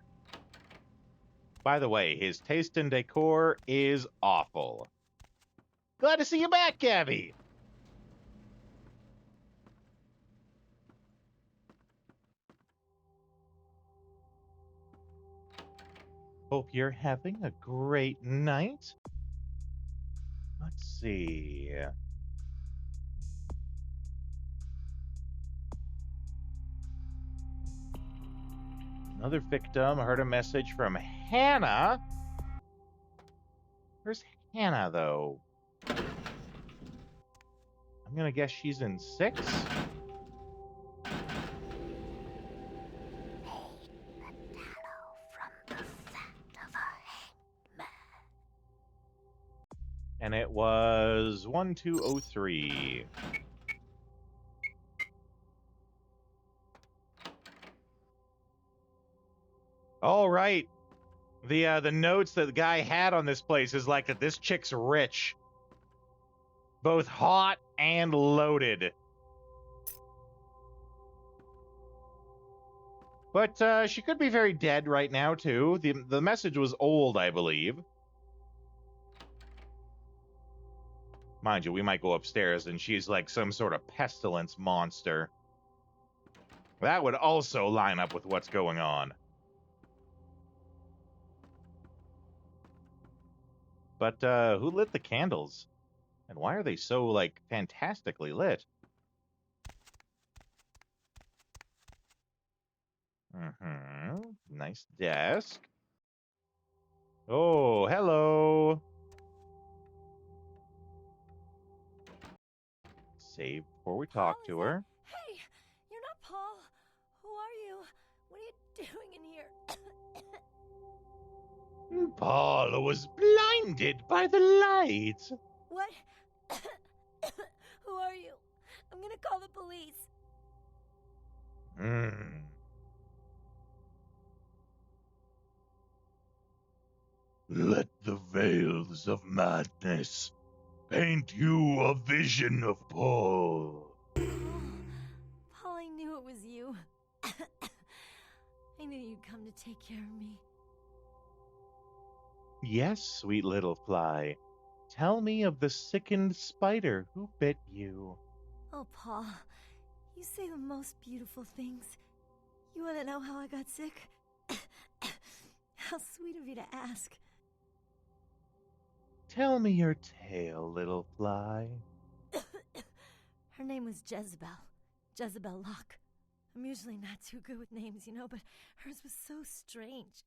By the way, his taste in decor is awful. Glad to see you back, Gabby! Hope you're having a great night. Let's see. Another victim heard a message from Hannah. Where's Hannah, though? I'm gonna guess she's in 6. And it was 1203. All right. The notes that the guy had on this place is like that this chick's rich. Both hot and loaded. But she could be very dead right now, too. The message was old, I believe. Mind you, we might go upstairs and she's like some sort of pestilence monster. That would also line up with what's going on. But who lit the candles? And why are they so, like, fantastically lit? Nice desk. Oh, hello. Save before we talk to her.
Hey, you're not Paul. Who are you? What are you doing in here?
Paul was blinded by the light.
What? Who are you? I'm gonna call the police.
Let the veils of madness paint you a vision of Paul.
Paul, I knew it was you. I knew you'd come to take care of me.
Yes, sweet little fly. Tell me of the sickened spider who bit you.
Oh, Paul, you say the most beautiful things. You want to know how I got sick? How sweet of you to ask.
Tell me your tale, little fly.
Her name was Jezebel. Jezebel Locke. I'm usually not too good with names, you know, but hers was so strange.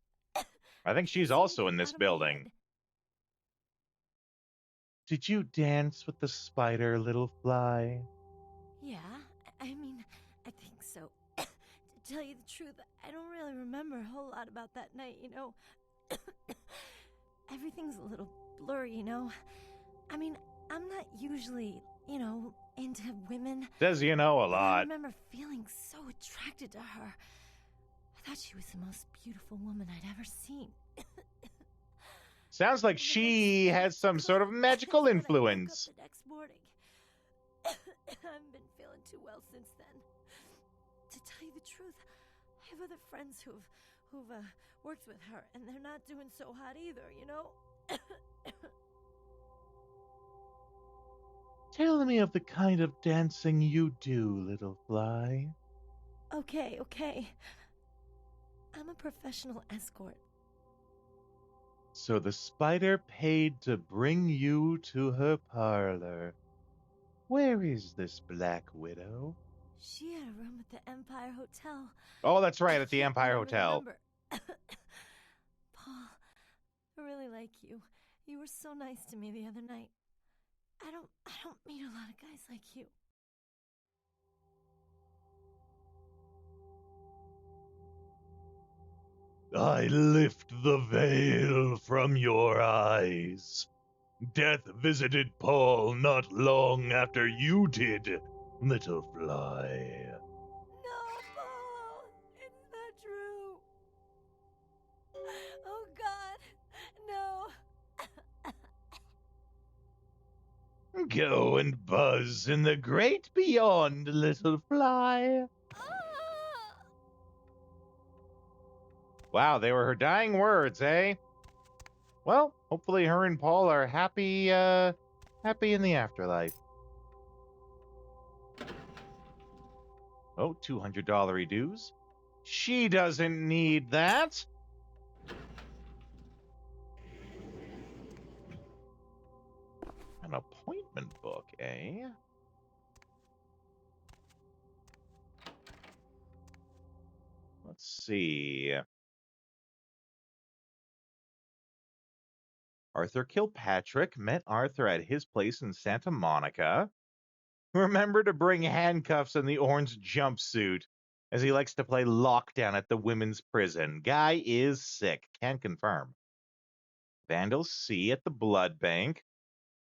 I think she's also in this building. Did you dance with the spider, little fly?
Yeah, I mean, I think so. To tell you the truth, I don't really remember a whole lot about that night, you know. Everything's a little blurry, you know. I mean, I'm not usually, you know, into women.
Says you know a
but I
lot.
remember feeling so attracted to her. I thought she was the most beautiful woman I'd ever seen.
Sounds like she has some sort of magical influence.
The next morning. I haven't been feeling too well since then. To tell you the truth, I have other friends who've worked with her, and they're not doing so hot either, you know?
Tell me of the kind of dancing you do, little fly.
Okay. I'm a professional escort.
So the spider paid to bring you to her parlor. Where is this Black Widow?
She had a room at the Empire Hotel.
Oh, that's right, at the Empire Hotel.
Paul, I really like you. You were so nice to me the other night. I don't meet a lot of guys like you.
I lift the veil from your eyes. Death visited Paul not long after you did, little fly.
No, Paul! It's not true! Oh, God! No!
Go and buzz in the great beyond, little fly.
Wow, they were her dying words, eh? Well, hopefully her and Paul are happy in the afterlife. Oh, $200 dues. She doesn't need that. An appointment book, eh? Let's see. Arthur Kilpatrick met Arthur at his place in Santa Monica. Remember to bring handcuffs and the orange jumpsuit, as he likes to play lockdown at the women's prison. Guy is sick. Can confirm. Vandal C at the blood bank.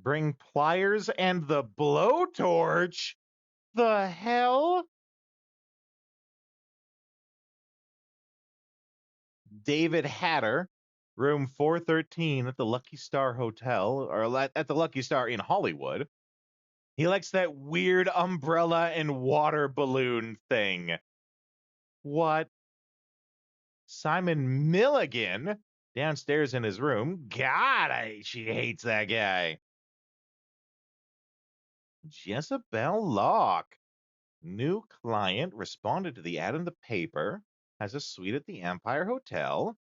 Bring pliers and the blowtorch. The hell? David Hatter, room 413 at the Lucky Star Hotel, or at the Lucky Star in Hollywood. He likes that weird umbrella and water balloon thing. What? Simon Milligan downstairs in his room. God, she hates that guy. Jezebel Locke. New client responded to the ad in the paper. Has a suite at the Empire Hotel.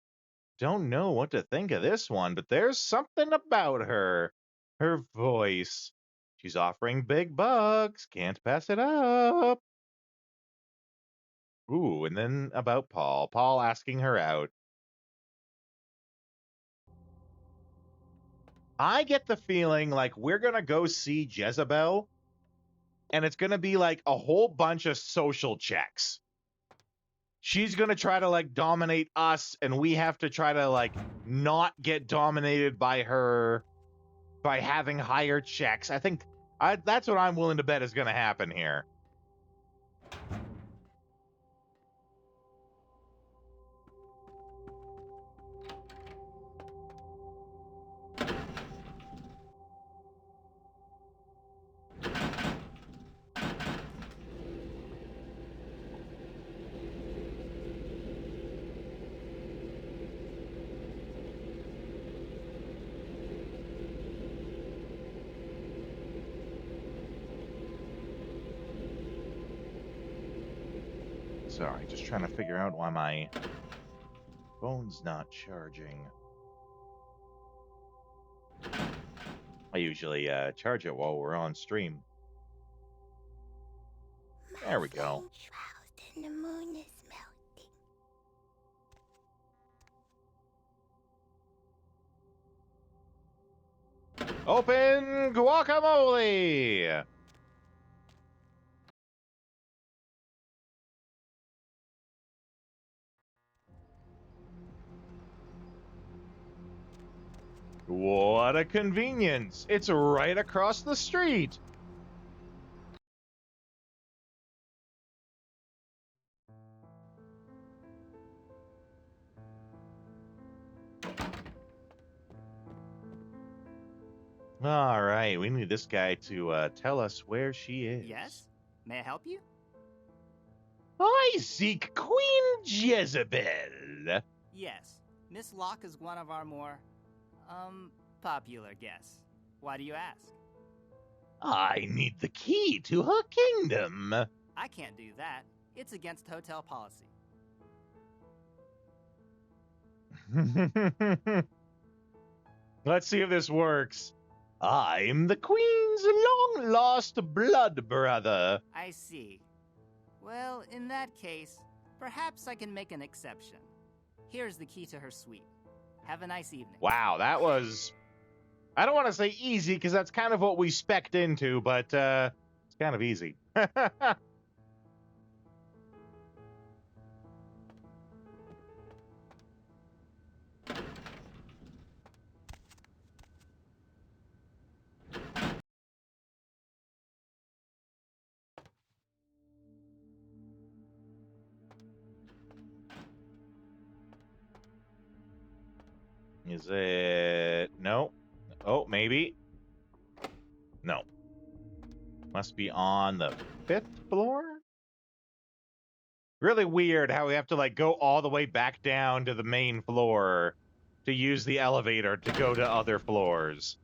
Don't know what to think of this one, but there's something about her. Her voice. She's offering big bucks. Can't pass it up. Ooh, and then about Paul. Paul asking her out. I get the feeling like we're going to go see Jezebel, and it's going to be like a whole bunch of social checks. She's going to try to like dominate us, and we have to try to like not get dominated by her by having higher checks. I think that's what I'm willing to bet is going to happen here. Sorry, just trying to figure out why my phone's not charging. I usually charge it while we're on stream. There we go.
And the moon is melting.
Open guacamole! What a convenience! It's right across the street! All right, we need this guy to tell us where she is.
Yes? May I help you?
I seek Queen Jezebel.
Yes. Miss Locke is one of our more, popular guests. Why do you ask?
I need the key to her kingdom.
I can't do that. It's against hotel policy.
Let's see if this works. I'm the Queen's long-lost blood brother.
I see. Well, in that case, perhaps I can make an exception. Here's the key to her suite. Have a nice evening.
Wow, that was... I don't want to say easy, because that's kind of what we spec'd into, but it's kind of easy. Is it... No. Oh, maybe. No. Must be on the 5th floor? Really weird how we have to, like, go all the way back down to the main floor to use the elevator to go to other floors.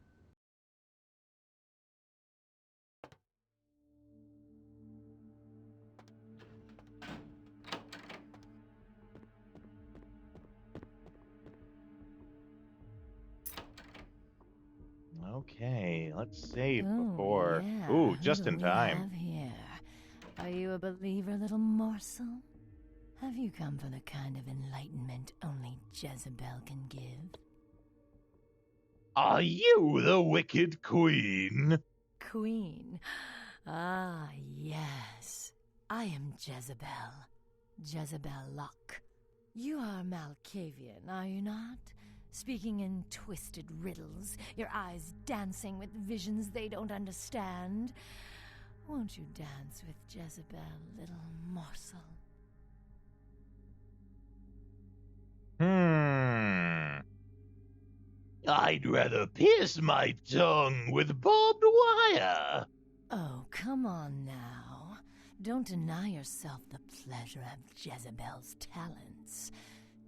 Okay, let's save before...
Yeah.
Ooh,
Who
just
do
in
we
time.
have here? Are you a believer, little morsel? Have you come for the kind of enlightenment only Jezebel can give?
Are you the wicked queen?
Queen? Ah, yes. I am Jezebel. Jezebel Locke. You are Malkavian, are you not? Speaking in twisted riddles, your eyes dancing with visions they don't understand. Won't you dance with Jezebel, little morsel?
I'd rather pierce my tongue with barbed wire.
Oh, come on now. Don't deny yourself the pleasure of Jezebel's talents.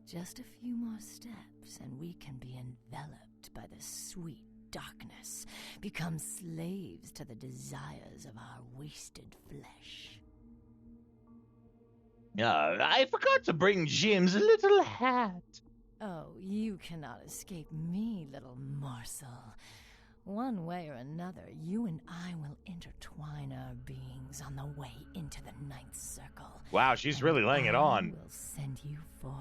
Just a few more steps, and we can be enveloped by the sweet darkness, become slaves to the desires of our wasted flesh.
I forgot to bring Jim's little hat.
Oh, you cannot escape me, little morsel. One way or another, you and I will intertwine our beings on the way into the ninth circle.
Wow, she's really laying it on.
I will send you forth,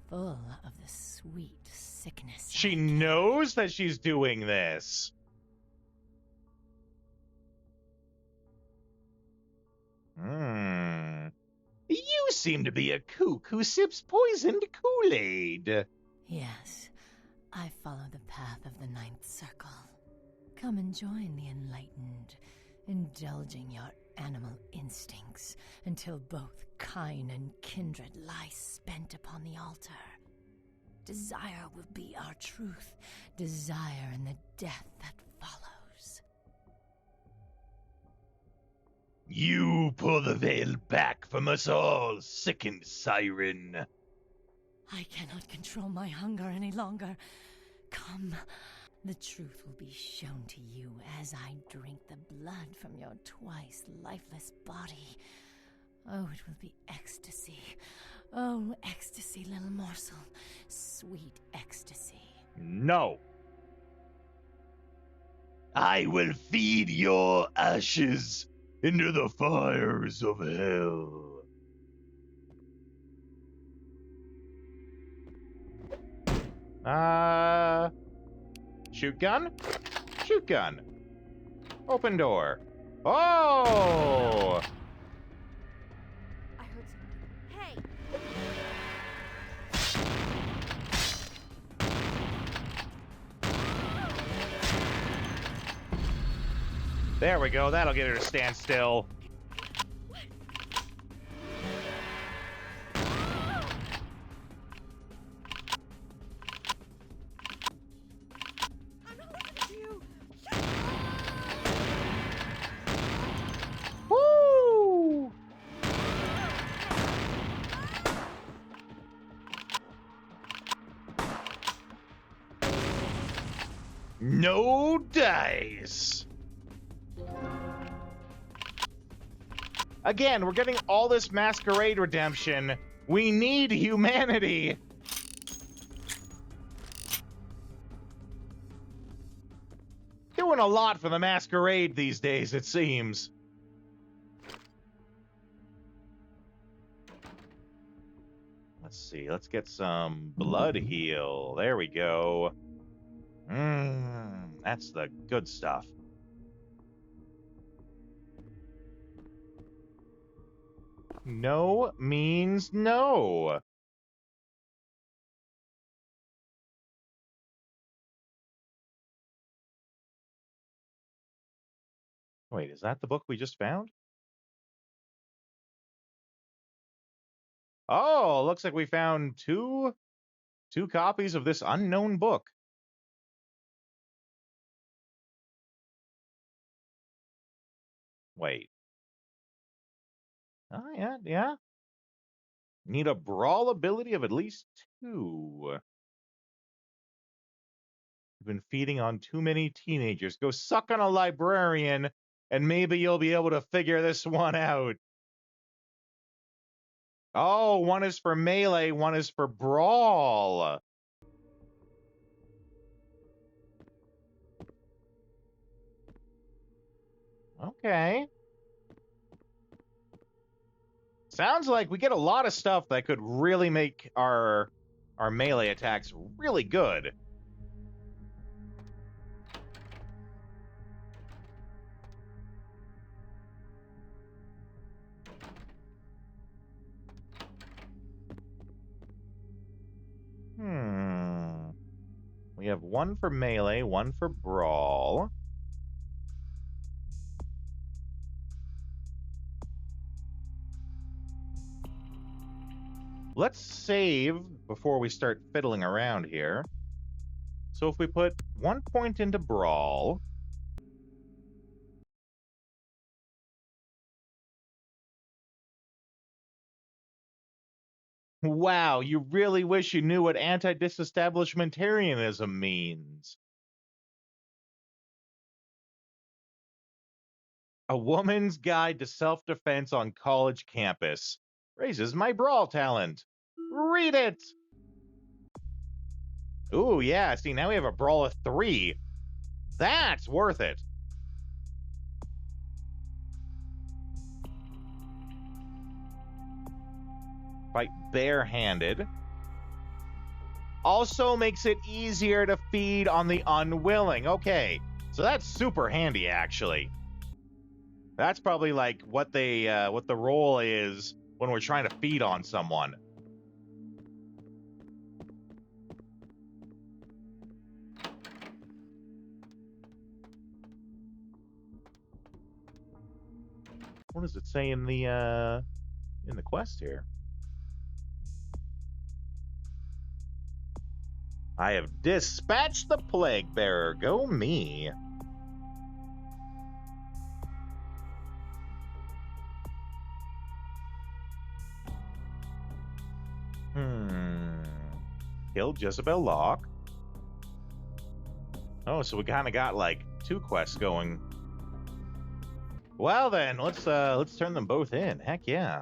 full of the sweet sickness.
She knows that she's doing this. You seem to be a kook who sips poisoned Kool-Aid.
Yes, I follow the path of the ninth circle. Come and join the enlightened, indulging your animal instincts until both kind and kindred lie spent upon the altar. Desire will be our truth, desire and the death that follows.
You pull the veil back from us all, sickened siren.
I cannot control my hunger any longer. Come, the truth will be shown to you as I drink the blood from your twice lifeless body. Oh, it will be ecstasy. Oh, ecstasy, little morsel. Sweet ecstasy.
No. I will feed your ashes into the fires of hell. Shoot gun? Shoot gun. Open door. Oh!
I heard something. Hey!
There we go. That'll get her to stand still. Woo! No dice. Again, we're getting all this masquerade redemption. We need humanity. Doing a lot for the masquerade these days, it seems. Let's see. Let's get some blood heal. There we go. That's the good stuff. No means no. Wait, is that the book we just found? Oh, looks like we found two copies of this unknown book. Wait. Oh, yeah. Need a brawl ability of at least 2. You've been feeding on too many teenagers. Go suck on a librarian, and maybe you'll be able to figure this one out. Oh, one is for melee, one is for brawl. Okay. Sounds like we get a lot of stuff that could really make our melee attacks really good. We have one for melee, one for brawl. Let's save before we start fiddling around here. So if we put 1 point into brawl, Wow, you really wish you knew what anti-disestablishmentarianism means. A Woman's Guide to Self-Defense on College Campus. Raises my brawl talent. Read it! Ooh, yeah, see, now we have a brawl of 3. That's worth it. Fight barehanded. Also makes it easier to feed on the unwilling. Okay, so that's super handy, actually. That's probably like what the role is when we're trying to feed on someone. What does it say in the quest here? I have dispatched the plague bearer. Go me. Kill Jezebel Locke. Oh, so we kind of got like 2 quests going. Well then, let's turn them both in. Heck yeah.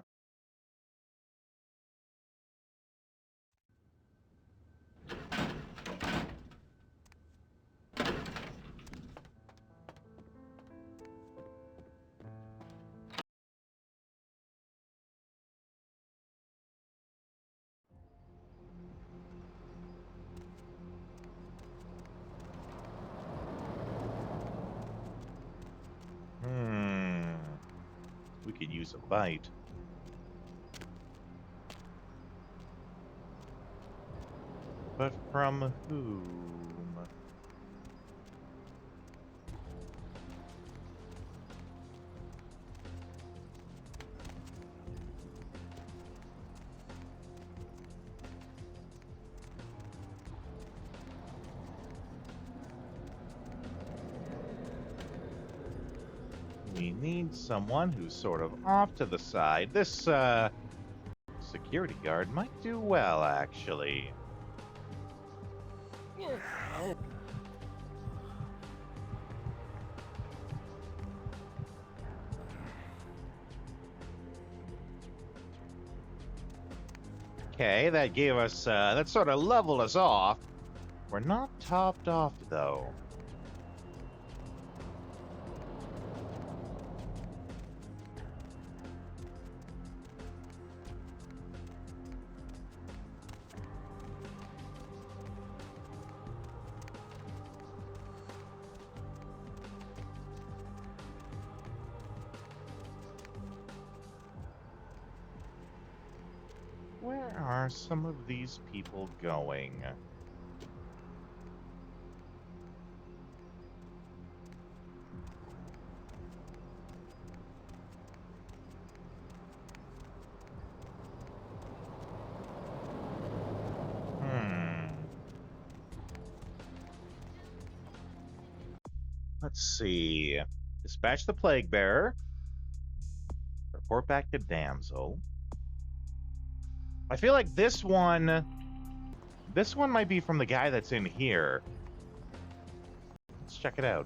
We could use a bite. But from whom? We need someone who's sort of off to the side. This, security guard might do well, actually. Okay, that gave us, that sort of leveled us off. We're not topped off, though. Where are some of these people going? Let's see. Dispatch the plague bearer. Report back to damsel. I feel like this one might be from the guy that's in here. Let's check it out.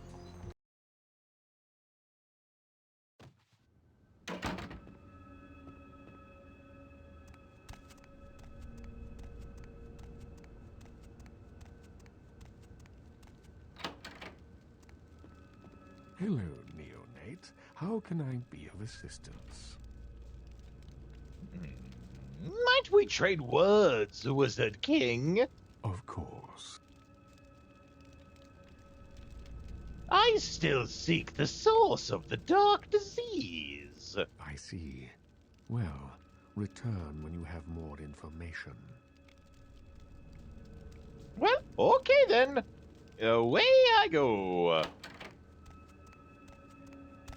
Hello, neonate. How can I be of assistance?
Might we trade words, Wizard King?
Of course.
I still seek the source of the dark disease.
I see. Well, return when you have more information.
Well, okay then. Away I go.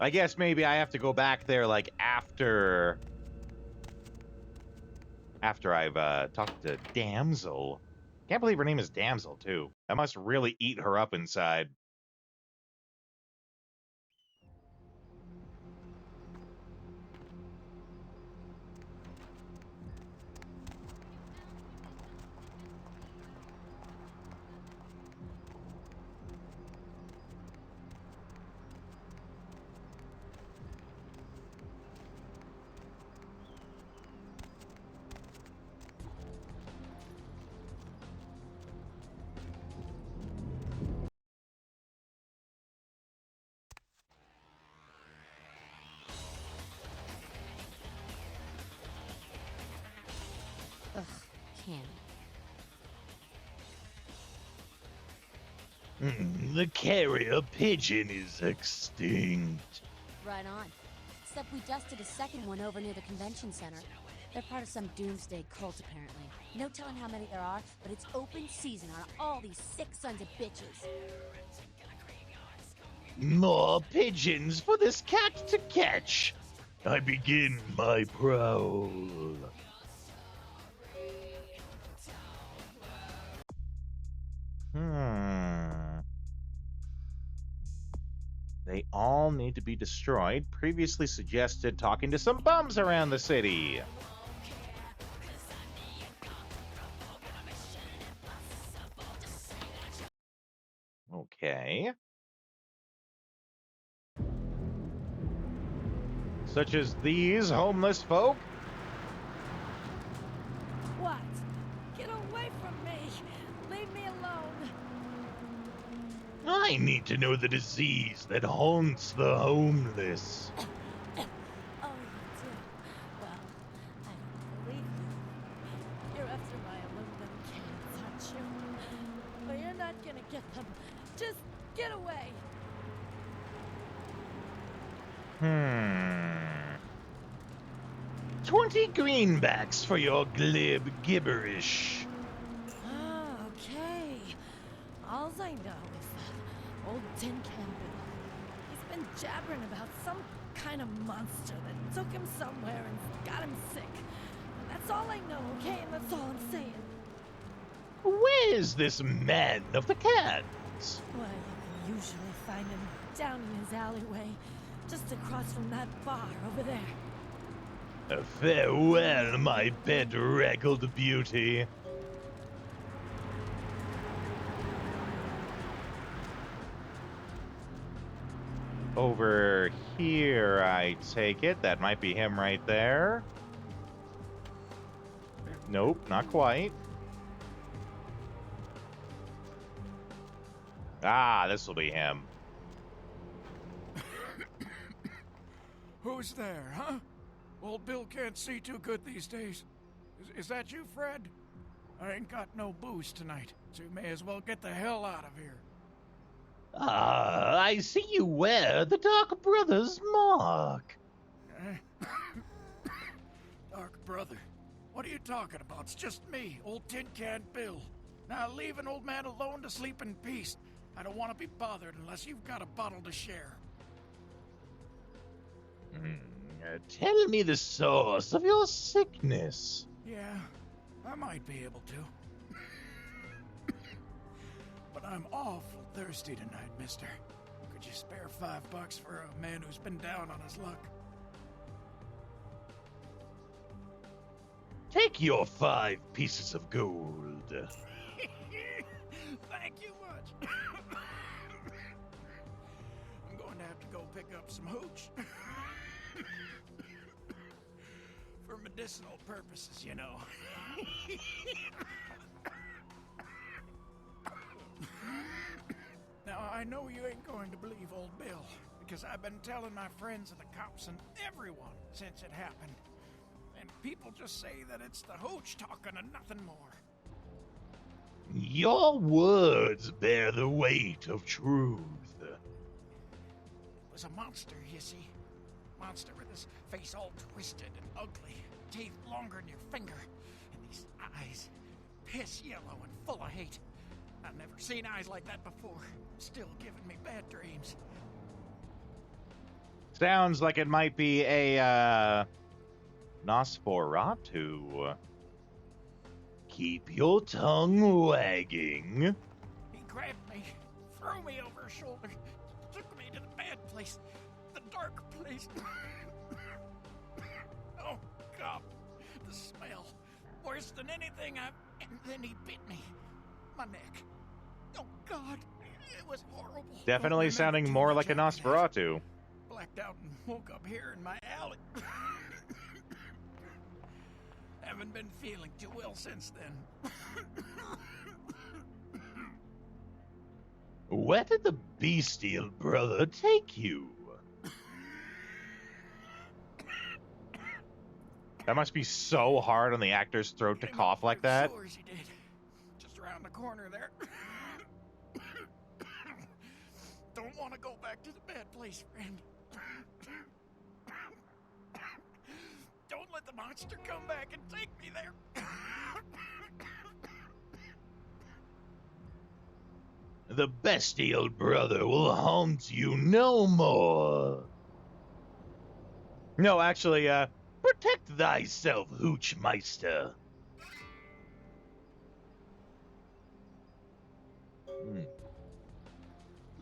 I guess maybe I have to go back there, like, after I've talked to Damsel. Can't believe her name is Damsel, too. That must really eat her up inside. The carrier pigeon is extinct.
Right on. Except we just did a second one over near the convention center. They're part of some doomsday cult, apparently. No telling how many there are, but it's open season on all these sick sons of bitches.
More pigeons for this cat to catch. I begin my prowl. They all need to be destroyed. Previously suggested talking to some bums around the city. Okay. Such as these homeless folk?
What? Get away from me! Leave me alone!
I need to know the disease that haunts the homeless.
Oh, you do? Well, I don't believe you. You're after my aluminum cans, aren't you? But you're not gonna get them. Just get away!
20 greenbacks for your glib gibberish.
Ah, okay. All I know is that old Tin Can Bill. He's been jabbering about some kind of monster that took him somewhere and got him sick. And that's all I know, okay? And that's all I'm saying.
Where's this man of the cans?
Well, you can usually find him down in his alleyway, just across from that bar over there.
Farewell, my bedraggled beauty. Over here, I take it. That might be him right there. Nope, not quite. Ah, this will be him.
Who's there, huh? Old Bill can't see too good these days. Is that you, Fred? I ain't got no booze tonight, so you may as well get the hell out of here.
Ah, I see you wear the Dark Brothers mark.
Dark Brother? What are you talking about? It's just me, old Tin Can Bill. Now leave an old man alone to sleep in peace. I don't want to be bothered unless you've got a bottle to share.
Tell me the source of your sickness.
Yeah, I might be able to. But I'm awful thirsty tonight, mister. Could you spare $5 for a man who's been down on his luck?
Take your 5 pieces of gold.
Thank you much. I'm going to have to go pick up some hooch. For medicinal purposes, you know. Now, I know you ain't going to believe old Bill, because I've been telling my friends and the cops and everyone since it happened. And people just say that it's the hooch talking and nothing more.
Your words bear the weight of truth.
It was a monster, you see. Monster with his face all twisted and ugly, teeth longer than your finger, and these eyes, piss yellow and full of hate. I've never seen eyes like that before. Still giving me bad dreams.
Sounds like it might be a Nosferatu. Keep your tongue wagging.
He grabbed me, threw me over his shoulder, took me to the bad place, the dark place. Oh, God, the smell. Worse than anything And then he bit me. My neck. Oh, God, it was horrible.
Definitely sounding more like a Nosferatu.
Blacked out and woke up here in my alley. Haven't been feeling too well since then.
Where did the bestial brother take you? That must be so hard on the actor's throat to cough like that.
Sores he did. Just around the corner there. want to go back to the bad place, friend. Don't let the monster come back and take me there.
The bestial brother will haunt you no more. No, actually, protect thyself, Hoochmeister.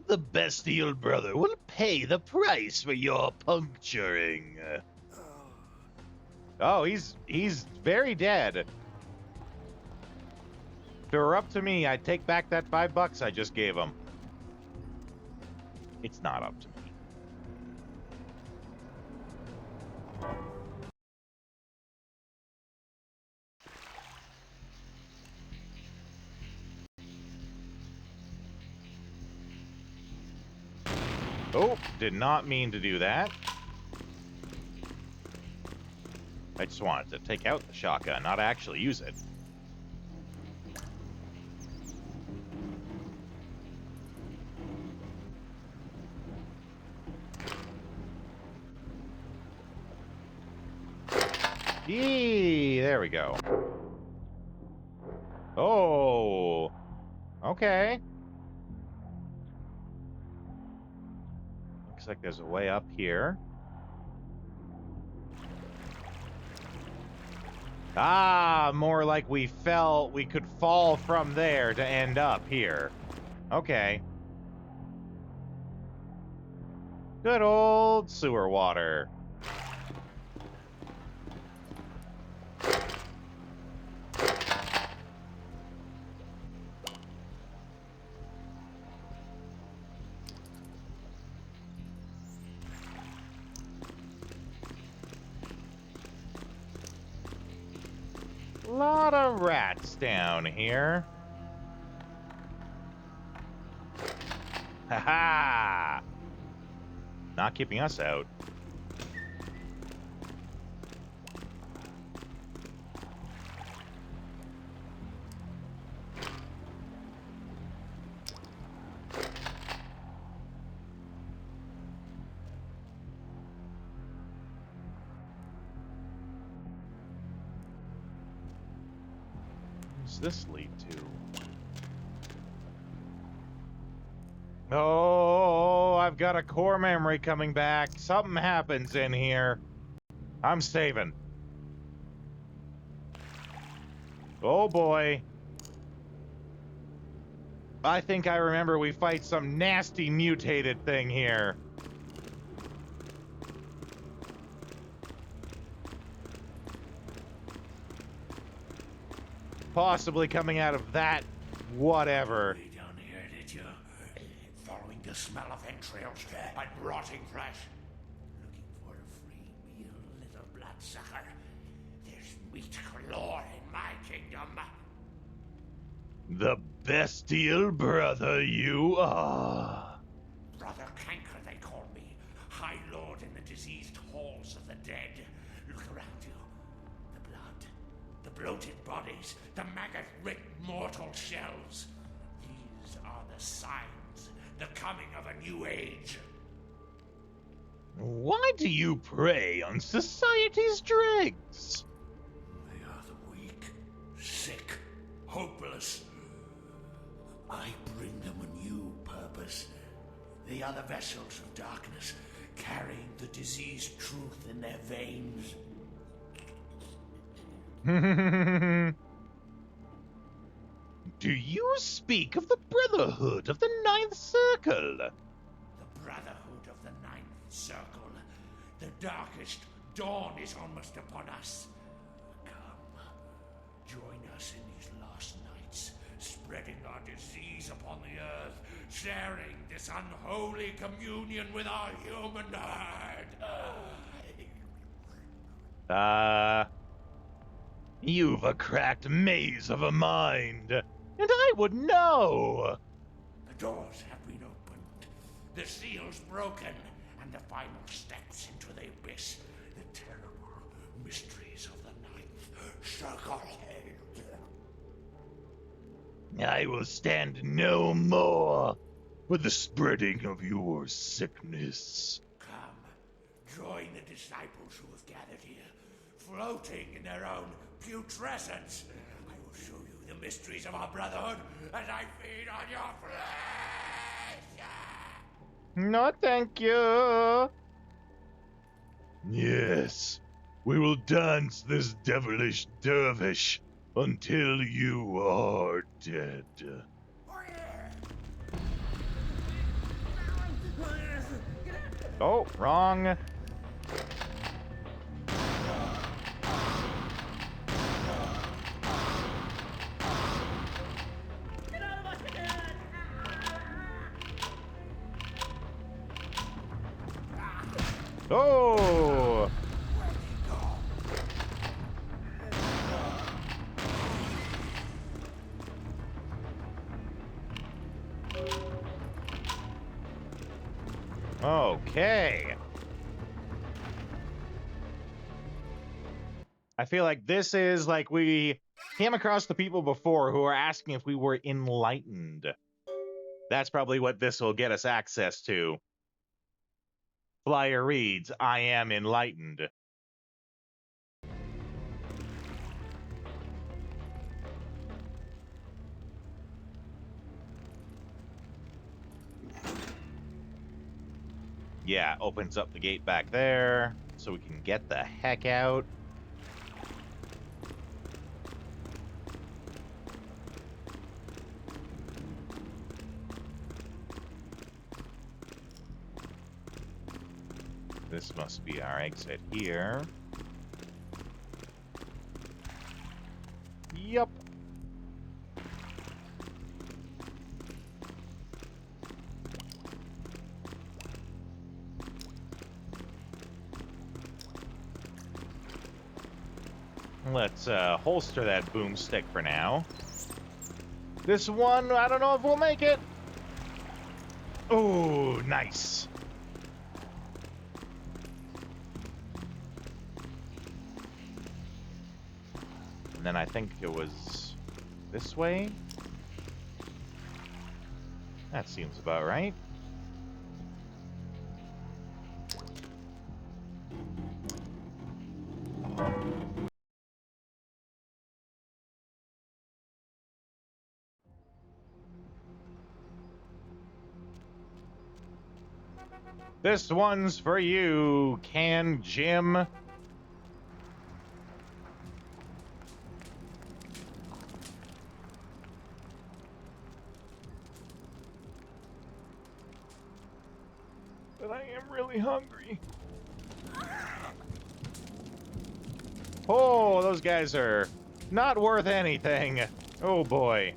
The bestial brother will pay the price for your puncturing. Oh, he's very dead. If it were up to me, I'd take back that $5 I just gave him. It's not up to me. Oh, did not mean to do that. I just wanted to take out the shotgun, not actually use it. Yee, there we go. Oh, okay. Looks like there's a way up here. Ah, more like we could fall from there to end up here. Okay. Good old sewer water. Lot of rats down here. Ha-ha! Not keeping us out. What's this lead to? Oh, I've got a core memory coming back. Something happens in here. I'm saving. Oh boy. I think I remember we fight some nasty mutated thing here. Possibly coming out of that whatever.
Way down here, did you? Following the smell of entrails and rotting flesh. Looking for a free meal, little bloodsucker. There's meat galore in my kingdom.
The bestial brother you are.
Brother Canker, they call me. High Lord in the diseased halls of the dead. Look around you. The blood, the bloated bodies, the maggot-riddled mortal shells. These are the signs, the coming of a new age.
Why do you prey on society's dregs?
They are the weak, sick, hopeless. I bring them a new purpose. They are the vessels of darkness, carrying the diseased truth in their veins.
Do you speak of the Brotherhood of the Ninth Circle?
The Brotherhood of the Ninth Circle. The darkest dawn is almost upon us. Come, join us in these last nights, spreading our disease upon the earth, sharing this unholy communion with our human herd.
You've a cracked maze of a mind, and I would know.
The doors have been opened, the seals broken, and the final steps into the abyss, the terrible mysteries of the Ninth Circle.
I will stand no more. for the spreading of your sickness.
Come, join the disciples who have gathered here, floating in their own putrescence. I will show you the mysteries of our brotherhood as I feed on your flesh!
No, thank you.
Yes, we will dance this devilish dervish until you are dead.
Oh, wrong. Oh! Okay. I feel like this is like we came across the people before who are asking if we were enlightened. That's probably what this will get us access to. Flyer reads, I am enlightened. Yeah, opens up the gate back there so we can get the heck out. This must be our exit here. Yup. Let's holster that boomstick for now. This one, I don't know if we'll make it. Oh, nice. And then I think it was this way. That seems about right. This one's for you, Can Jim. But I am really hungry. Oh, those guys are not worth anything. Oh boy.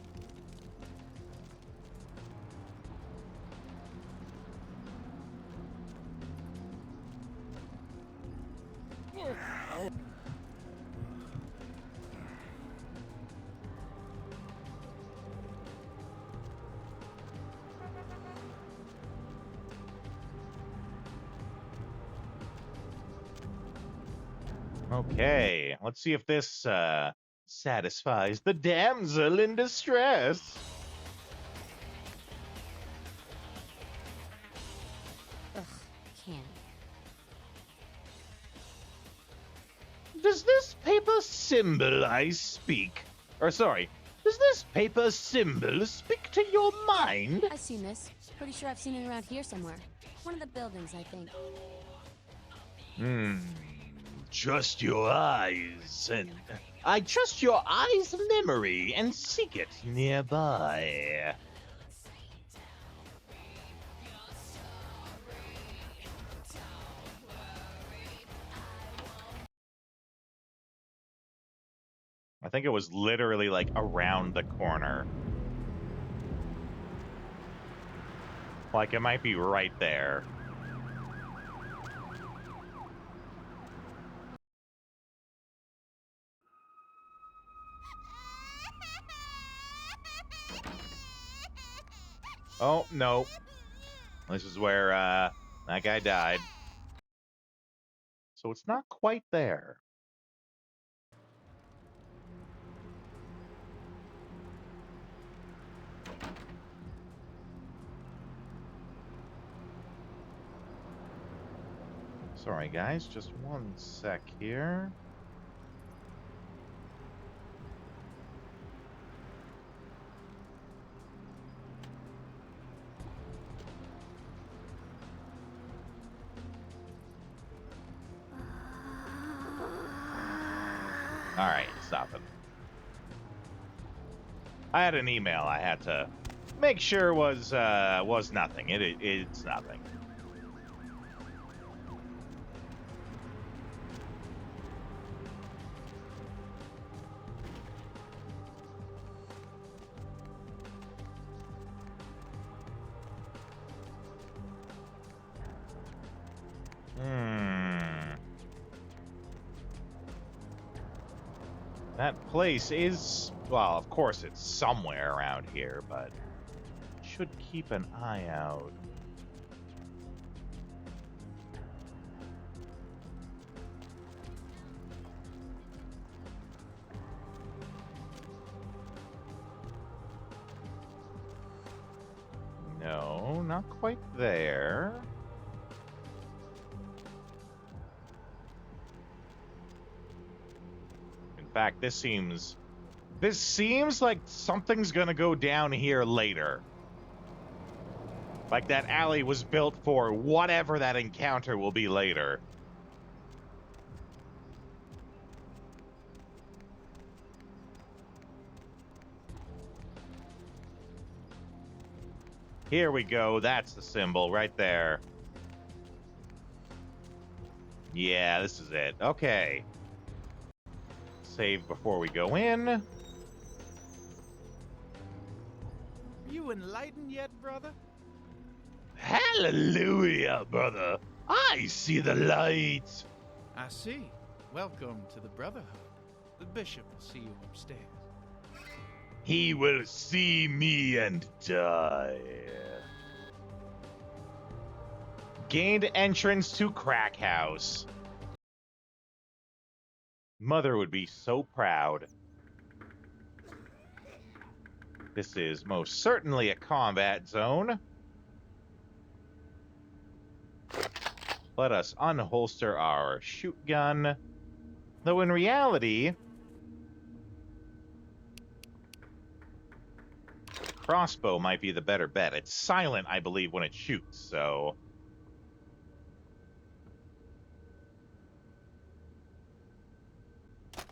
Okay, let's see if this satisfies the damsel in distress.
Ugh, can't.
Does this paper symbol I speak? Or sorry, does this paper symbol speak to your mind?
I've seen this. Pretty sure I've seen it around here somewhere. One of the buildings, I think.
Trust your eyes, and
I trust your eyes' memory and seek it nearby. I think it was literally like around the corner. Like it might be right there. Oh, no. This is where that guy died. So it's not quite there. Sorry, guys. Just one sec here. All right, stop it. I had an email I had to make sure was nothing. It's nothing. That place is, well, of course it's somewhere around here, but should keep an eye out. No, not quite there. In fact, this seems like something's gonna go down here later. Like that alley was built for whatever that encounter will be later. Here we go. That's the symbol right there. Yeah, this is it. Okay. Save before we go in.
Are you enlightened yet, brother?
Hallelujah, brother. I see the light.
I see. Welcome to the Brotherhood. The bishop will see you upstairs.
He will see me and die. Gained entrance to Crack House. Mother would be so proud. This is most certainly a combat zone. Let us unholster our shoot gun. Though in reality, crossbow might be the better bet. It's silent, I believe, when it shoots, so...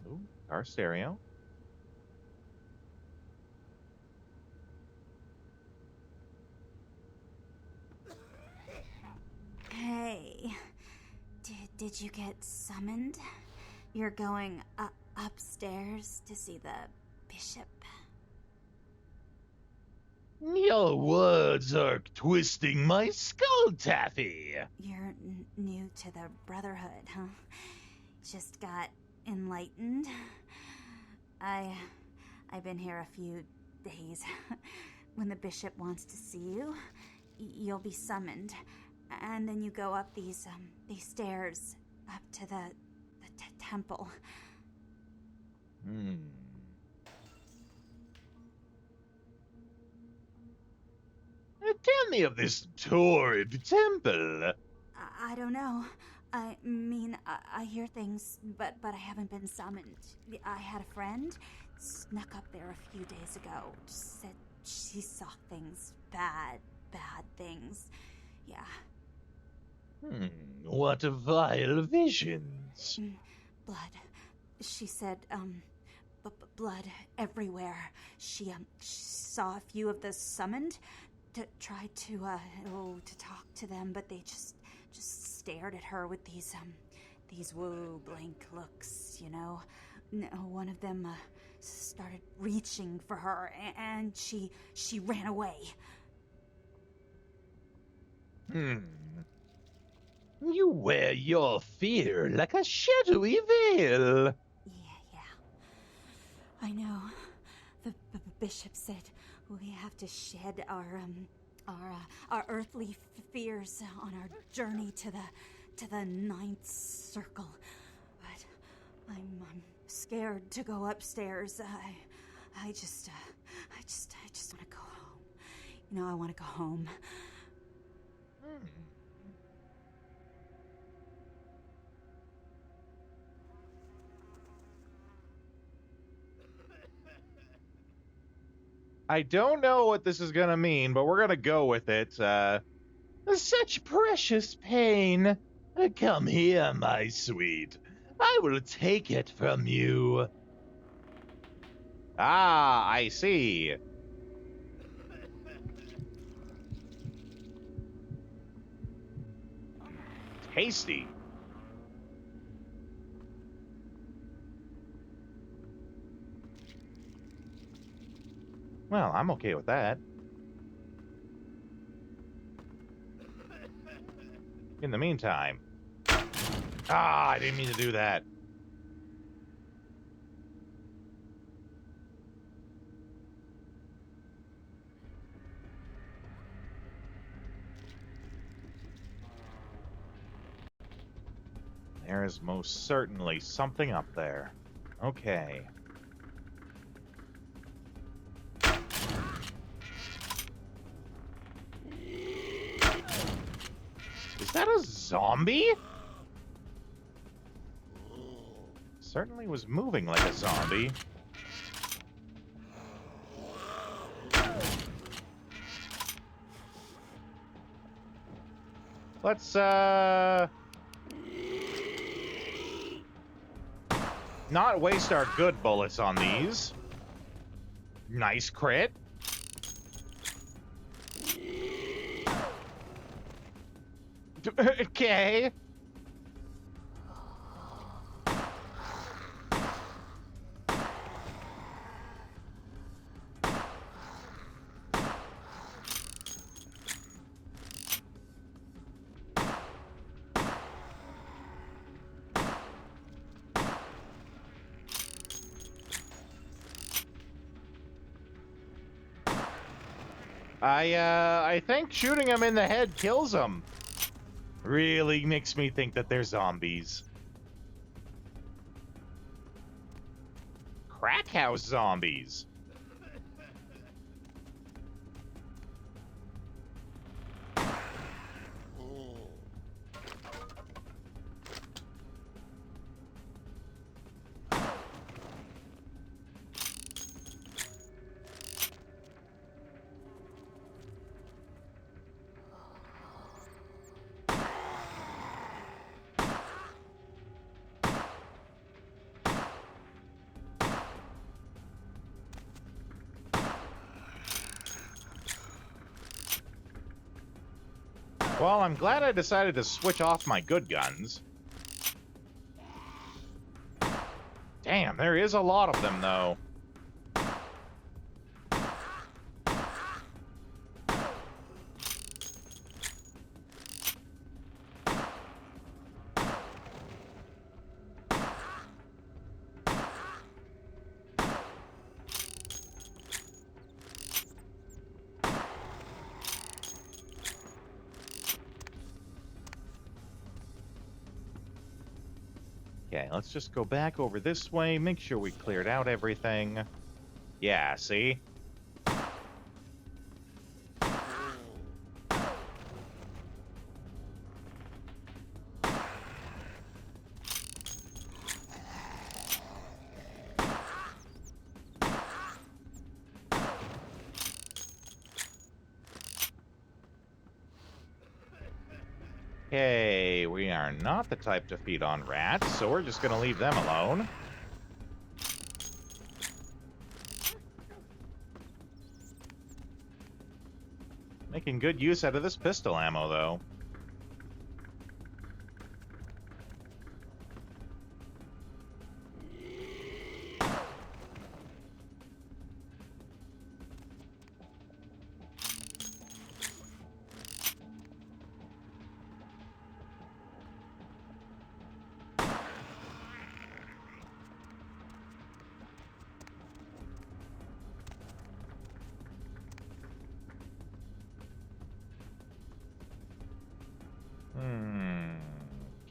Ooh, car stereo.
Hey, did you get summoned? You're going upstairs to see the bishop.
Your words are twisting my skull, Taffy.
You're new to the Brotherhood, huh? Just got enlightened. I've been here a few days. When the bishop wants to see you, you'll be summoned, and then you go up these stairs up to the temple.
Tell me of this torrid temple.
I don't know. I mean, I hear things, but I haven't been summoned. I had a friend snuck up there a few days ago. Said she saw things, bad things. Yeah.
What vile visions.
Blood. She said, blood everywhere. She saw a few of the summoned, tried to talk to them, but they just stared at her with these blank looks, you know. One of them started reaching for her, and she ran away.
You wear your fear like a shadowy veil.
Yeah. I know. The bishop said we have to shed our earthly fears on our journey to the ninth circle. But I'm scared to go upstairs. I just want to go home. You know, I want to go home.
I don't know what this is gonna mean, but we're gonna go with it. Such precious pain. Come here, my sweet. I will take it from you. Ah, I see. Tasty. Well, I'm okay with that. In the meantime... Ah, I didn't mean to do that. There is most certainly something up there. Okay. Is that a zombie? Certainly was moving like a zombie. Let's, not waste our good bullets on these. Nice crit. Okay. I think shooting him in the head kills him. Really makes me think that they're zombies. Crack house zombies. Well, I'm glad I decided to switch off my good guns. Damn, there is a lot of them, though. Okay, let's just go back over this way, make sure we cleared out everything. Yeah, see? Okay, we are not the type to feed on rats, so we're just gonna leave them alone. Making good use out of this pistol ammo, though.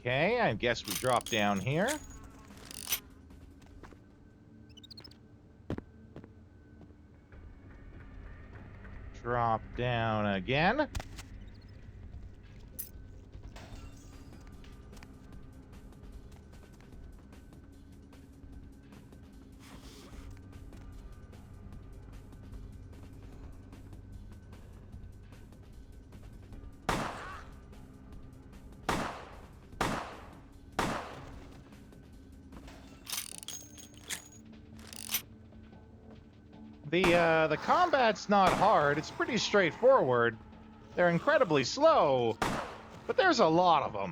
Okay, I guess we drop down here. Drop down again. The combat's not hard. It's pretty straightforward. They're incredibly slow, but there's a lot of them.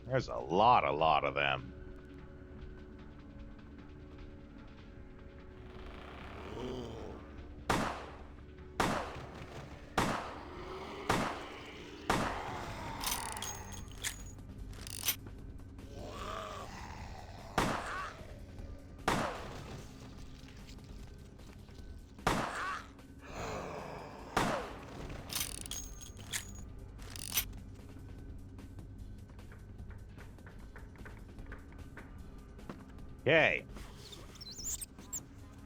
There's a lot of them. Okay.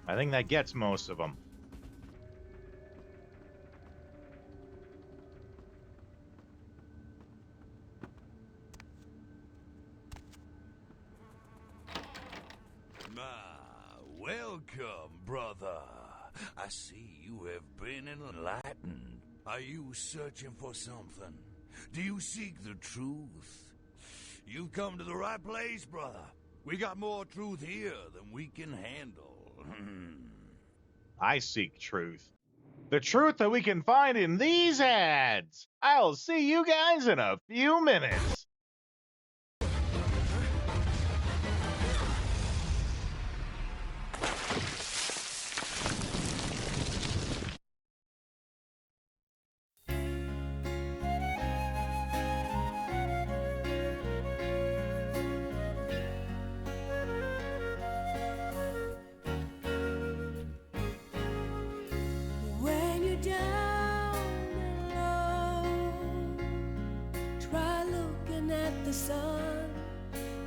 I think that gets most of them.
Welcome, brother. I see you have been enlightened. Are you searching for something? Do you seek the truth? You've come to the right place, brother. We got more truth here than we can handle.
I seek truth. The truth that we can find in these ads. I'll see you guys in a few minutes.
When you're down and low, try looking at the sun.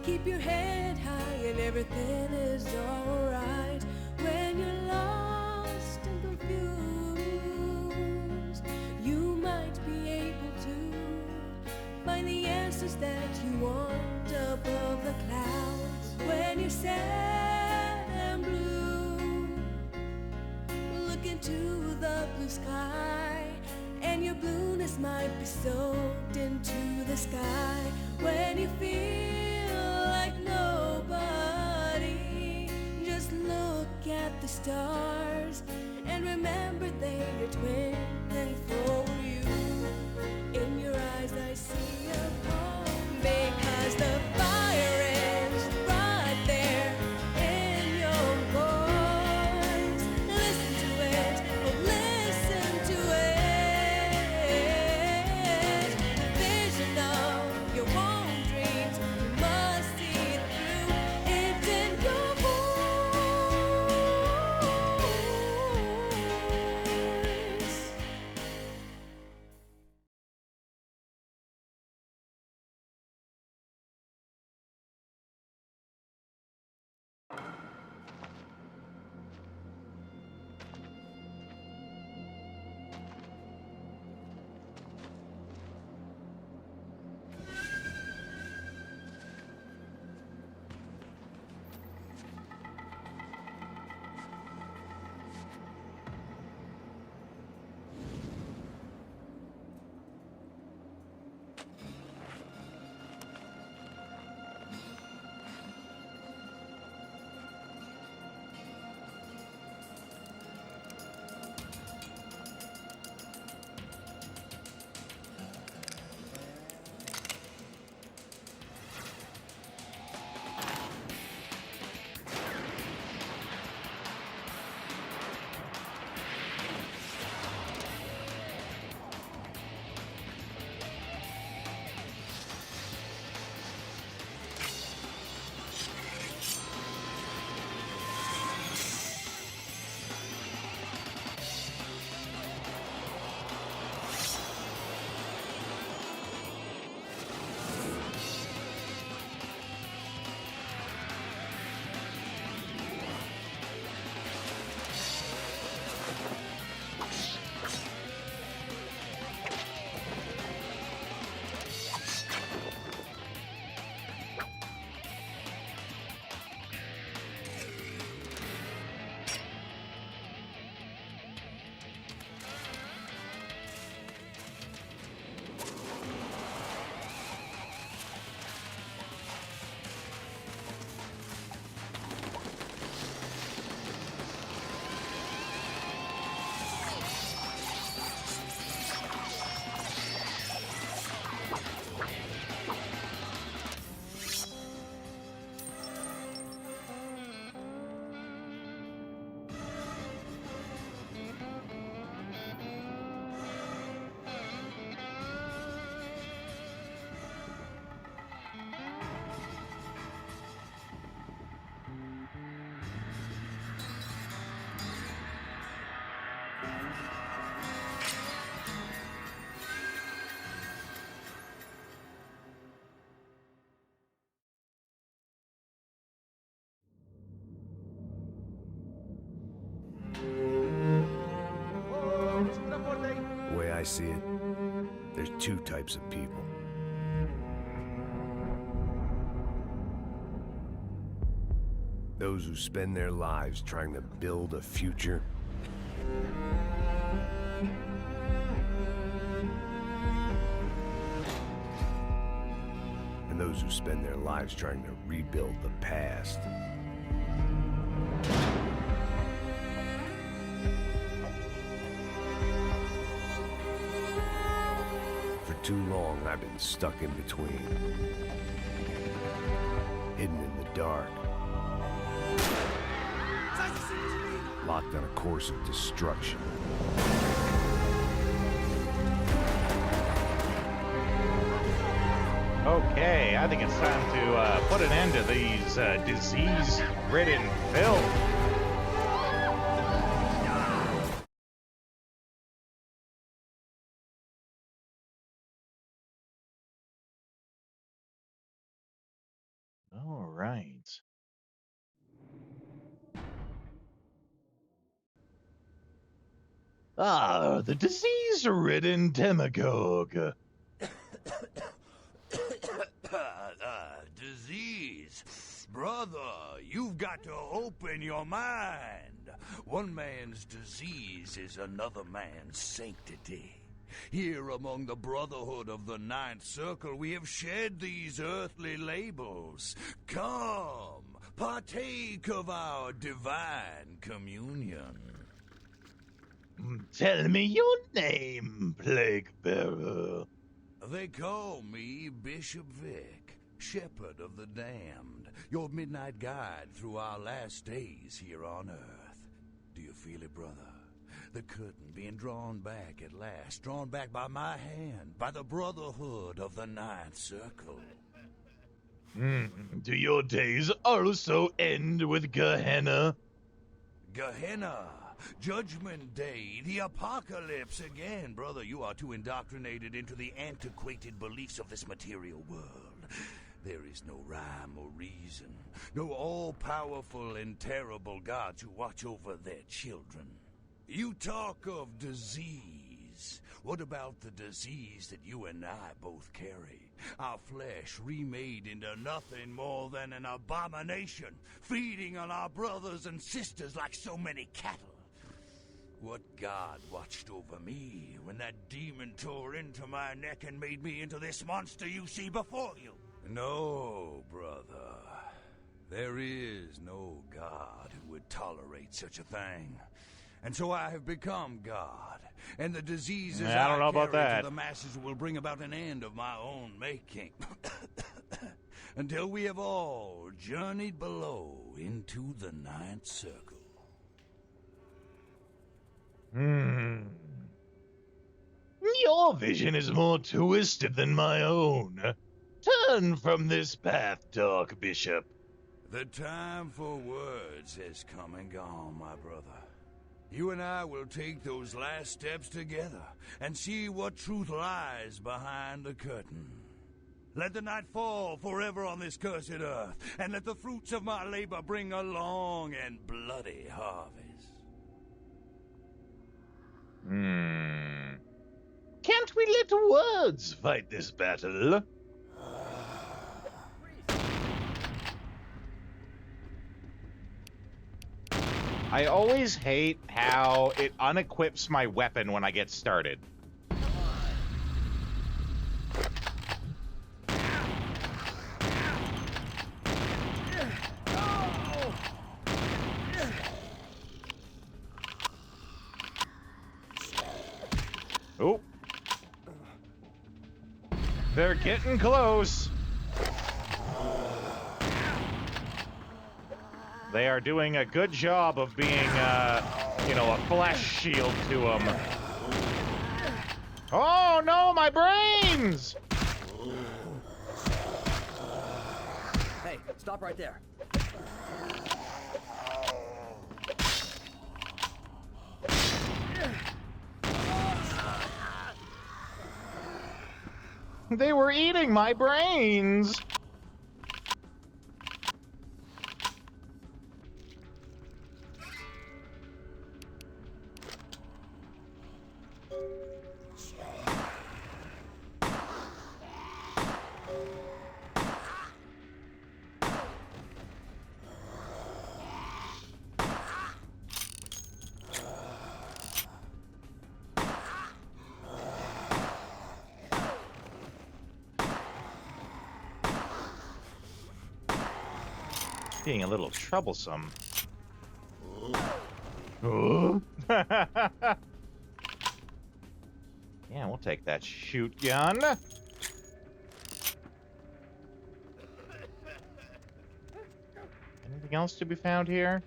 Keep your head high and everything is alright. When you're lost and confused, you might be able to find the answers that you want above the clouds. When you're sad and blue, look into the blue sky, and your blueness might be soaked into the sky. When you feel like nobody, just look at the stars and remember they're twinkling for you. In your eyes I see a home, because the fire is right there in your voice. Listen to it, oh listen to it. The vision of your own dreams, you must see it through. It's in your voice.
see it, there's two types of people. Those who spend their lives trying to build a future. And those who spend their lives trying to rebuild the past. For too long, I've been stuck in between. Hidden in the dark. Locked on a course of destruction.
Okay, I think it's time to put an end to these disease-ridden filth. All right. Ah, the disease-ridden demagogue.
Disease. Brother, you've got to open your mind. One man's disease is another man's sanctity. Here among the Brotherhood of the Ninth Circle, we have shed these earthly labels. Come, partake of our divine communion.
Tell me your name, Plague Bearer.
They call me Bishop Vic, Shepherd of the Damned, your midnight guide through our last days here on Earth. Do you feel it, brother? The curtain being drawn back at last, drawn back by my hand, by the Brotherhood of the Ninth Circle.
Do your days also end with Gehenna?
Gehenna, Judgment Day, the apocalypse again. Brother, you are too indoctrinated into the antiquated beliefs of this material world. There is no rhyme or reason, no all-powerful and terrible gods who watch over their children. You talk of disease. What about the disease that you and I both carry? Our flesh remade into nothing more than an abomination, feeding on our brothers and sisters like so many cattle. What god watched over me when that demon tore into my neck and made me into this monster you see before you? No, brother. There is no god who would tolerate such a thing. And so I have become God, and the diseases
I don't know about
carry
that.
to the masses will bring about an end of my own making. Until we have all journeyed below into the Ninth Circle.
Your vision is more twisted than my own. Turn from this path, Dark Bishop.
The time for words has come and gone, my brother. You and I will take those last steps together and see what truth lies behind the curtain. Let the night fall forever on this cursed earth, and let the fruits of my labor bring a long and bloody harvest.
Can't we let words fight this battle? I always hate how it unequips my weapon when I get started. Oh. They're getting close. They are doing a good job of being, a flesh shield to them. Oh no, my brains!
Hey, stop right there.
They were eating my brains! Being a little troublesome. Oh. Yeah, we'll take that shoot gun. Anything else to be found here?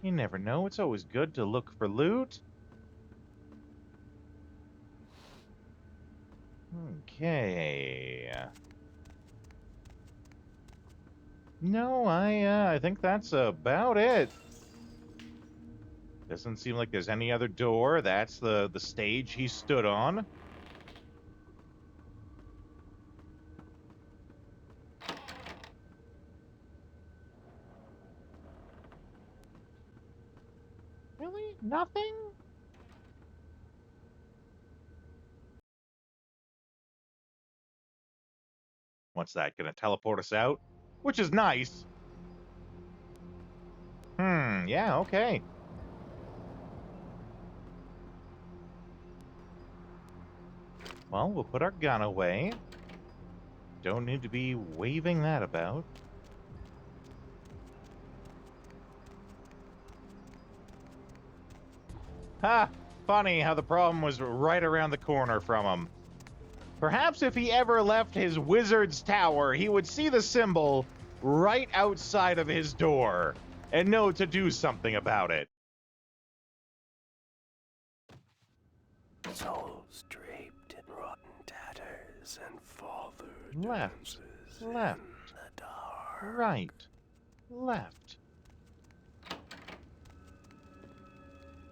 You never know. It's always good to look for loot. Okay. No, I think that's about it. Doesn't seem like there's any other door. That's the stage he stood on. Really? Nothing? What's that? Gonna teleport us out? Which is nice. Yeah, okay. Well, we'll put our gun away. Don't need to be waving that about. Ha! Funny how the problem was right around the corner from him. Perhaps if he ever left his wizard's tower, he would see the symbol right outside of his door and know to do something about it.
Souls draped in rotten tatters and father
Left, left,
in the dark.
right, left.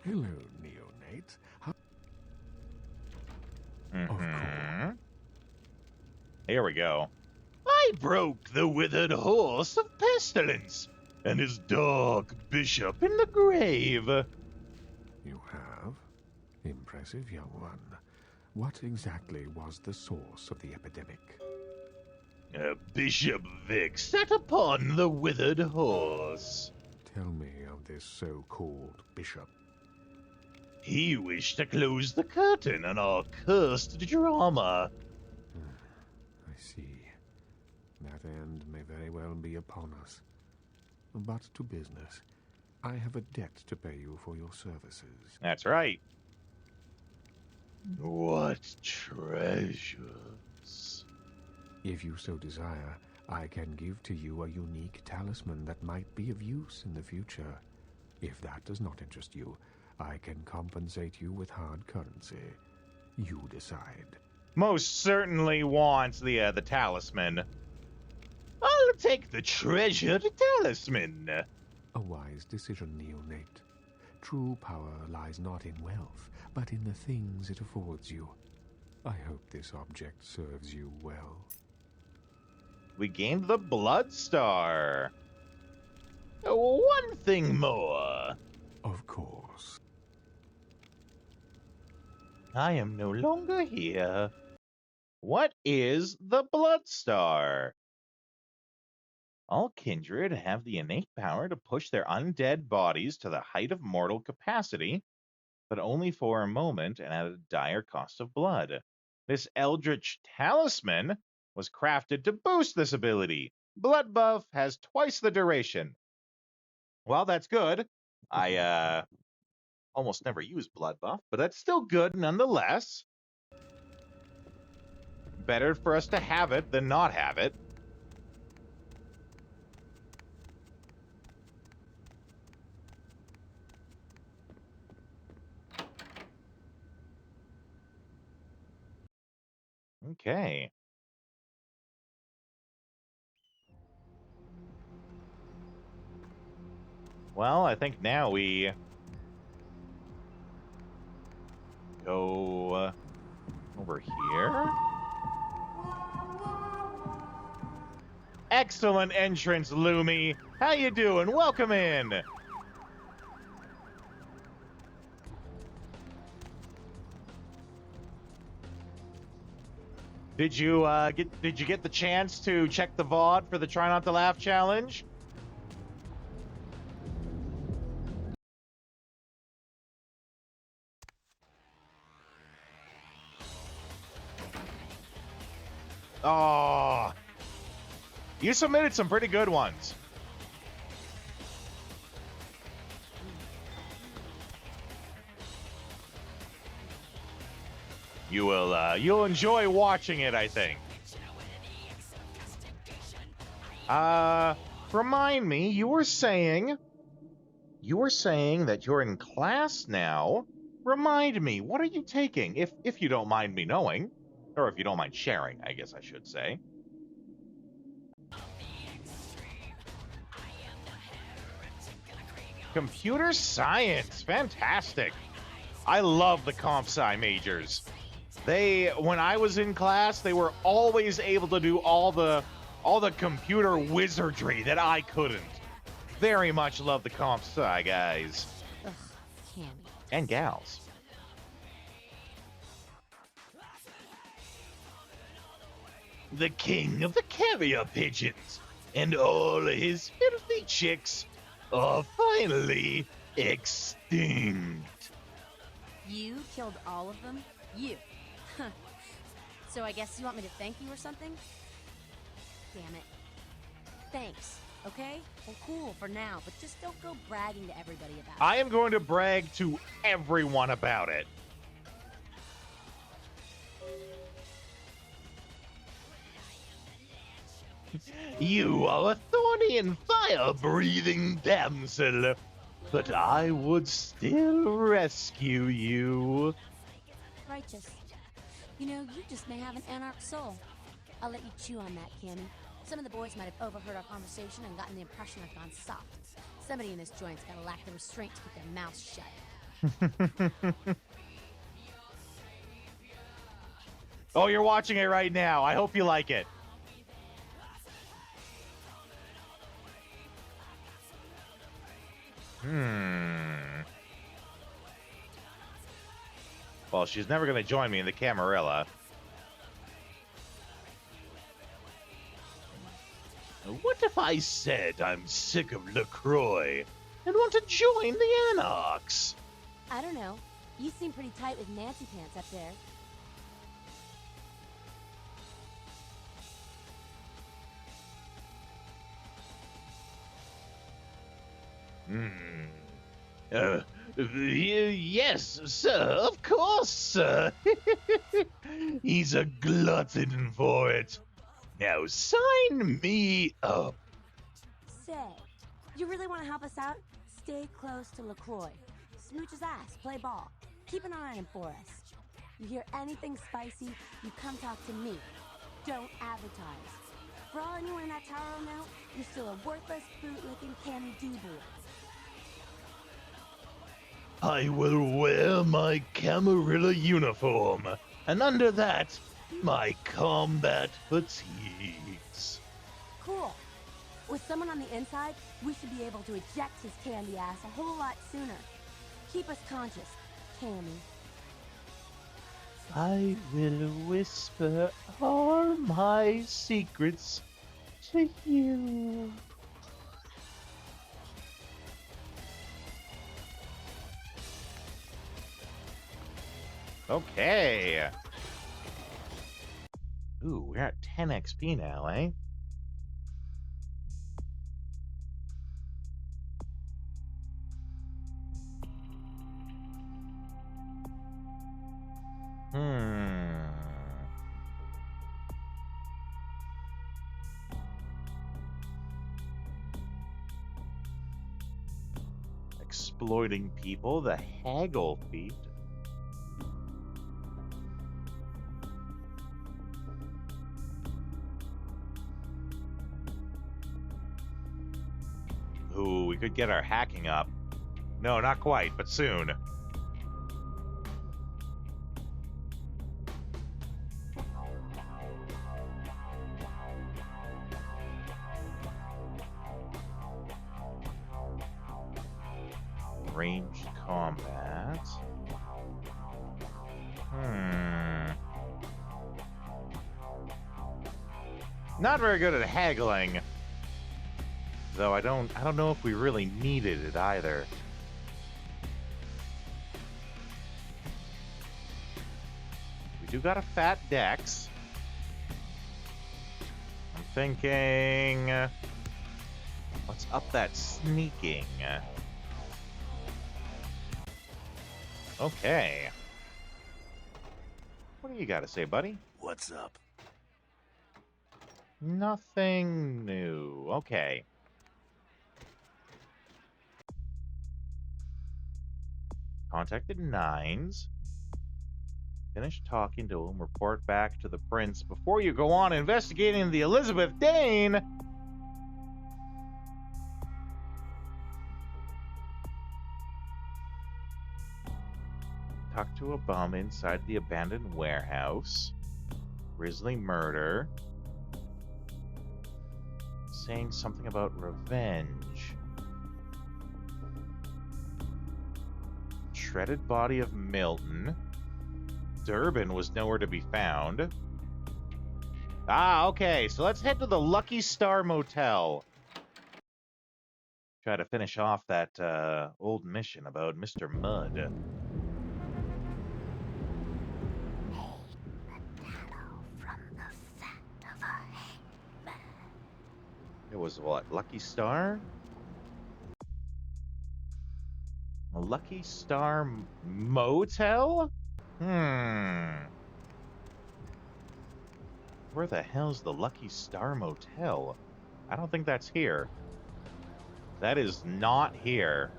Hello, neonate.
Here we go. I broke the withered horse of pestilence and his dark bishop in the grave.
You have? Impressive, young one. What exactly was the source of the epidemic?
Bishop Vic sat upon the withered horse.
Tell me of this so-called bishop.
He wished to close the curtain on our cursed drama.
I see. That end may very well be upon us. But to business. I have a debt to pay you for your services.
That's right. What treasures?
If you so desire, I can give to you a unique talisman that might be of use in the future. If that does not interest you, I can compensate you with hard currency. You decide.
Most certainly wants the talisman. I'll take the treasured talisman.
A wise decision, neonate. True power lies not in wealth, but in the things it affords you. I hope this object serves you well.
We gained the Blood Star. One thing more.
Of course.
I am no longer here. What is the Blood Star? All kindred have the innate power to push their undead bodies to the height of mortal capacity, but only for a moment and at a dire cost of blood. This eldritch talisman was crafted to boost this ability. Blood buff has twice the duration. Well, that's good. I almost never use blood buff, but that's still good nonetheless. Better for us to have it than not have it. Okay. Well, I think now we go over here. Excellent entrance, Lumi. How you doing? Welcome in. Did you get the chance to check the VOD for the Try Not to Laugh challenge? Oh. You submitted some pretty good ones. You'll enjoy watching it, I think. Remind me, you were saying that you're in class now. Remind me, what are you taking, if you don't mind me knowing, or if you don't mind sharing, I guess I should say. Computer science, fantastic. I love the comp sci majors. When I was in class, they were always able to do all the computer wizardry that I couldn't. Very much love the comp sci guys.
Ugh, Cammy.
And gals. The king of the carrier pigeons and all his filthy chicks are finally extinct.
You killed all of them? You. So I guess you want me to thank you or something? Damn it. Thanks, okay? Well, cool for now, but just don't go bragging to everybody about it.
I am going to brag to everyone about it. You are a thorny and fire-breathing damsel, but I would still rescue you.
Righteous. You know, you just may have an anarch soul. I'll let you chew on that, Cammy. Some of the boys might have overheard our conversation and gotten the impression I've gone soft. Somebody in this joint's gotta lack the restraint to keep their mouths shut.
Oh, you're watching it right now. I hope you like it. Well, she's never going to join me in the Camarilla. What if I said I'm sick of LaCroix and want to join the Anarchs?
I don't know. You seem pretty tight with Nancy Pants up there.
Yes, sir, of course, sir. He's a glutton for it. Now sign me up.
Say, you really want to help us out? Stay close to LaCroix. Smooch his ass, play ball. Keep an eye on him for us. You hear anything spicy, you come talk to me. Don't advertise. For all anyone in that tower will know, you're still a worthless, bootlicking candy do-boy.
I will wear my Camarilla uniform, and under that, my combat fatigues.
Cool. With someone on the inside, we should be able to eject his candy ass a whole lot sooner. Keep us conscious, Cammy.
I will whisper all my secrets to you. Okay. Ooh, we're at 10 XP now, eh? Exploiting people, the haggle feat. Ooh, we could get our hacking up. No, not quite, but soon. Ranged combat. Not very good at haggling. Though I don't know if we really needed it either. We do got a fat dex. I'm thinking... let's up that sneaking. Okay. What do you got to say, buddy?
What's up?
Nothing new. Okay. Contacted Nines. Finish talking to him. Report back to the prince before you go on investigating the Elizabeth Dane. Talk to a bum inside the abandoned warehouse. Grisly murder. Saying something about revenge. Shredded body of Milton. Durbin was nowhere to be found. Ah, okay. So let's head to the Lucky Star Motel. Try to finish off that old mission about Mr. Mudd. It was what? Lucky Star? A Lucky Star Motel? Where the hell's the Lucky Star Motel? I don't think that's here. That is not here.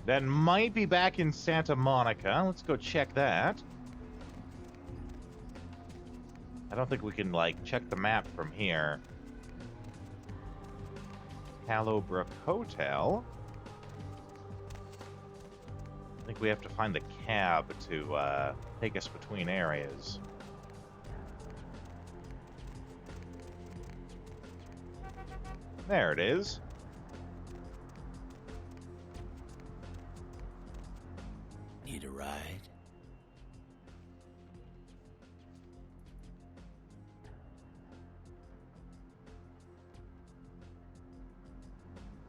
That might be back in Santa Monica. Let's go check that. I don't think we can, like, check the map from here. Hallowbrook Hotel. I think we have to find the cab to take us between areas. There it is.
Need a ride?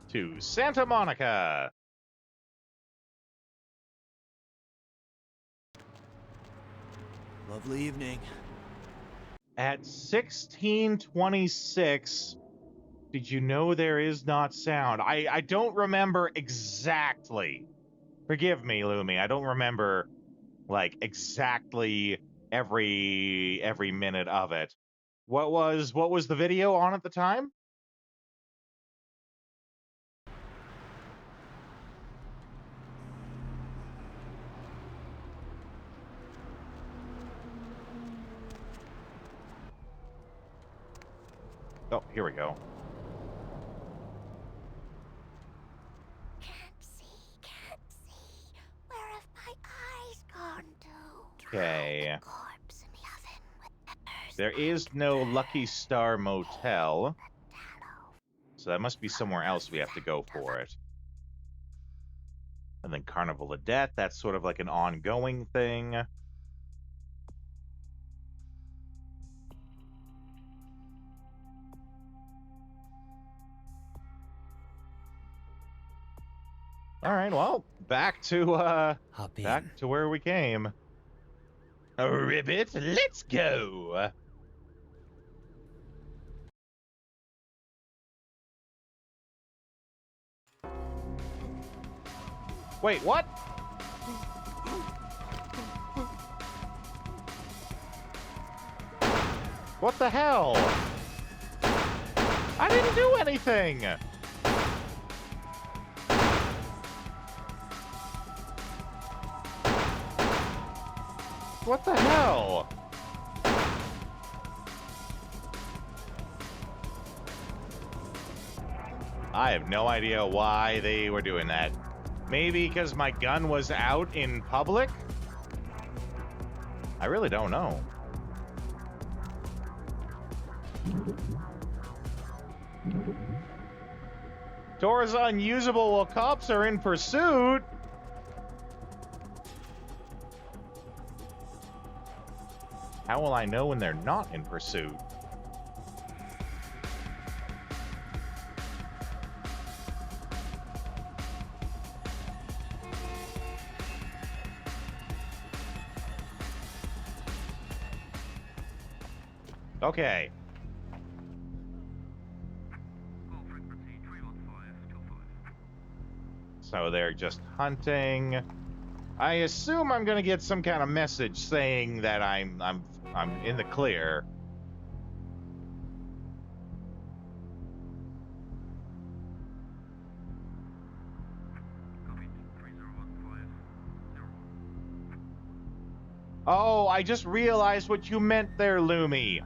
To Santa Monica.
Lovely evening.
At 16:26, did you know there is not sound? I don't remember exactly. Forgive me, Lumi. I don't remember, like, exactly every minute of it. What was the video on at the time? Oh, here we go.
Can't see. Where have my eyes gone to?
Okay.
Corpse in the oven with peppers.
There is no Lucky Star Motel. So that must be somewhere else we have to go for it. And then Carnival of Death, that's sort of like an ongoing thing. All right, well, back to where we came. A ribbit, let's go. Wait, what? What the hell? I didn't do anything. What the hell? I have no idea why they were doing that. Maybe because my gun was out in public? I really don't know. Doors unusable while cops are in pursuit? How will I know when they're not in pursuit? Okay. So they're just hunting. I assume I'm gonna get some kind of message saying that I'm in the clear. Oh, I just realized what you meant there, Lumi.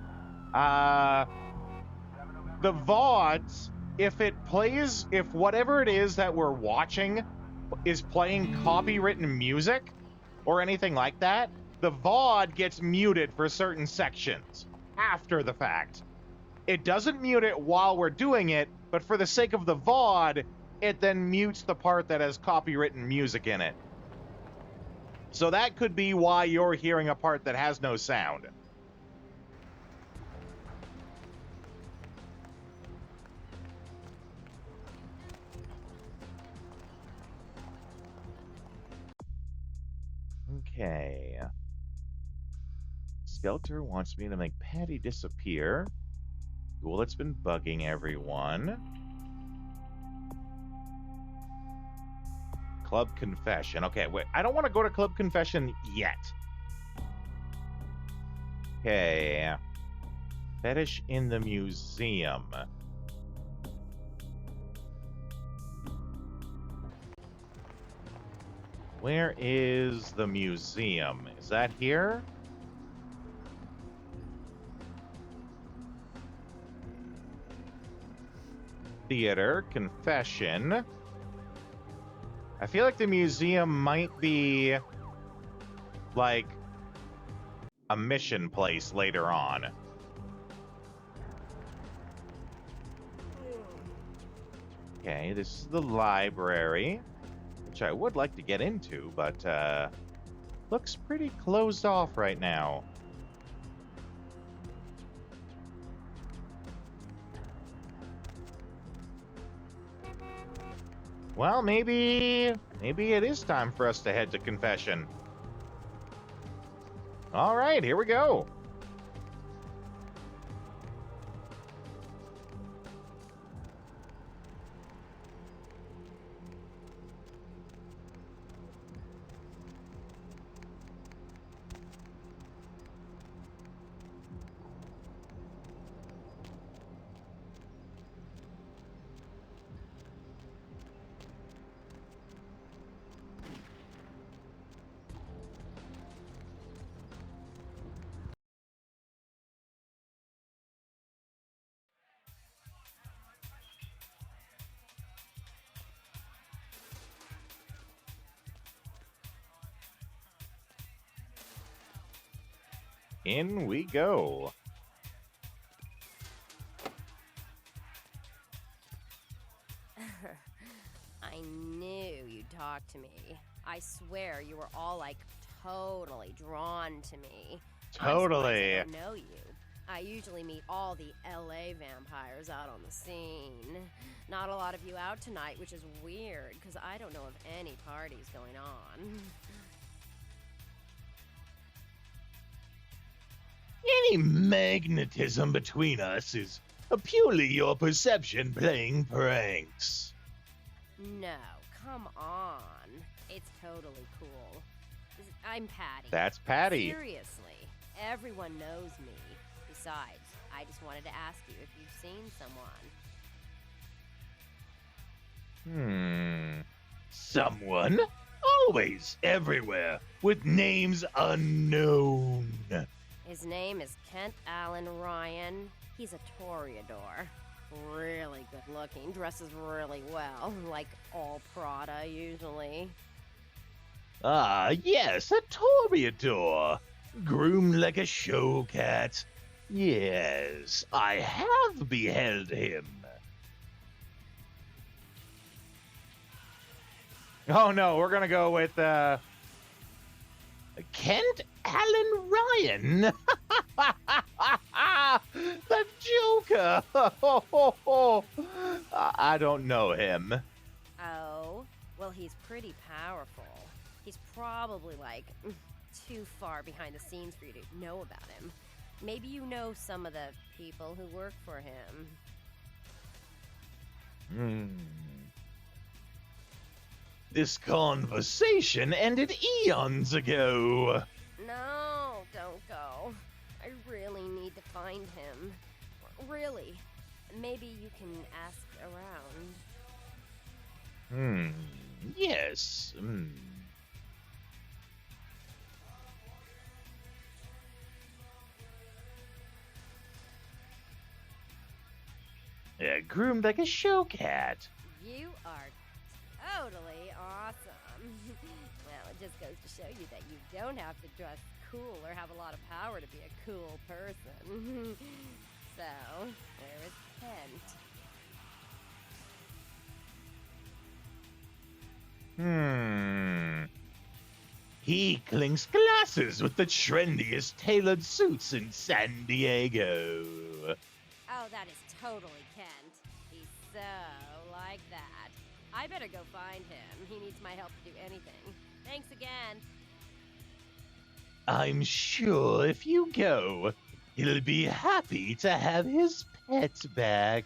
The VODs, if whatever it is that we're watching is playing copywritten music or anything like that, the VOD gets muted for certain sections after the fact. It doesn't mute it while we're doing it, but for the sake of the VOD, it then mutes the part that has copywritten music in it. So that could be why you're hearing a part that has no sound. Okay. Skelter wants me to make Patty disappear. Well, it's been bugging everyone. Club Confession. Okay, wait. I don't want to go to Club Confession yet. Okay. Fetish in the museum. Where is the museum? Is that here? Theater, confession. I feel like the museum might be like a mission place later on. Okay, this is the library, which I would like to get into, but looks pretty closed off right now. Well, maybe it is time for us to head to confession. All right, here we go. In we go.
I knew you'd talk to me. I swear you were all like totally drawn to me.
Totally.
I don't know you. I usually meet all the LA vampires out on the scene. Not a lot of you out tonight, which is weird because I don't know of any parties going on.
Any magnetism between us is purely your perception playing pranks.
No, come on. It's totally cool. I'm Patty.
That's Patty.
Seriously, everyone knows me. Besides, I just wanted to ask you if you've seen someone.
Someone? Always, everywhere, with names unknown.
His name is Kent Allen Ryan. He's a toreador. Really good looking, dresses really well, like all Prada usually.
Ah, yes, a toreador. Groomed like a show cat. Yes, I have beheld him.
Oh no, we're gonna go with
Kent Allen Ryan. The Joker. I don't know him.
Oh, well, he's pretty powerful. He's probably like too far behind the scenes for you to know about him. Maybe you know some of the people who work for him.
This conversation ended eons ago.
No, don't go. I really need to find him. Really. Maybe you can ask around.
Yes. Groomed like a show cat.
You are totally awesome. Well, it just goes to show you that you don't have to dress cool or have a lot of power to be a cool person. So, where is Kent?
He clinks glasses with the trendiest tailored suits in San Diego.
Oh, that is totally Kent. He's so like that. I better go find him. He needs my help to do anything. Thanks again.
I'm sure if you go, he'll be happy to have his pet back.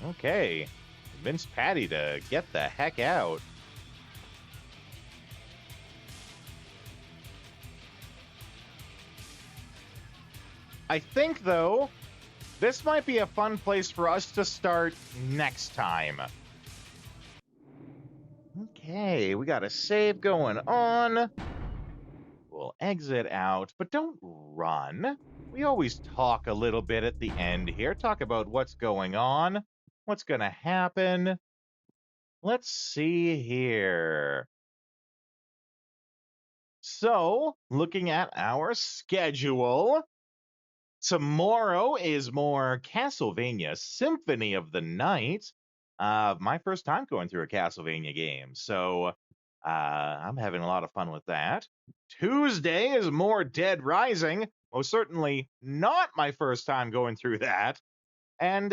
Okay. Convince Patty to get the heck out. I think, though, this might be a fun place for us to start next time. Okay, we got a save going on. We'll exit out, but don't run. We always talk a little bit at the end here, talk about what's going on, what's going to happen. Let's see here. So, looking at our schedule, tomorrow is more Castlevania Symphony of the Night. My first time going through a Castlevania game, so I'm having a lot of fun with that. Tuesday is more Dead Rising. Most certainly not my first time going through that. And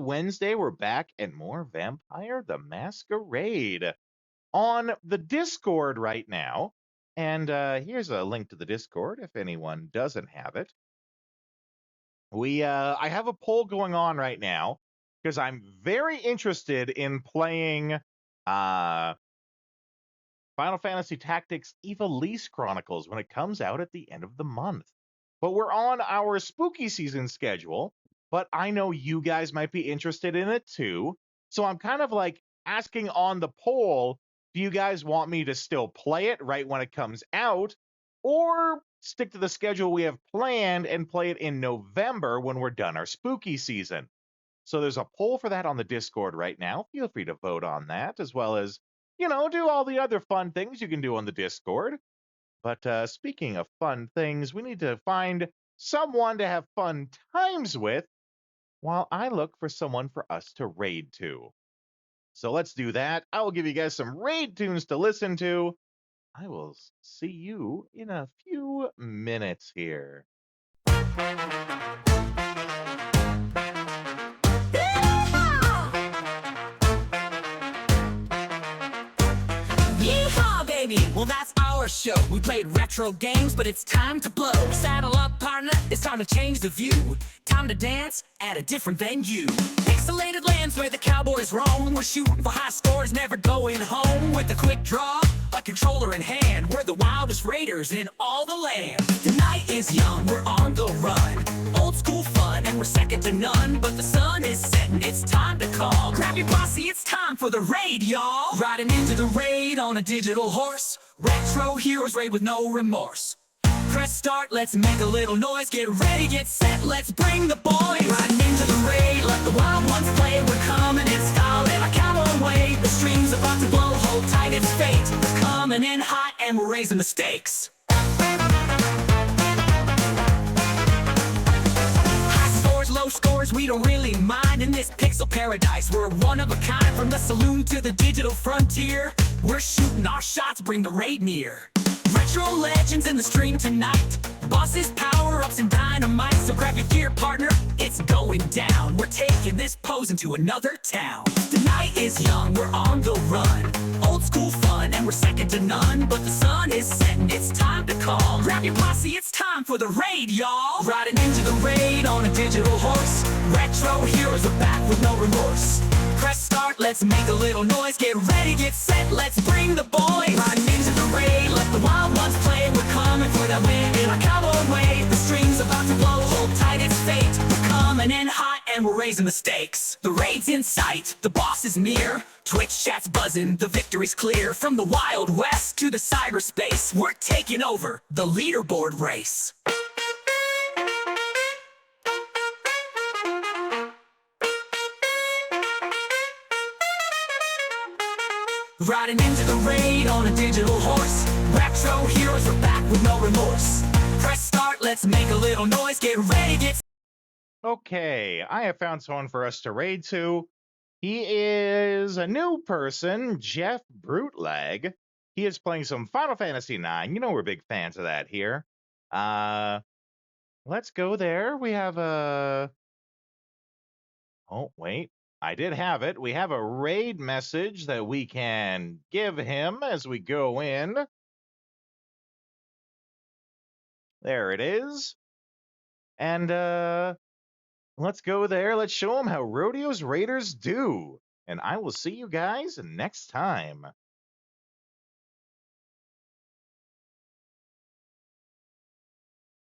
Wednesday, we're back and more Vampire the Masquerade on the Discord right now. And here's a link to the Discord if anyone doesn't have it. I have a poll going on right now because I'm very interested in playing Final Fantasy Tactics Ivalice Chronicles when it comes out at the end of the month. But we're on our spooky season schedule, but I know you guys might be interested in it too. So I'm kind of like asking on the poll, do you guys want me to still play it right when it comes out, or stick to the schedule we have planned and play it in November when we're done our spooky season? So there's a poll for that on the Discord right now. Feel free to vote on that, as well as, do all the other fun things you can do on the Discord. But speaking of fun things, we need to find someone to have fun times with while I look for someone for us to raid to. So let's do that. I will give you guys some raid tunes to listen to. I will see you in a few minutes here.
Yeehaw, baby! Well, that's our show. We played retro games, but it's time to blow. Saddle up, partner. It's time to change the view. Time to dance at a different venue. Pixelated lands where the cowboys roam. We're shooting for high scores, never going home. With a quick draw, a controller in hand. We're the wildest raiders in all the land. The night is young, we're on the run. Old school fun, and we're second to none. But the sun is setting, it's time to call. Grab your posse, it's time for the raid, y'all. Riding into the raid on a digital horse. Retro heroes raid with no remorse. Press start, let's make a little noise. Get ready, get set, let's bring the boys. Riding into the raid, let the wild ones play. We're coming in style in a cowboy way. The stream's about to blow, hold tight, it's fate. We're coming in hot and we're raising the stakes. High scores, low scores, we don't really mind. In this pixel paradise, we're one of a kind. From the saloon to the digital frontier, we're shooting our shots, bring the raid near. Retro legends in the stream tonight. Bosses, power-ups, and dynamite. So grab your gear, partner, it's going down. We're taking this pose into another town. The night is young, we're on the run. Old school fun, and we're second to none. But the sun is setting, it's time to call. Grab your posse, it's time for the raid, y'all. Riding into the raid on a digital horse. Retro heroes are back with no remorse. Press start, let's make a little noise. Get ready, get set, let's bring the boys. Riding into the raid, let the wild ones play. We're coming for that win in our cowboy way. The stream's about to blow, hold tight, it's fate. We're coming in hot and we're raising the stakes. The raid's in sight, the boss is near. Twitch chat's buzzing, the victory's clear. From the Wild West to the cyberspace, we're taking over the leaderboard race. Riding into the raid on a digital horse. Retro heroes are back with no remorse. Press start, let's make a little noise. Get ready, get...
Okay, I have found someone for us to raid to. He is a new person, Jeff Bruteleg. He is playing some Final Fantasy IX. You know we're big fans of that here. Let's go there. We have a... Oh, wait. I did have it. We have a raid message that we can give him as we go in. There it is. And let's go there. Let's show him how Rodeo's Raiders do. And I will see you guys next time.